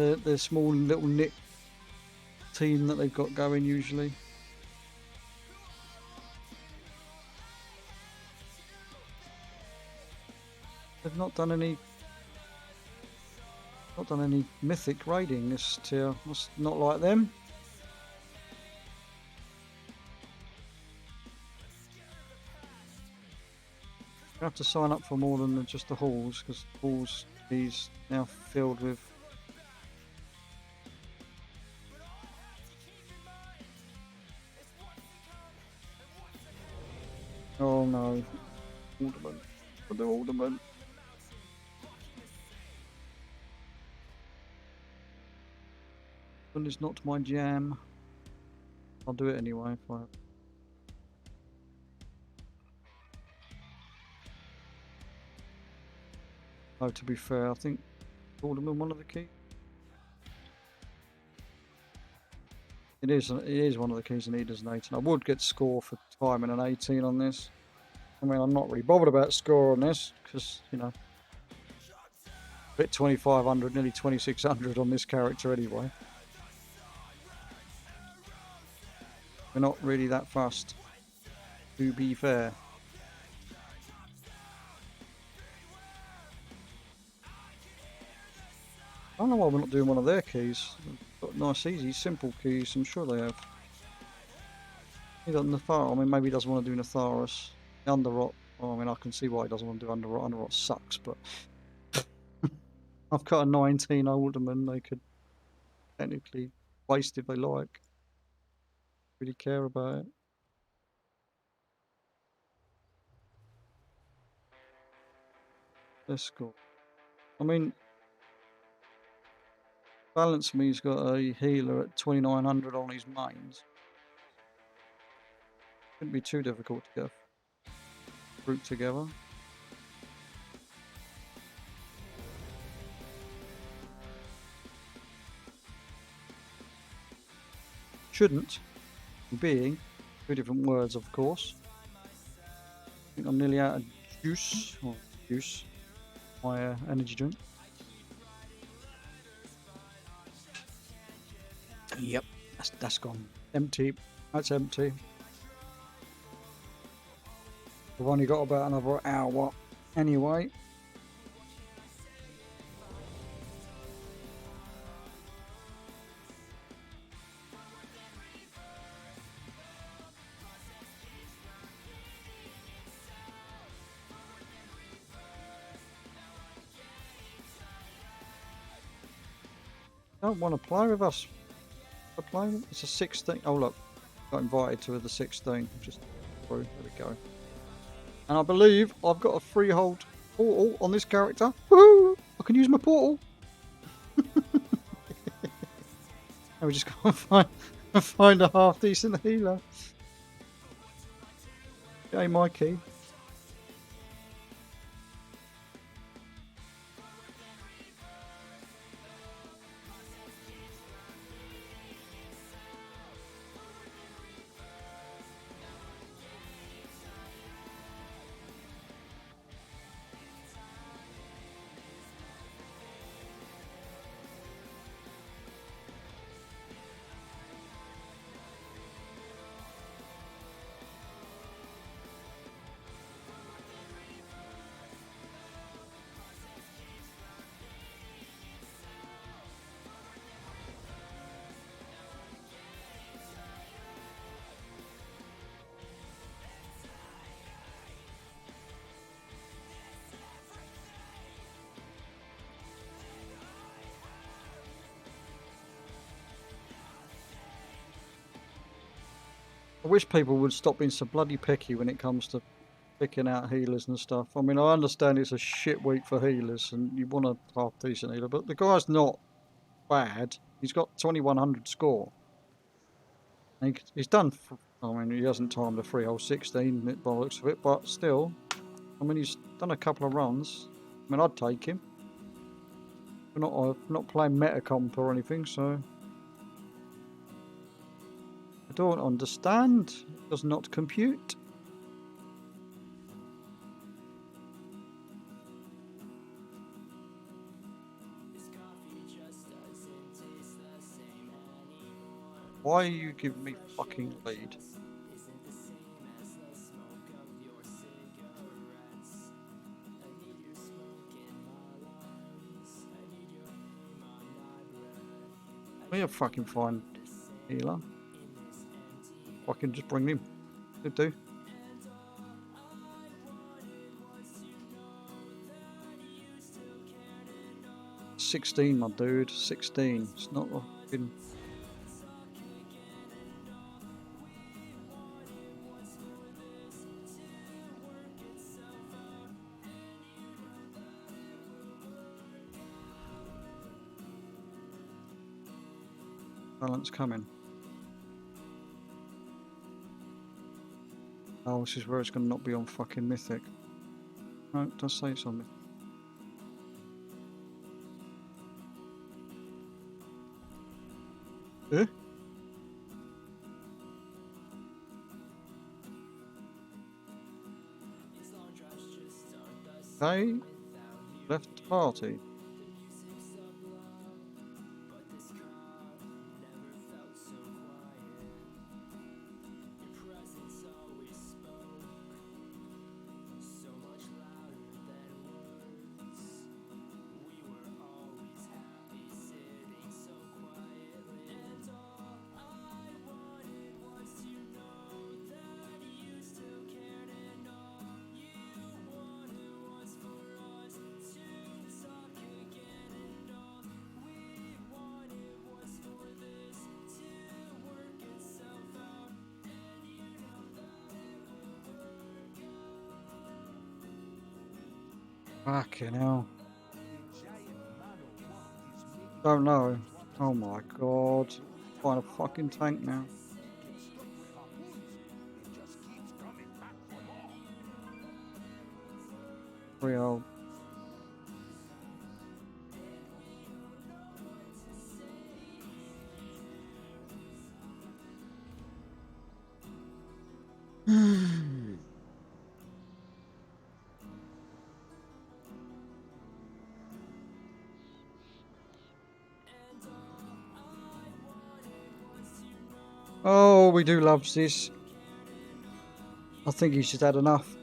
Speaker 1: their small little knit team that they've got going usually. They've not done any mythic raiding this tier. It's not like them. You have to sign up for more than just the halls, because halls he's now filled with. Oh no, alderman, the alderman. But it's not my jam. I'll do it anyway if I. Oh, to be fair, I think alderman one of the keys. It is one of the keys I need as an 18. I would get score for time and an 18 on this. I mean, I'm not really bothered about score on this because, you know, bit 2500, nearly 2600 on this character anyway. We're not really that fussed, to be fair. I don't know why we're not doing one of their keys. They've got nice, easy, simple keys. I'm sure they have. He got Nethar. I mean, maybe he doesn't want to do Netharus. Underrot. Oh, I mean, I can see why he doesn't want to do Underrot. Underrot sucks, but I've got a 19 alderman. They could technically waste if they like. Really care about it. Let's go. I mean, Balance Me's got a healer at 2900 on his mains. Shouldn't be too difficult to get a group together. Shouldn't, being two different words, of course. I think I'm nearly out of juice, my energy drink. Yep, that's gone. Empty. That's empty. We've only got about another hour anyway. Don't want to play with us. It's a 16. Oh look, got invited to the 16. Just through. There we go. And I believe I've got a freehold portal on this character. Woohoo! I can use my portal. And we just gotta find a half decent healer. Yay, my key. I wish people would stop being so bloody picky when it comes to picking out healers and stuff. I mean, I understand it's a shit week for healers and you want a half decent healer, but the guy's not bad. He's got 2100 score. He's done, I mean, he hasn't timed a freehold 16 by the looks of it, but still, I mean, he's done a couple of runs. I mean, I'd take him. We're not playing meta comp or anything, so I don't understand. It does not compute. Why are you giving me fucking lead? We are fucking fine healer. I can just bring him. Could do. $16, my dude. 16. It's not a fucking. Balance coming. Oh, this is where it's going to not be on fucking Mythic. No, it does say something. Eh? They left the party. Fucking hell. Don't know. Oh my god. Find a fucking tank now. Real. Oh, we do love this. I think he's just had enough.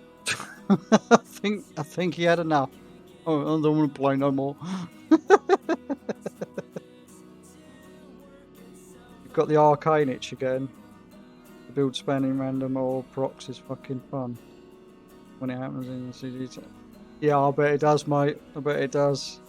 Speaker 1: I think he had enough. Oh, I don't want to play no more. You've got the arcane itch again. The build spanning random or procs is fucking fun. When it happens in the CG. Yeah, I bet it does, mate. I bet it does.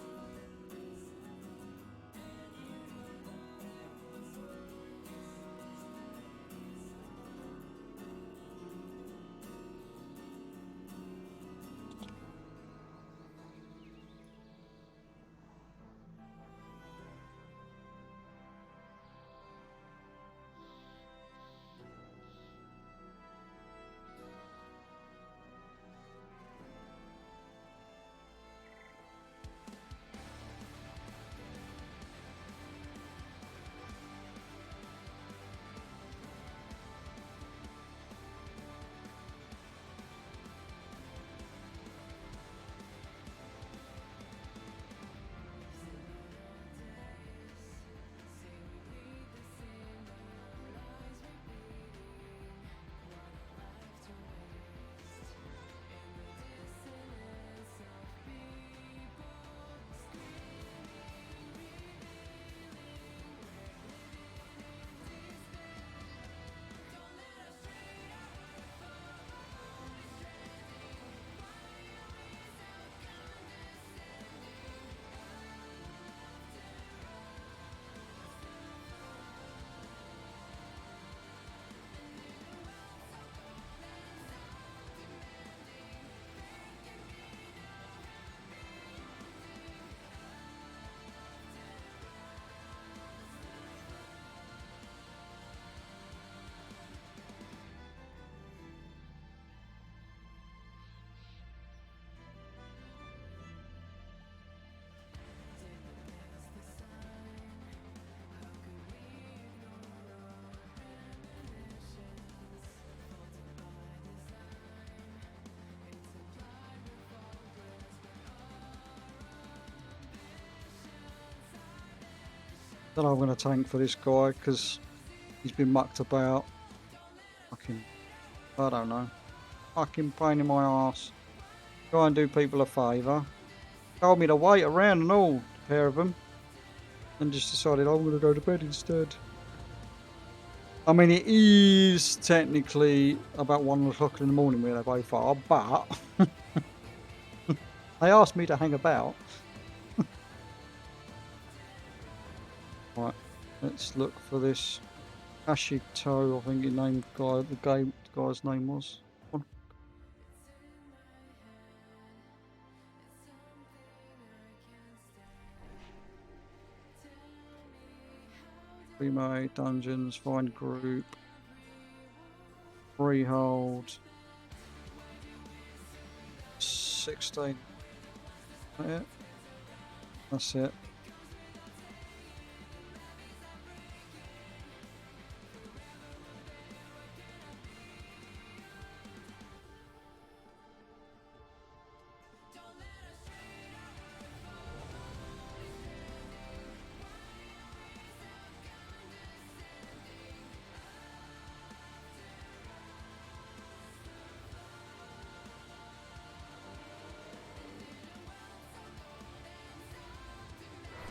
Speaker 1: Then I'm going to tank for this guy because He's been mucked about. Fucking, I don't know. Fucking pain in my ass. Try and do people a favour. Told me to wait around and all, a pair of them. And just decided I'm going to go to bed instead. I mean, it is technically about 1 o'clock in the morning where they both are, but they asked me to hang about. Right, let's look for this Ashito, I think the name guy, the guy's name was. Come on. Remade dungeons, find group, freehold, 16. That it? That's it.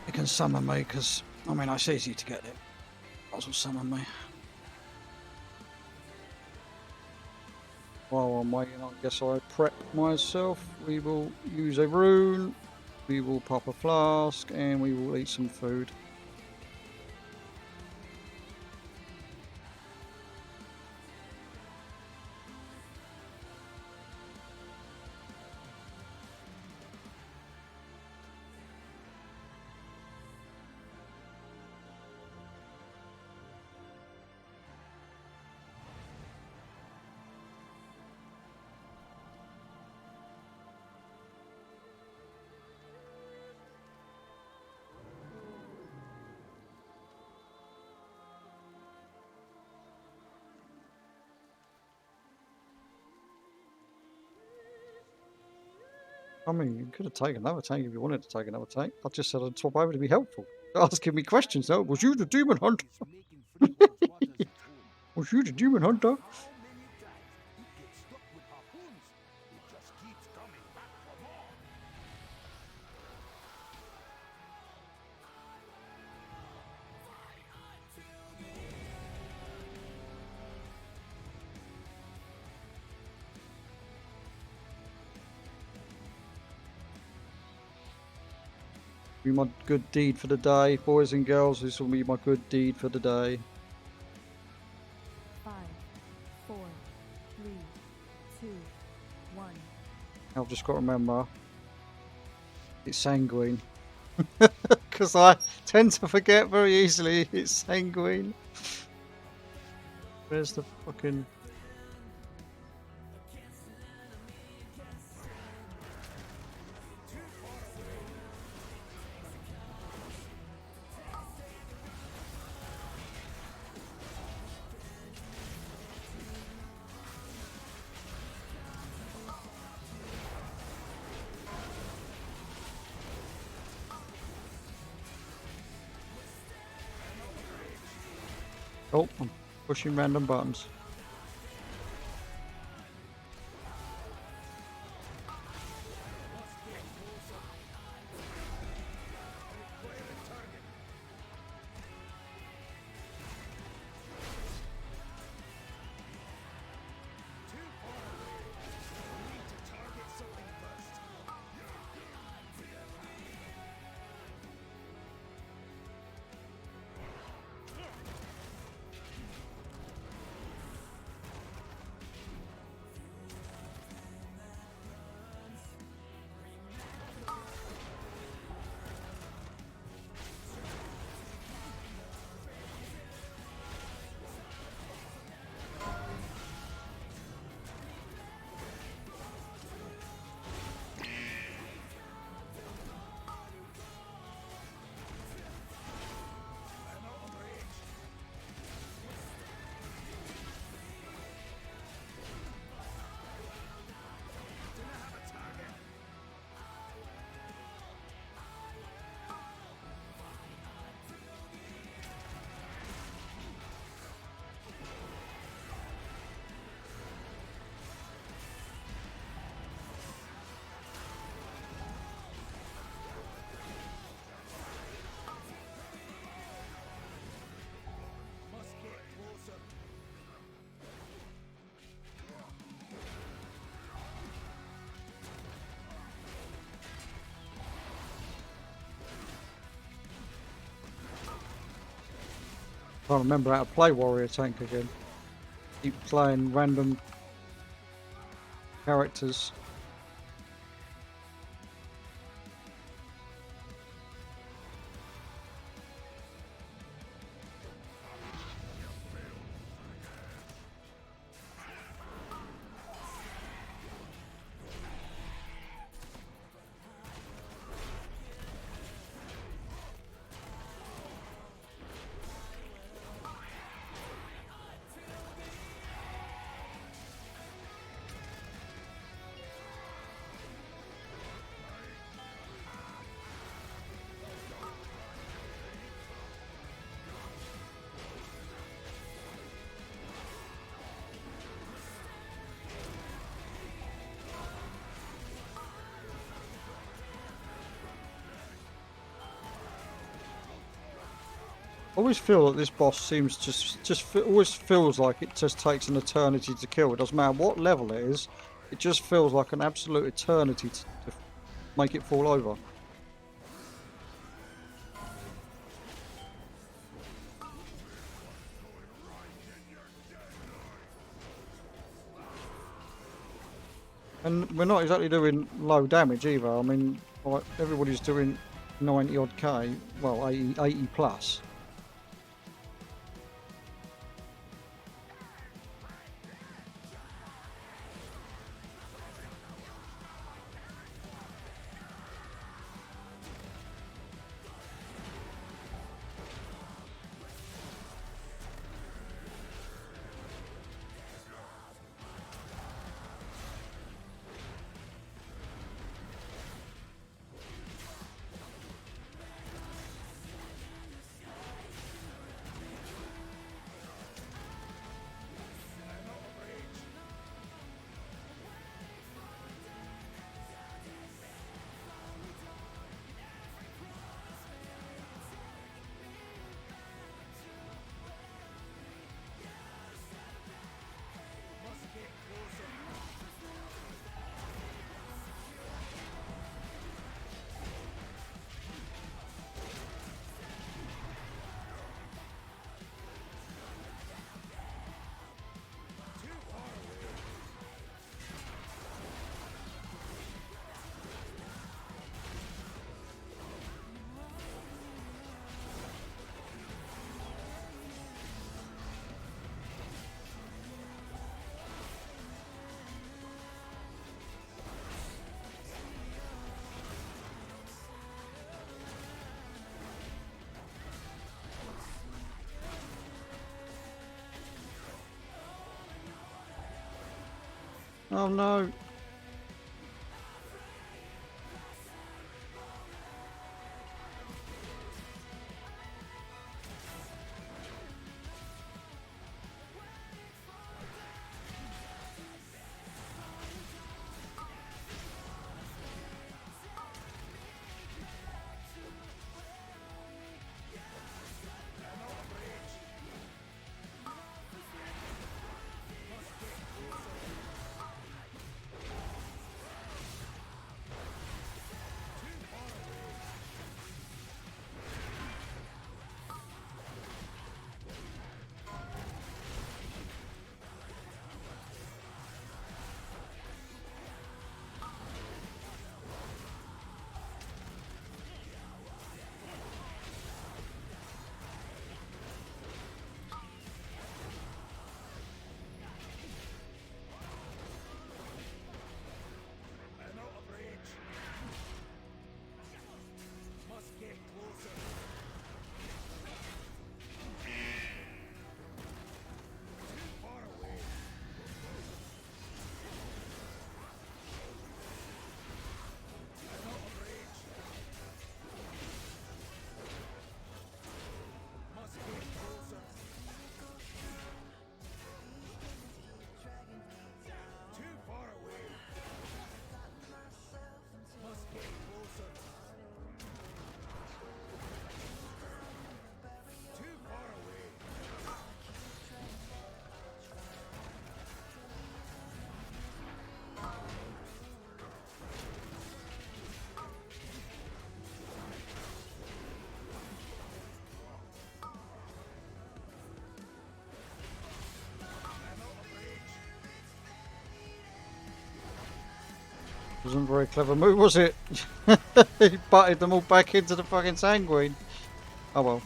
Speaker 1: You can summon me, because, I mean, it's easy to get it. Might as well summon me. While I'm waiting, I guess I prep myself. We will use a rune, we will pop a flask, and we will eat some food. I mean, you could have taken another tank if you wanted to take another tank. I just said I'd swap over to be helpful. Asking me questions. No, was you the demon hunter? Was you the demon hunter? Be my good deed for the day, boys and girls. This will be my good deed for the day.
Speaker 5: 5, 4, 3, 2, 1.
Speaker 1: I've just got to remember it's sanguine. Because I tend to forget very easily it's sanguine. Where's the fucking... Oh, I'm pushing random buttons. Can't remember how to play warrior tank again. Keep playing random characters. I always feel that this boss seems always feels like it just takes an eternity to kill. It doesn't matter what level it is. It just feels like an absolute eternity to make it fall over. And we're not exactly doing low damage either. I mean, like, everybody's doing 90 odd K, well, 80 plus. Oh no. Wasn't a very clever move, was it? He butted them all back into the fucking sanguine. Oh well.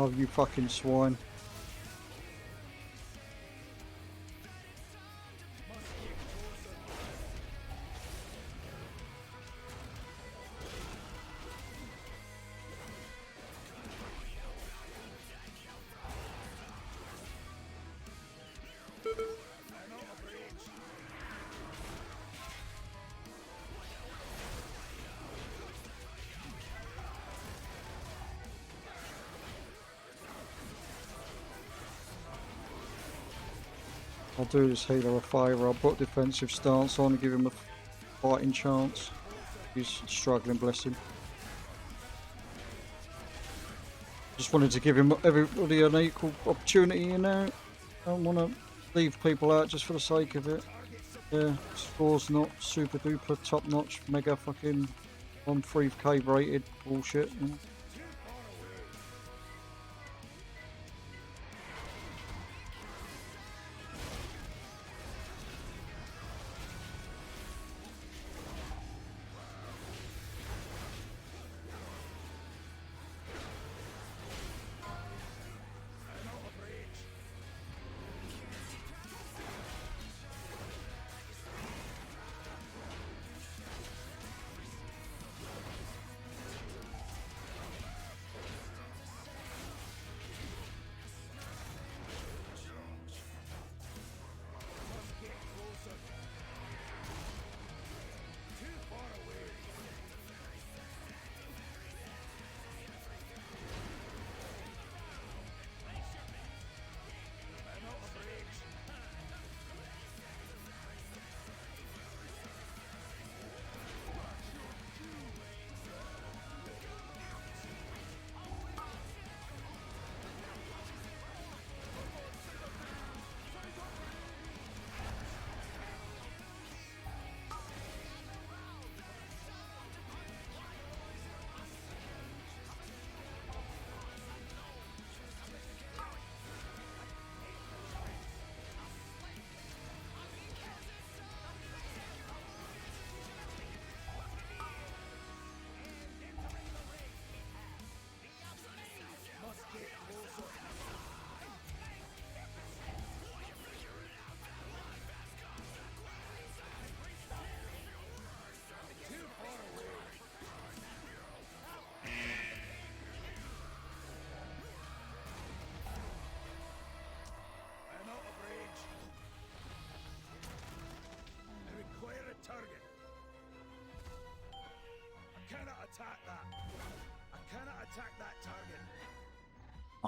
Speaker 1: Oh, you fucking swine. I'll do this healer a favour. I'll put defensive stance on and give him a fighting chance. He's struggling, bless him. Just wanted to give him everybody an equal opportunity, you know. Don't want to leave people out just for the sake of it. Yeah, score's not super duper top notch, mega fucking on 3k rated bullshit. You know?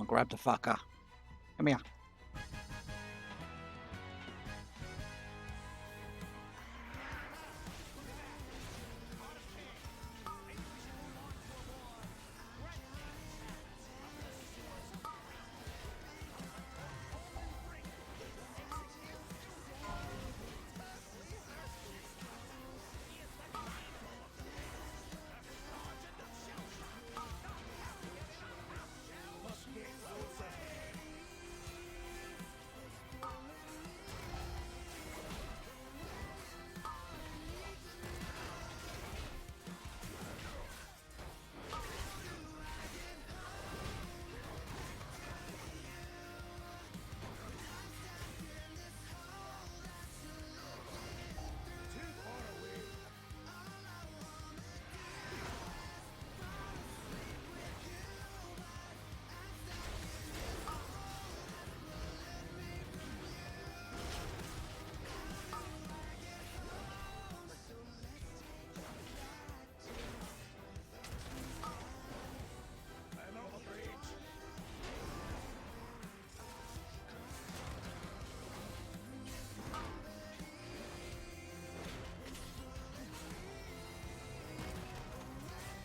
Speaker 1: I'll grab the fucker. Come here.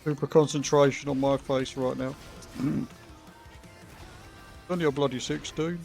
Speaker 1: Super concentration on my face right now. Only a bloody 16.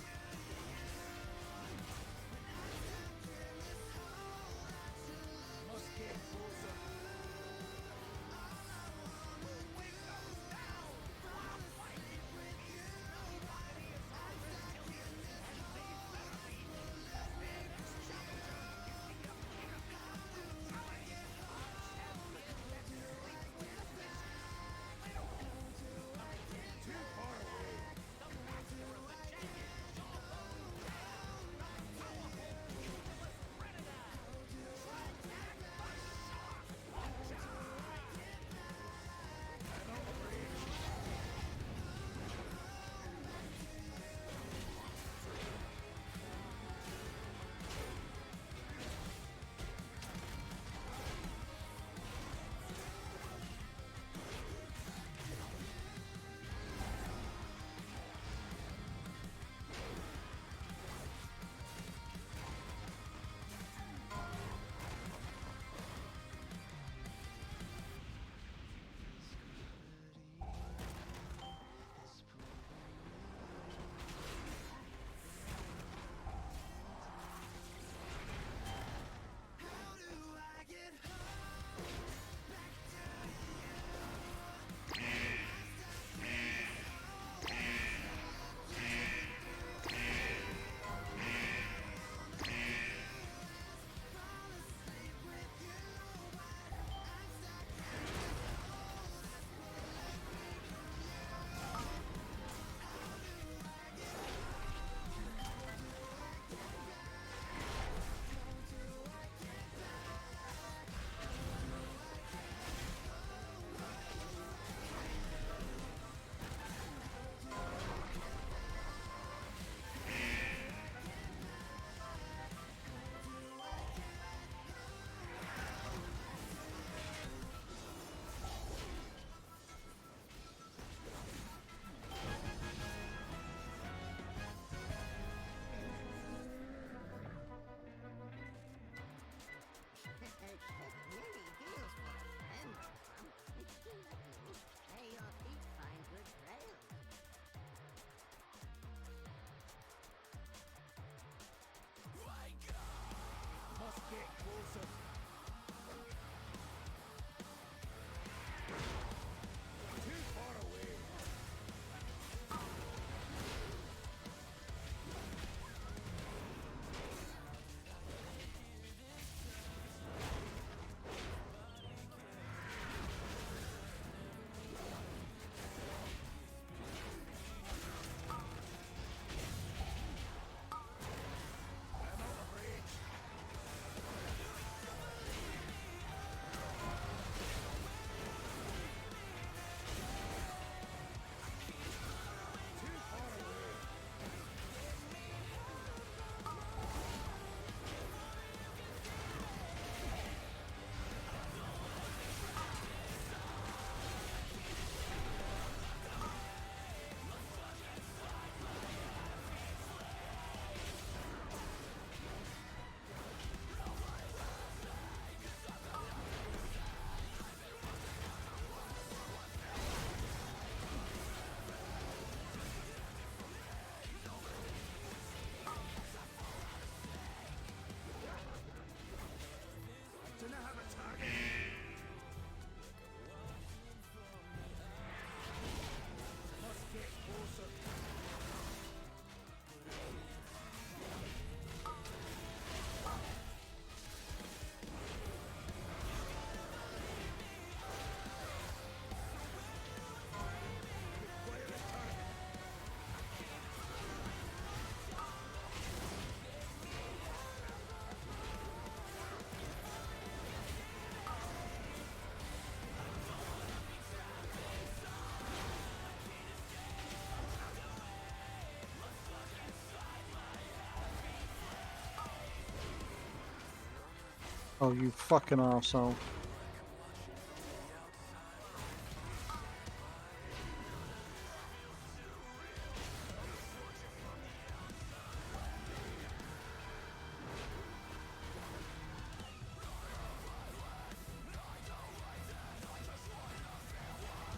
Speaker 1: Oh, you fucking arsehole.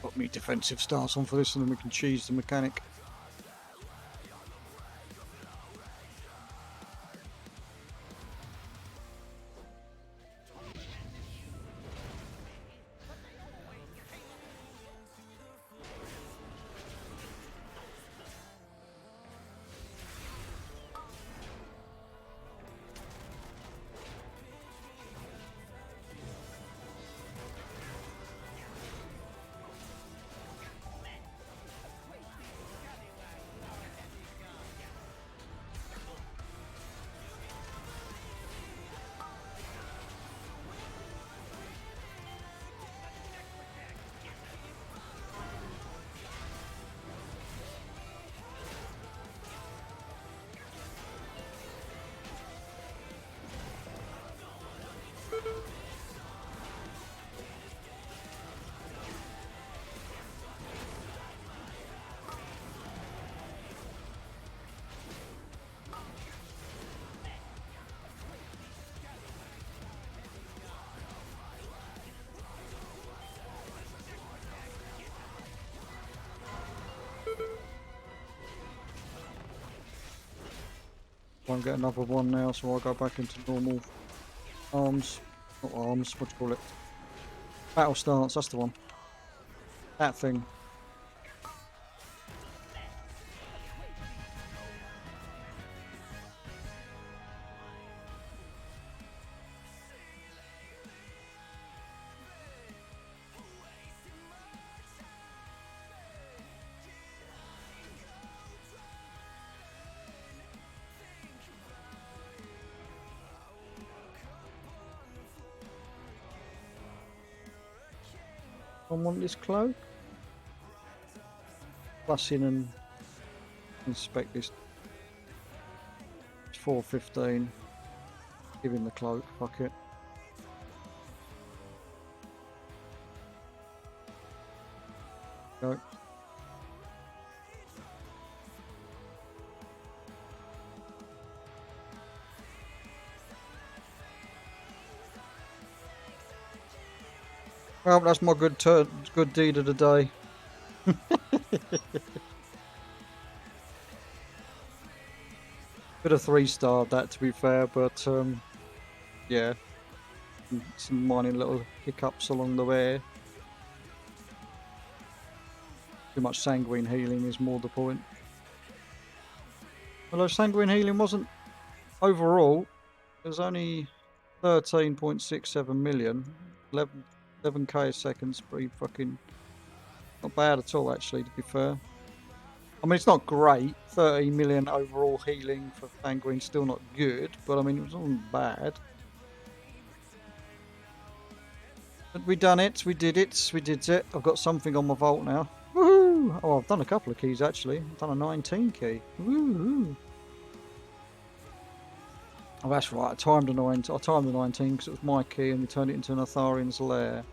Speaker 1: Got me defensive stance on for this and then we can cheese the mechanic. Won't get another one now, so I'll go back into normal arms. Not arms, what do you call it? Battle stance, that's the one. That thing. I want this cloak. Plus in and inspect this. It's 415. Give him the cloak, fuck it. Go. Well, that's my good deed of the day. Bit of 3-star that, to be fair, but yeah, some minor little hiccups along the way. Too much sanguine healing is more the point. Although sanguine healing wasn't overall, it was only 13.67 million, 11k a second's pretty fucking not bad at all, actually, to be fair. I mean, it's not great. 13 million overall healing for sanguine, still not good, but I mean, it wasn't bad. But we done it, we did it. I've got something on my vault now. Woohoo! Oh, I've done a couple of keys actually. I've done a 19 key. Woohoo! Oh, that's right. I timed the 19 because it was my key, and we turned it into an Atharian's lair.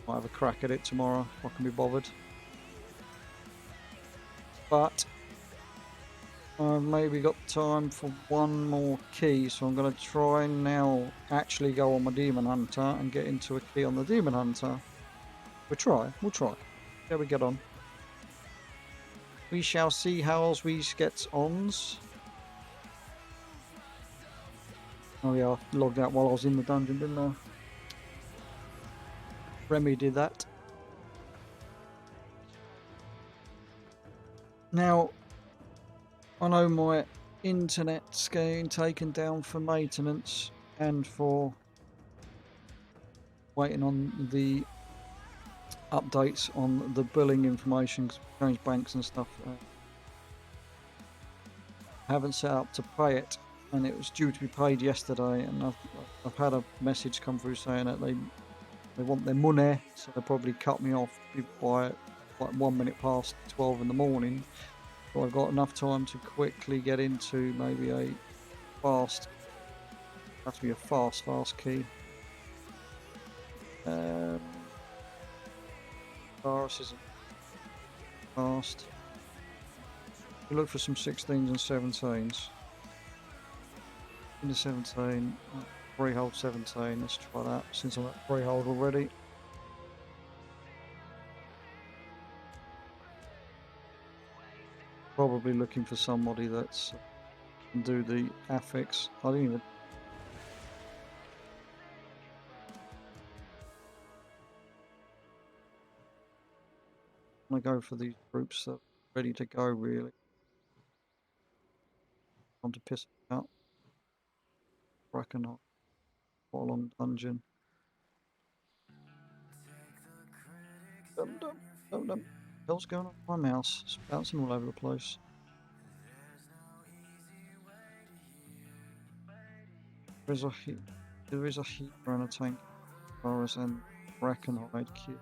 Speaker 1: Might have a crack at it tomorrow if I can be bothered. But I've maybe got time for one more key, so I'm going to try now actually go on my Demon Hunter and get into a key on the Demon Hunter. We'll try. There we get on. We shall see how we get on. Oh yeah, I logged out while I was in the dungeon, didn't I? Remy did that. Now, I know my internet's getting taken down for maintenance and for waiting on the updates on the billing information because we changed banks and stuff. I haven't set up to pay it, and it was due to be paid yesterday, and I've had a message come through saying that they want their money, so they'll probably cut me off by like 1 minute past 12 in the morning. So I've got enough time to quickly get into maybe a fast Has to be a fast key. Virus isn't fast. We look for some 16s and 17s. In the 17, freehold 17. Let's try that since I'm at freehold already. Probably looking for somebody that's can do the affix. I didn't even. I go for these groups that are ready to go, really. Want to piss them out. Reckon I'll quite a long dungeon. Dum dum dum dum. What's going on with my mouse? It's bouncing all over the place. There is a heat around a tank virus and Brackenhide kit.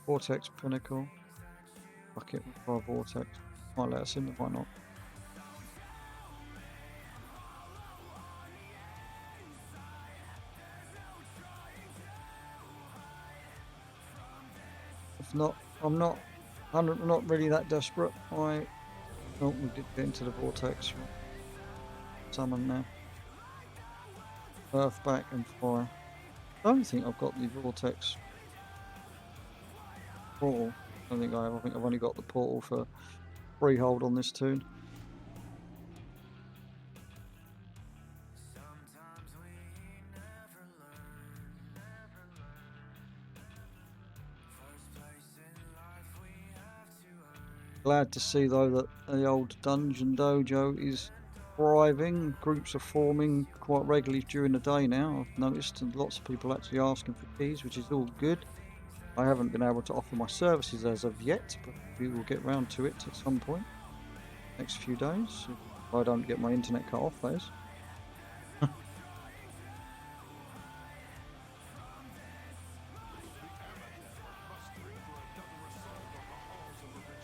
Speaker 1: Vortex Pinnacle. Fuck it, we'll try Vortex. Might let us in, why not? If not, I'm not really that desperate. Oh, we did get into the Vortex. Summon now. Earth back and fire. I don't think I've got the Vortex portal. I don't think I have. I think I've only got the portal for freehold on this tune. Glad to see though that the old dungeon dojo is thriving. Groups are forming quite regularly during the day now. I've noticed lots of people actually asking for keys, which is all good. I haven't been able to offer my services as of yet, but we will get round to it at some point. Next few days. If I don't get my internet cut off, that is.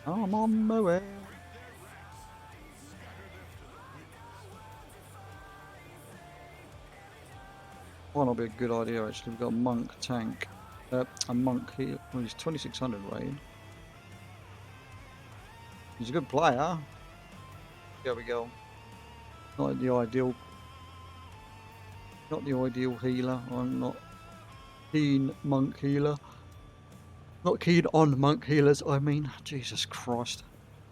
Speaker 1: I'm on my way. Might not be a good idea actually. We've got a monk tank. A monk here. Well, he's 2600 rated. He's a good player. There we go. Not the ideal healer. I'm not keen monk healer. Not keen on monk healers, I mean. Jesus Christ.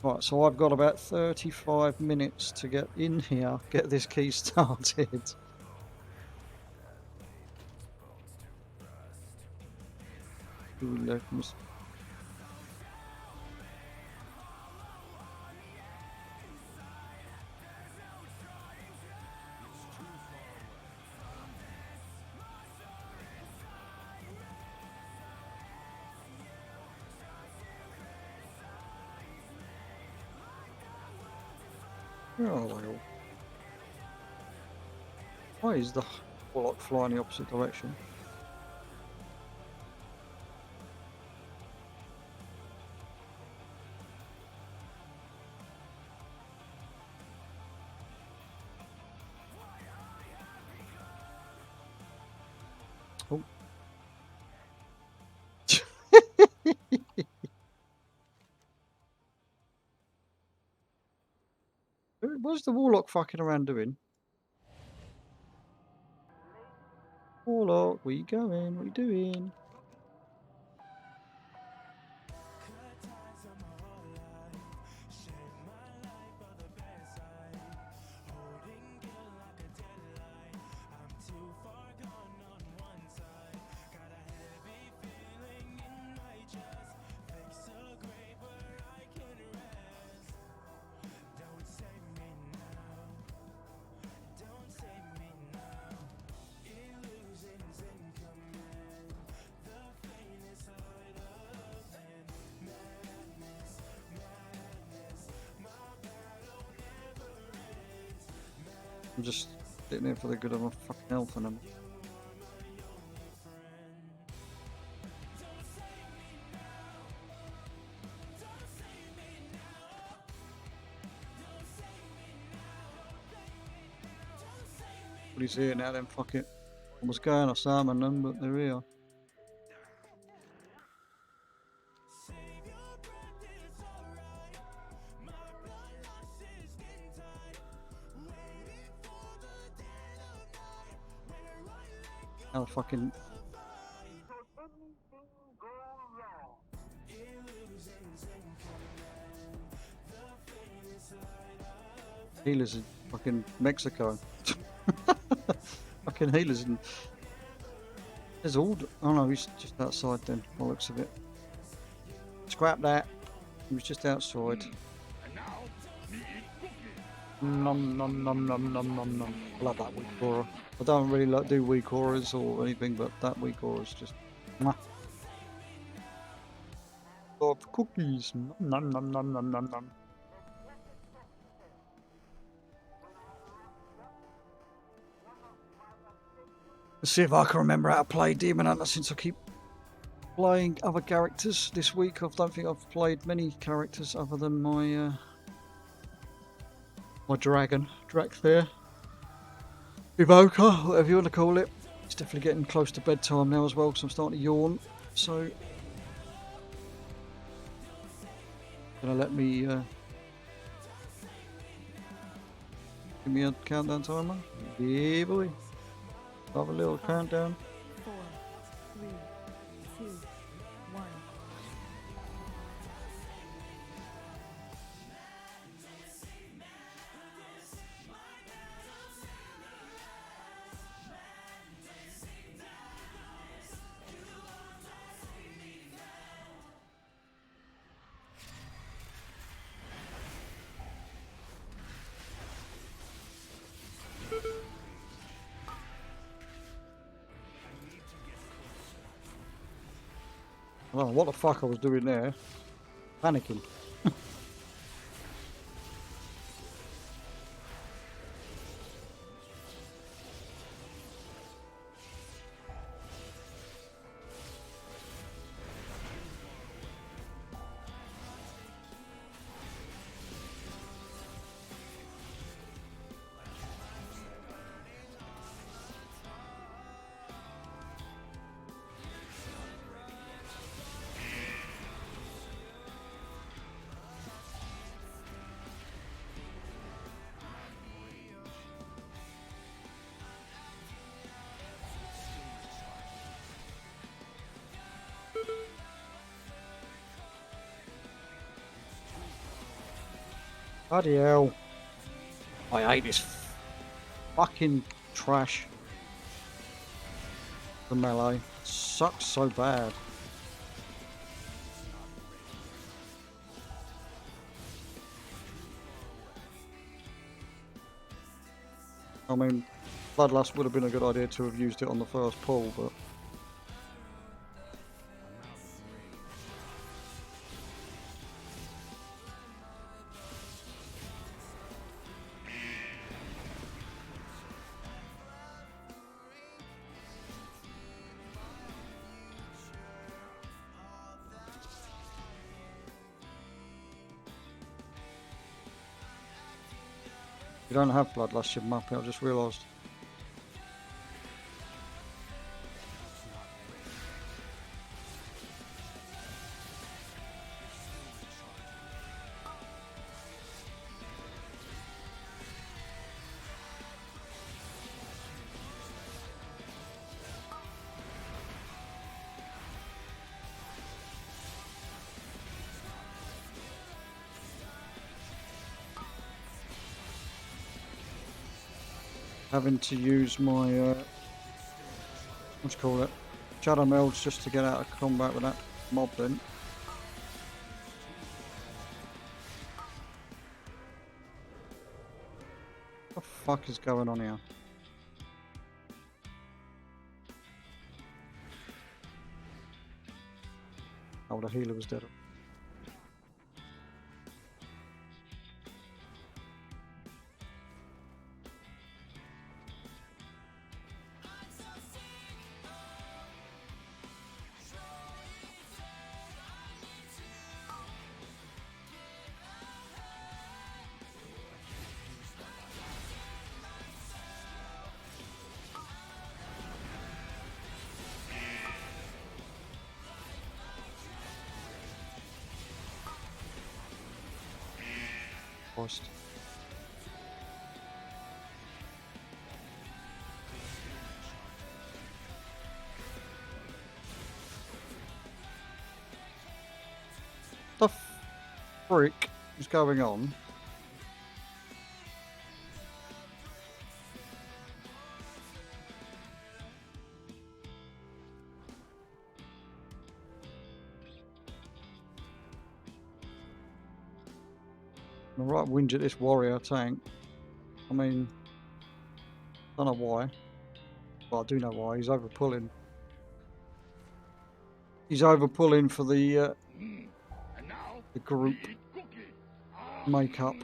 Speaker 1: Right, so I've got about 35 minutes to get in here, get this key started. Ooh, look, where are they all? Why is the warlock flying in the opposite direction? Oh. What's the warlock fucking around doing? Warlock, where you going? What you doing? I'm just sitting here for the good of my fucking health and I'm... Nobody's here now, then fuck it. I was going to summon them, but they're here. How fucking... Healers in fucking Mexico. Fucking healers in... There's all... Oh no, he's just outside then, by the looks of it. Scrap that. He was just outside. Nom nom nom nom nom nom nom. I love that weak aura. I don't really like do weak auras or anything, but that weak aura is just... Mwah. Love cookies. Nom nom nom nom nom nom. Let's see if I can remember how to play Demon Hunter since I keep playing other characters this week. I don't think I've played many characters other than my my dragon, Dracthair, Evoker, whatever you want to call it. It's definitely getting close to bedtime now as well, because I'm starting to yawn. So, gonna let me give me a countdown timer. Yeah, boy. Have a little countdown.
Speaker 5: 4, 3, 2, 1.
Speaker 1: I don't know what the fuck I was doing there. Panicking. Bloody hell. I hate this fucking trash. The melee sucks so bad. I mean, Bloodlust would have been a good idea to have used it on the first pull, but... You don't have Bloodlust, you muppet, I just realised. Having to use my, what do you call it, Shadow Melds just to get out of combat with that mob then. What the fuck is going on here? Oh, the healer was dead. Christ. The frick is going on? I'm right whinge at this warrior tank. I mean, don't know why. Well, I do know why. He's over pulling. He's over pulling for the group makeup.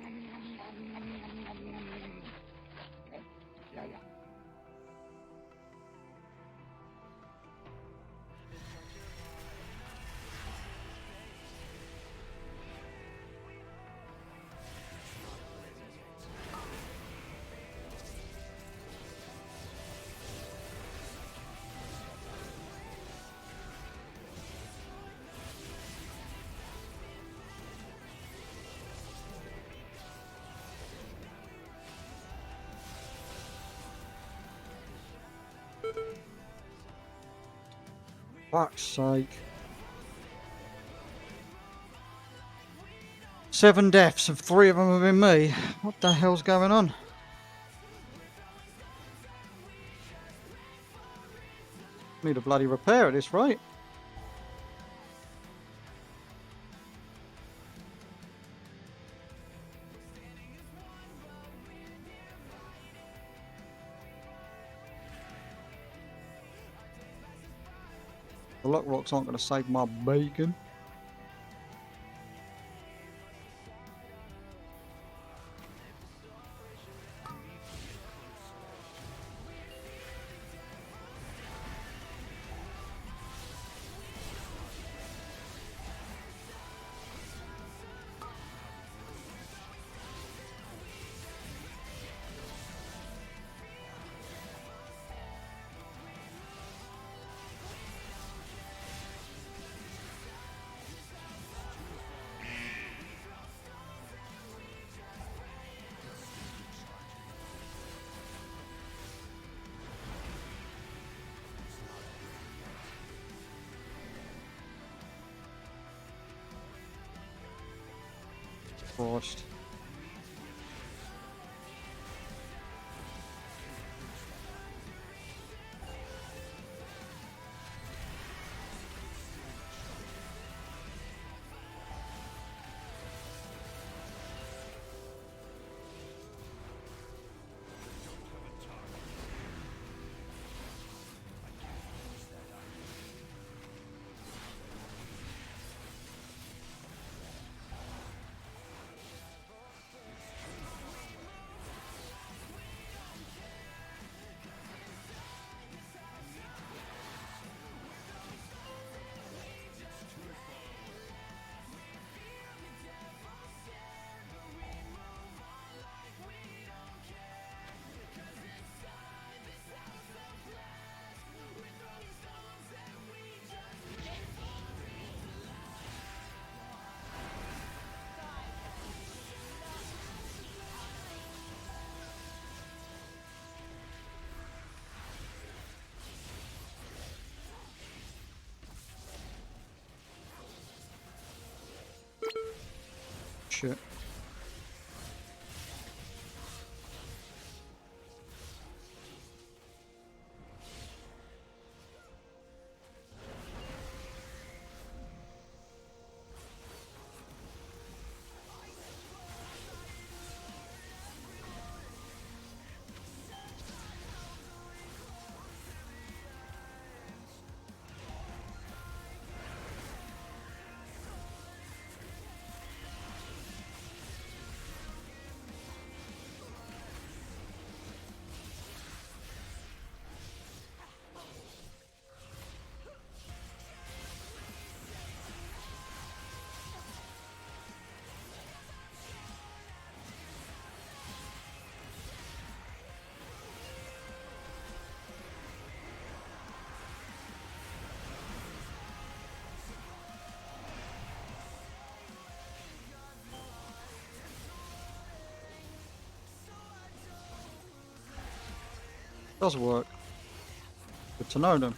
Speaker 1: Fuck's sake. 7 deaths, and 3 of them have been me. What the hell's going on? Need a bloody repair at this rate. The lock rocks aren't going to save my bacon. Christ. Shit. Does work. Good to know them.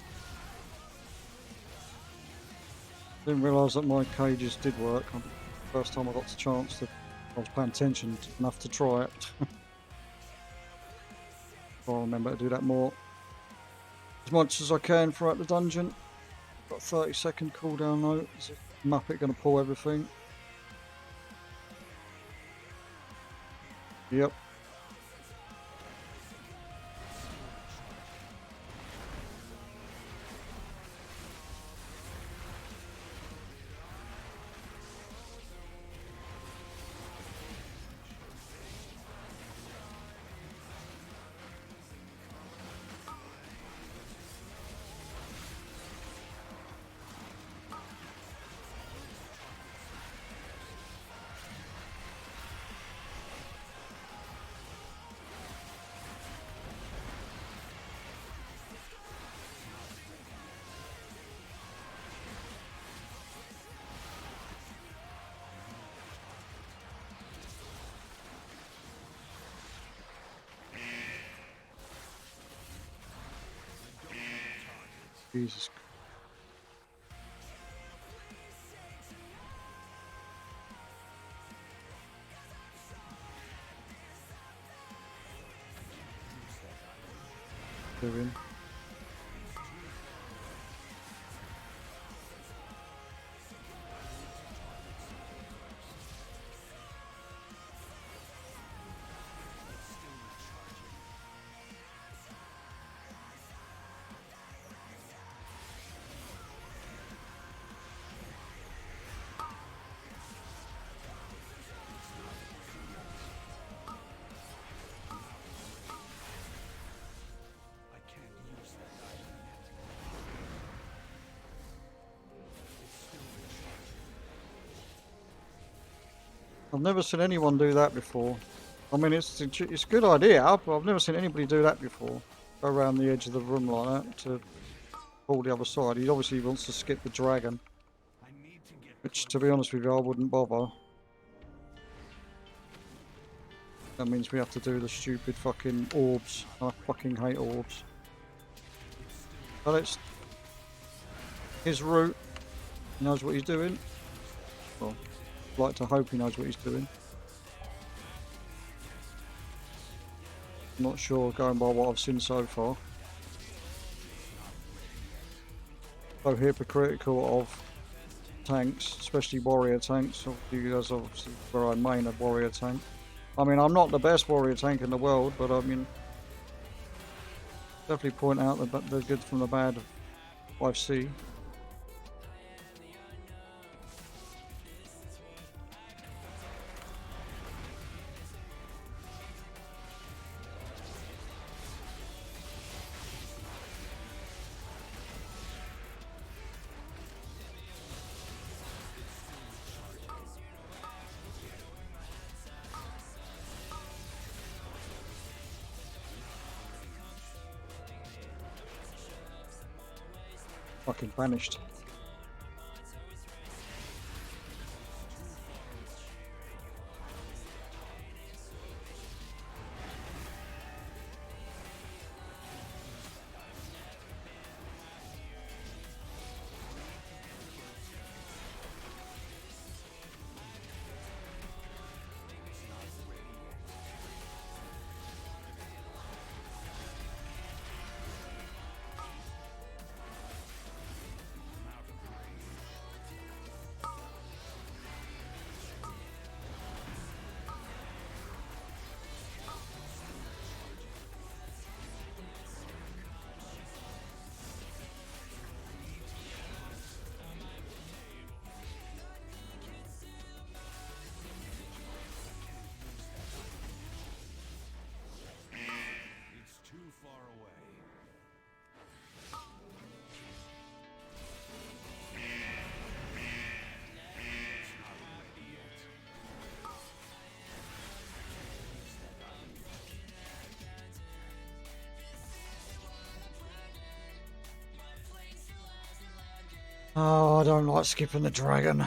Speaker 1: Didn't realise that my cages did work. First time I got the chance to, I was paying attention enough to try it. I'll remember to do that more. As much as I can throughout the dungeon. Got a 30-second cooldown though. Is a Muppet going to pull everything? Yep. Jesus. Doing. I've never seen anyone do that before. I mean, it's a good idea, but I've never seen anybody do that before. Go around the edge of the room like that to pull the other side. He obviously wants to skip the dragon. Which, to be honest with you, I wouldn't bother. That means we have to do the stupid fucking orbs. I fucking hate orbs. But it's his route. He knows what he's doing. Well, I'd like to hope he knows what he's doing. I'm not sure, going by what I've seen so far. So hypocritical of tanks, especially warrior tanks. That's obviously where I main a warrior tank. I mean, I'm not the best warrior tank in the world, but I mean, definitely point out the good from the bad of what I see. Fucking vanished. Oh, I don't like skipping the dragon.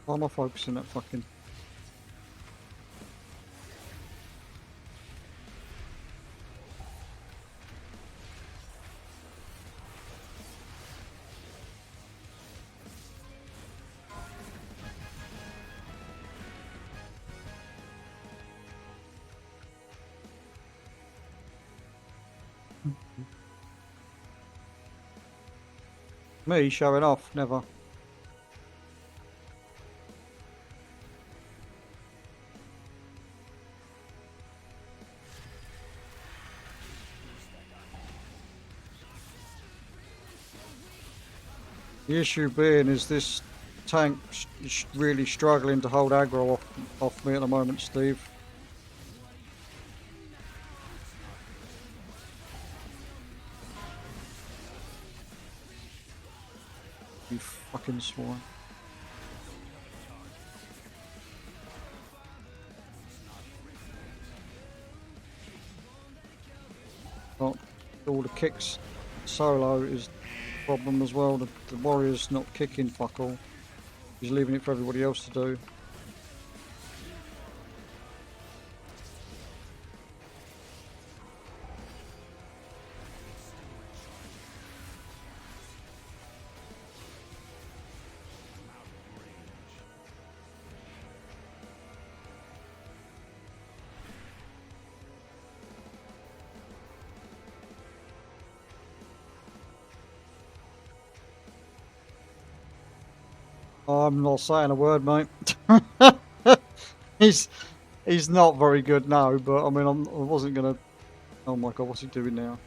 Speaker 1: Why am I focusing that fucking... Me showing off, never. The issue being is this tank is really struggling to hold aggro off me at the moment, Steve. You fucking swine. Oh, all the kicks solo is the problem as well. The warrior's not kicking fuck all. He's leaving it for everybody else to do. I'm not saying a word, mate. he's not very good now, but I mean, I wasn't gonna. Oh my god, what's he doing now?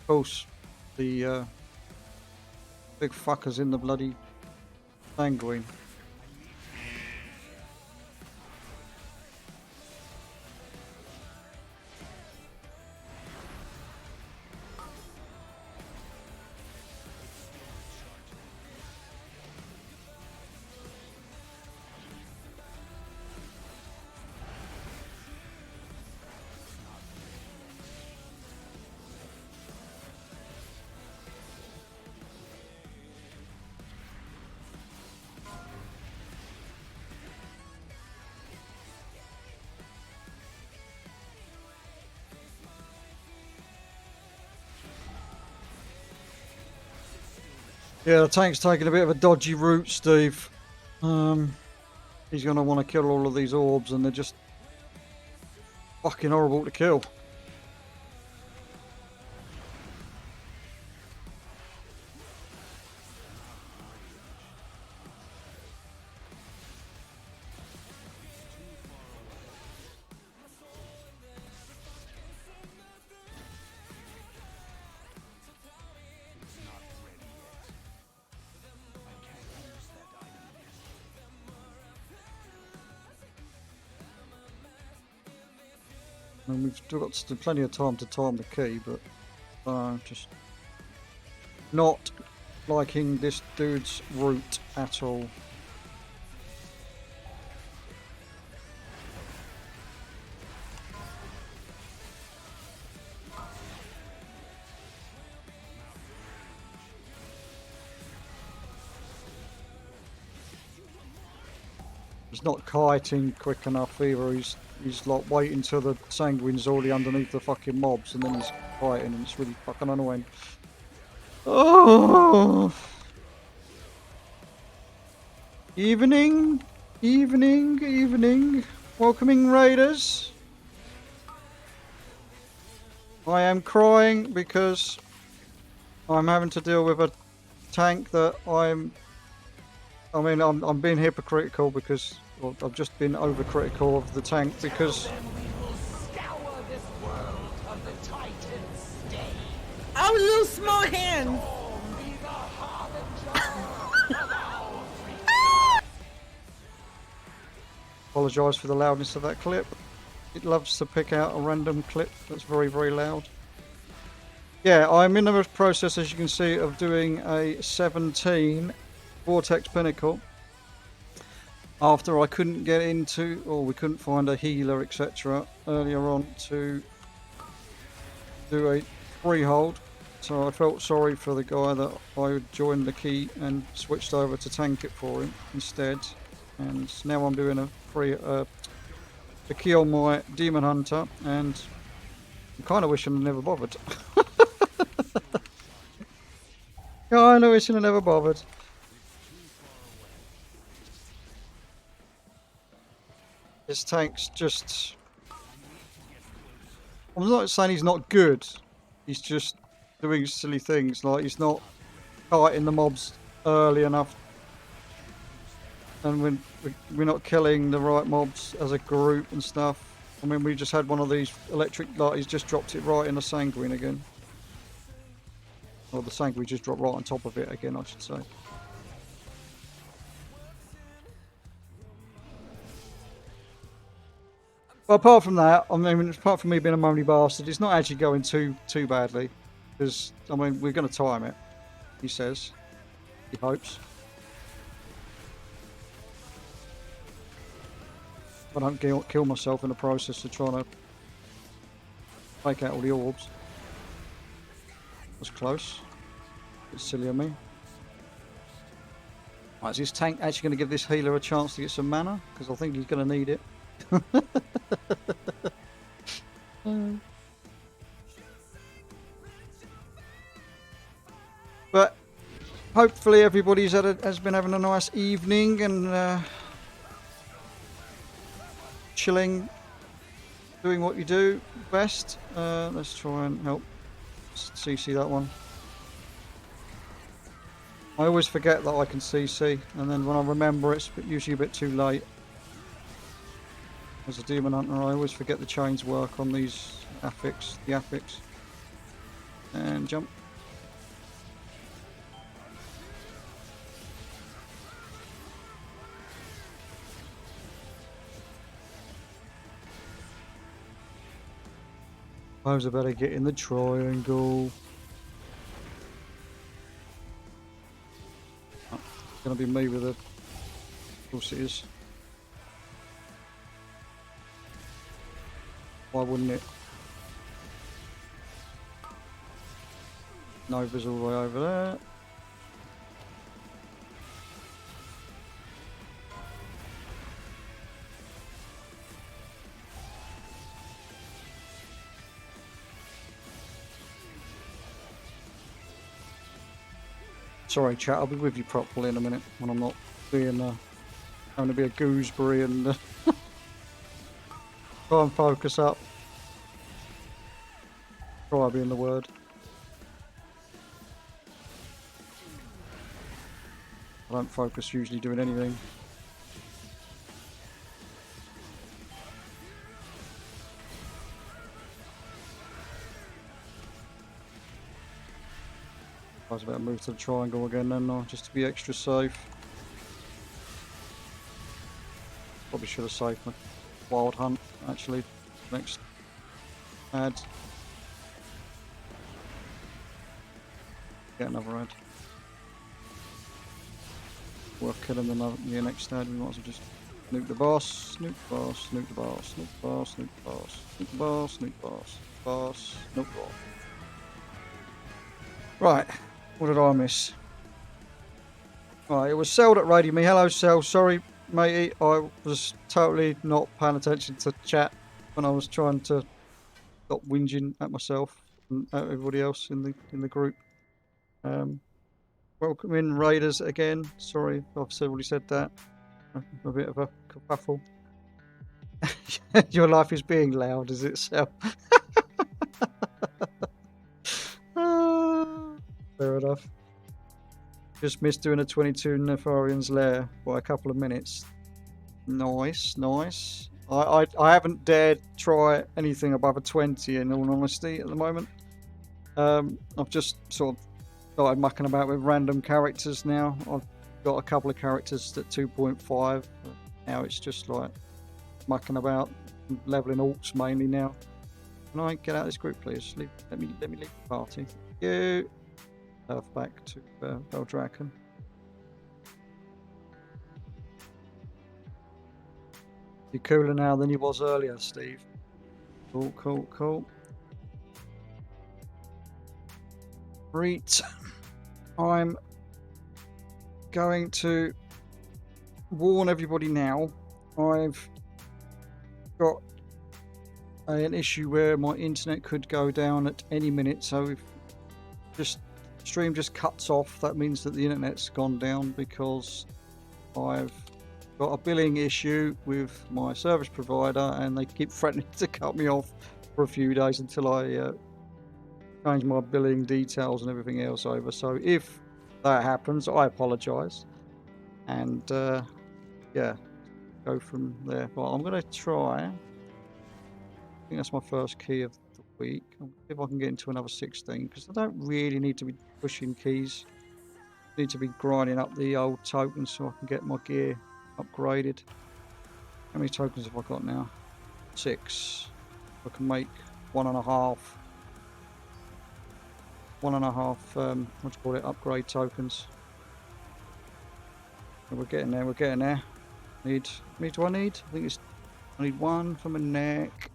Speaker 1: Of course, the big fuckers in the bloody sanguine. Yeah, the tank's taking a bit of a dodgy route, Steve. He's going to want to kill all of these orbs, and they're just fucking horrible to kill. And we've still got plenty of time to time the key, but just not liking this dude's route at all. He's not kiting quick enough either. He's like waiting till the sanguine's already underneath the fucking mobs, and then he's fighting, and it's really fucking annoying. Oh! Evening, evening, evening. Welcoming raiders. I am crying because I'm having to deal with a tank that I'm being hypocritical because well, I've just been overcritical of the tank because
Speaker 7: Oh, little small hands.
Speaker 1: apologise for the loudness of that clip. It loves to pick out a random clip that's very, very loud. Yeah, I'm in the process, as you can see, of doing a 17 Vortex Pinnacle. After I couldn't get into, or we couldn't find a healer, etc. earlier on to do a freehold. So I felt sorry for the guy that I joined the key and switched over to tank it for him instead. And now I'm doing a key on my Demon Hunter, and I'm kind of wishing I never bothered. Kind of wishing I never bothered. His tank's just... I'm not saying he's not good. He's just doing silly things. Like, he's not fighting the mobs early enough. And we're not killing the right mobs as a group and stuff. I mean, we just had one of these electric... Like, he's just dropped it right in the Sanguine again. Or the Sanguine just dropped right on top of it again, I should say. But apart from that, I mean, apart from me being a moany bastard, it's not actually going too badly. Because, I mean, we're going to time it, he says. He hopes. I don't kill myself in the process of trying to take out all the orbs. That's close. It's silly of me. Right, is this tank actually going to give this healer a chance to get some mana? Because I think he's going to need it. But hopefully everybody's has been having a nice evening and chilling, doing what you do best. Let's try and help CC that one. I always forget that I can CC, and then when I remember it's usually a bit too late. As a Demon Hunter, I always forget the chains work on these affix, the affix. And jump. I was about to get in the triangle. Oh, it's gonna be me with a... Of course it is. Why wouldn't it? Nova's all the way over there. Sorry chat, I'll be with you properly in a minute when I'm not being having to be a gooseberry and try and focus up. Try being the word. I don't focus usually doing anything. I was about to move to the triangle again then, just to be extra safe. Probably should have saved my wild hunt, actually, next ad. Get another ad. Worth killing the next ad, we might as well just nuke the boss, nuke the boss, nuke the boss, nuke the boss, nuke the boss, nuke the boss, nuke the boss, boss, nuke the boss. Right. What did I miss? Right, it was Cell that raided me. Hello, Cell. Sorry, matey. I was totally not paying attention to chat when I was trying to stop whinging at myself and at everybody else in the group. Welcome in, raiders again. Sorry if I've already said that. A bit of a kerfuffle. Your life is being loud, is it, Cell? worth. Just missed doing a 22 Nefarian's Lair by a couple of minutes. Nice, nice. I haven't dared try anything above a 20 in all honesty at the moment. I've just sort of started mucking about with random characters now. I've got a couple of characters at 2.5. Now it's just like mucking about, leveling orcs mainly now. Can I get out of this group, please? Let me leave the party. You. Back to Beldraken. You're cooler now than you was earlier, Steve. Cool, cool, cool. Right. I'm going to warn everybody now. I've got an issue where my internet could go down at any minute, so if stream just cuts off, that means that the internet's gone down because I've got a billing issue with my service provider and they keep threatening to cut me off for a few days until I change my billing details and everything else over. So if that happens, I apologize, and yeah, go from there. But I'm going to try, I think that's my first key of the week. I'll see if I can get into another 16, because I don't really need to be pushing keys. I need to be grinding up the old tokens so I can get my gear upgraded. How many tokens have I got now? 6. I can make 1.5. 1.5 what do you call it, upgrade tokens. And we're getting there, we're getting there. Do I need? I need 1 from a neck,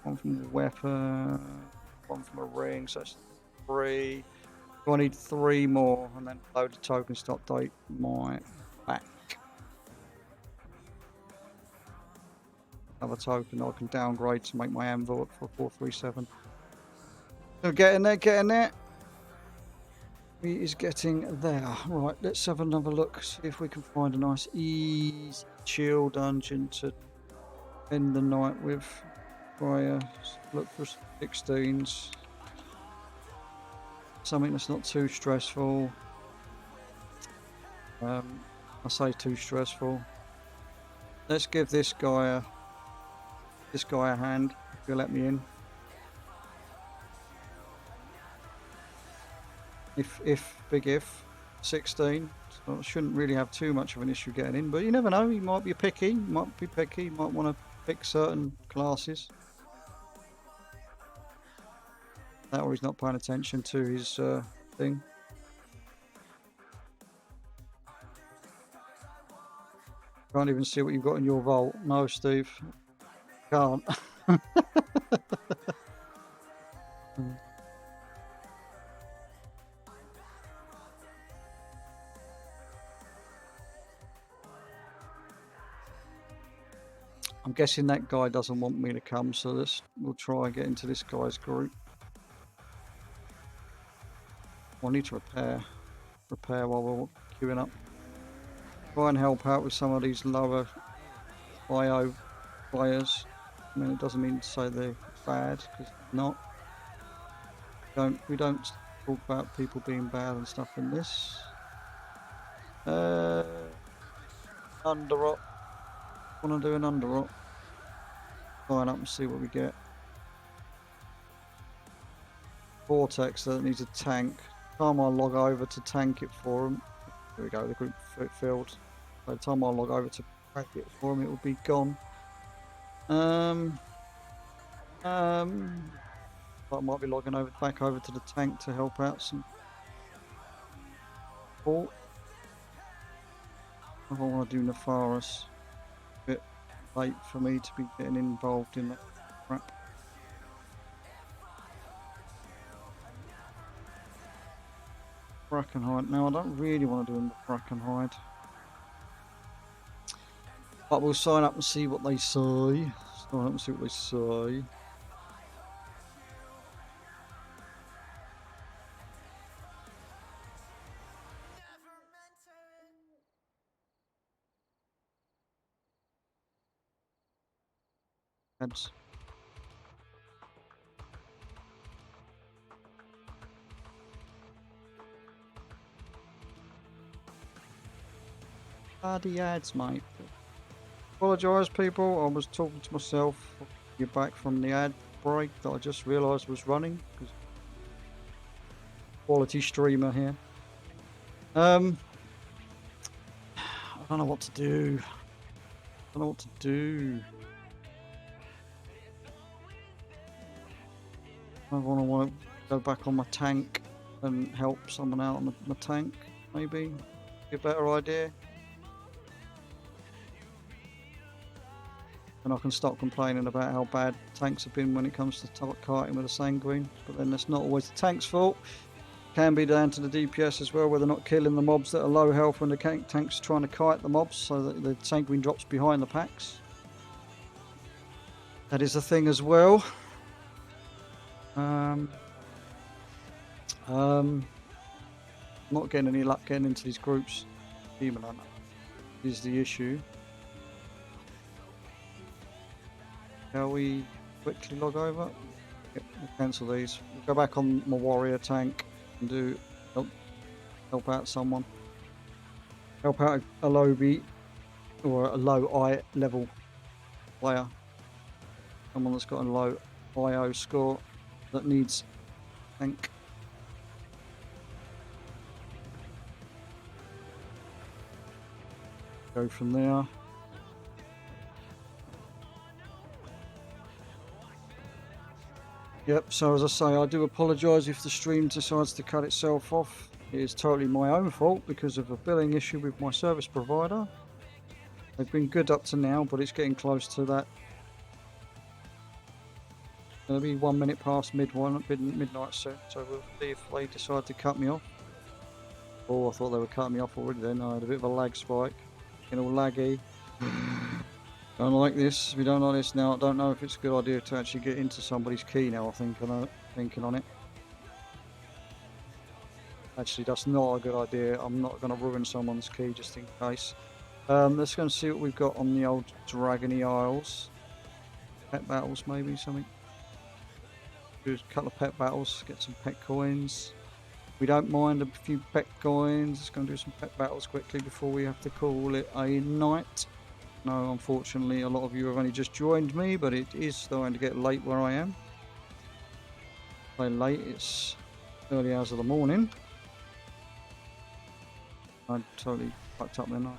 Speaker 1: 1 from a weapon, 1 from a ring, so that's 3. I need 3 more, and then load of tokens to update my back. Another token I can downgrade to make my anvil for 437. So getting there, getting there. He is getting there. Right, let's have another look, see if we can find a nice easy chill dungeon to end the night with. Try look for 16s. Something that's not too stressful. I say too stressful. Let's give this guy a hand, if you'll let me in. If 16, so I shouldn't really have too much of an issue getting in, but you never know, he might be picky, might want to pick certain classes. That, or he's not paying attention to his thing. Can't even see what you've got in your vault. No, Steve. Can't. I'm guessing that guy doesn't want me to come, so we'll try and get into this guy's group. I need to repair while we're queuing up. Try and help out with some of these lower IO players. I mean, it doesn't mean to say they're bad, because they're not. We don't talk about people being bad and stuff in this. Underrot. Want to do an underrot? Line up and see what we get. Vortex that needs a tank. Time I log over to tank it for him. There we go, the group filled. By the time I log over to tank it for him, it will be gone. I might be logging back over to the tank to help out some support. I want to do Nefaris. A bit late for me to be getting involved in that crap. Brackenhide. Now I don't really want to do the Brackenhide, but we'll sign up and see what they say. Sign up and see what they say. Heads. Bloody ads, mate. Apologise, people. I was talking to myself. You're back from the ad break that I just realised was running. Quality streamer here. I don't know what to do. I don't know what to do. I want to go back on my tank and help someone out on my tank, maybe. Be a better idea. And I can stop complaining about how bad tanks have been when it comes to kiting with a sanguine. But then that's not always the tank's fault. Can be down to the DPS as well, where they're not killing the mobs that are low health when the tank's trying to kite the mobs, so that the sanguine drops behind the packs. That is a thing as well. Not getting any luck getting into these groups. Demon Hunter is the issue. Shall we quickly log over? Yep, we'll cancel these. We'll go back on my warrior tank and do help out someone. Help out a low beat or a low I level player. Someone that's got a low IO score that needs tank. Go from there. Yep, so as I say, I do apologise if the stream decides to cut itself off. It is totally my own fault because of a billing issue with my service provider. They've been good up to now, but it's getting close to that. It'll be 1 minute past midnight soon, so we'll see if they decide to cut me off. Oh, I thought they were cutting me off already then. I had a bit of a lag spike. Getting all laggy. Don't like this. We don't like this now. I don't know if it's a good idea to actually get into somebody's key now. Thinking on it. Actually, that's not a good idea. I'm not going to ruin someone's key just in case. Let's go and see what we've got on the old Dragony Isles. Pet battles, maybe something. Do a couple of pet battles. Get some pet coins. We don't mind a few pet coins. Just going to do some pet battles quickly before we have to call it a night. No, unfortunately, a lot of you have only just joined me, but it is starting to get late where I am. By late, it's early hours of the morning. I totally fucked up then.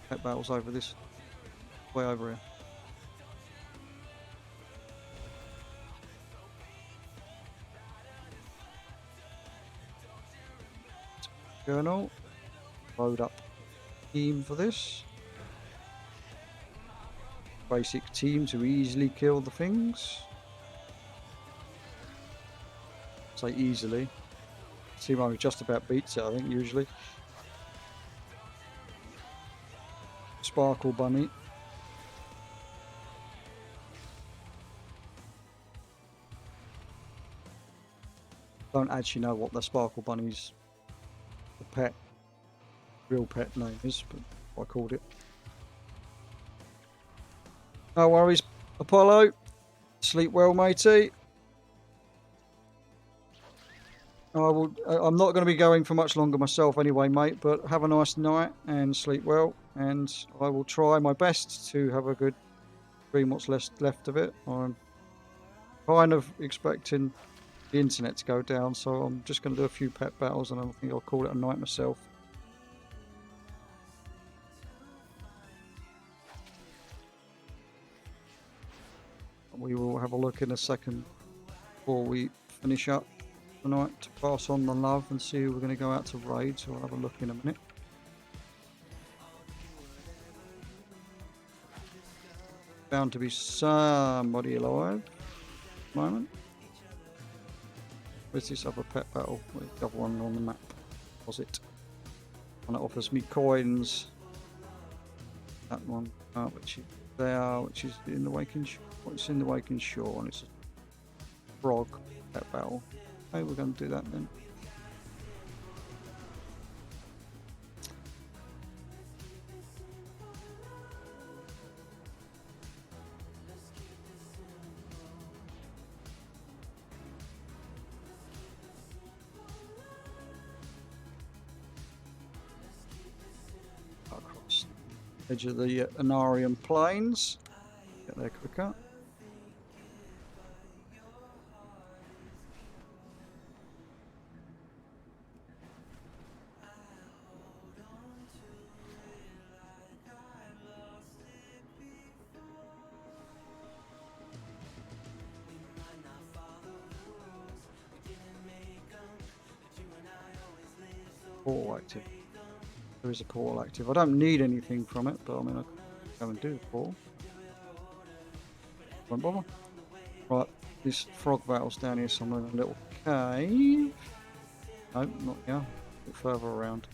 Speaker 1: Pet battles over this, way over here. Journal. Load up team for this. Basic team to easily kill the things. Say easily. Team only just about beats it, I think, usually. Sparkle Bunny. Don't actually know what the Sparkle Bunny's real pet name is, but I called it. No worries, Apollo. Sleep well, matey. I'm not going to be going for much longer myself anyway, mate, but have a nice night and sleep well, and I will try my best to have a good stream what's left of it. I'm kind of expecting the internet to go down, so I'm just going to do a few pet battles and I think I'll call it a night myself. We will have a look in a second before we finish up tonight to pass on the love and see who we're going to go out to raid, so we'll have a look in a minute. Bound to be somebody alive at the moment. Where's this other pet battle? Where's the other one on the map? Was it? One that offers me coins. That one, which is there, which is in the Waking Shore. It's in the Waking Shore, and it's a frog pet battle. Okay, we're going to do that then. edge of the Anarian Plains. Get there quicker. Call active. There is a call active. I don't need anything from it, but I mean I can go and do the call. Won't bother. Right, this frog battle's down here somewhere in a little cave. No, not here. A bit further around.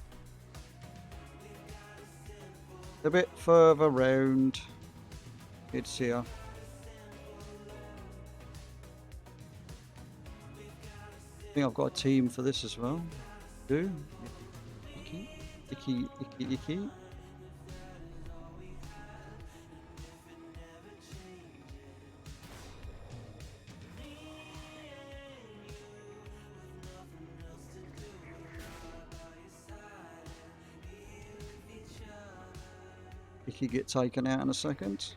Speaker 1: A bit further round. It's here. I think I've got a team for this as well. Do. Icky. Icky get taken out in a second.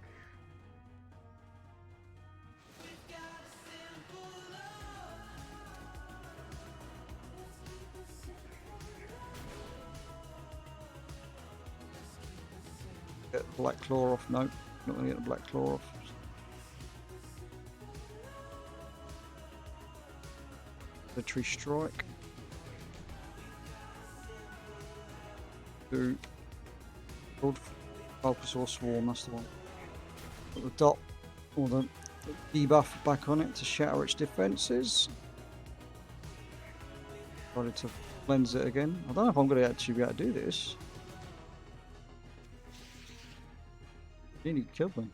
Speaker 1: Get the black claw off. No, not going to get the black claw off. Military strike. Do. Bulbasaur Swarm, that's the one. Put the dot or the debuff back on it to shatter its defences. Started to cleanse it again. I don't know if I'm going to actually be able to do this. Nearly killed me.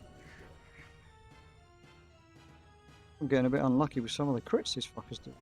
Speaker 1: I'm getting a bit unlucky with some of the crits these fuckers do.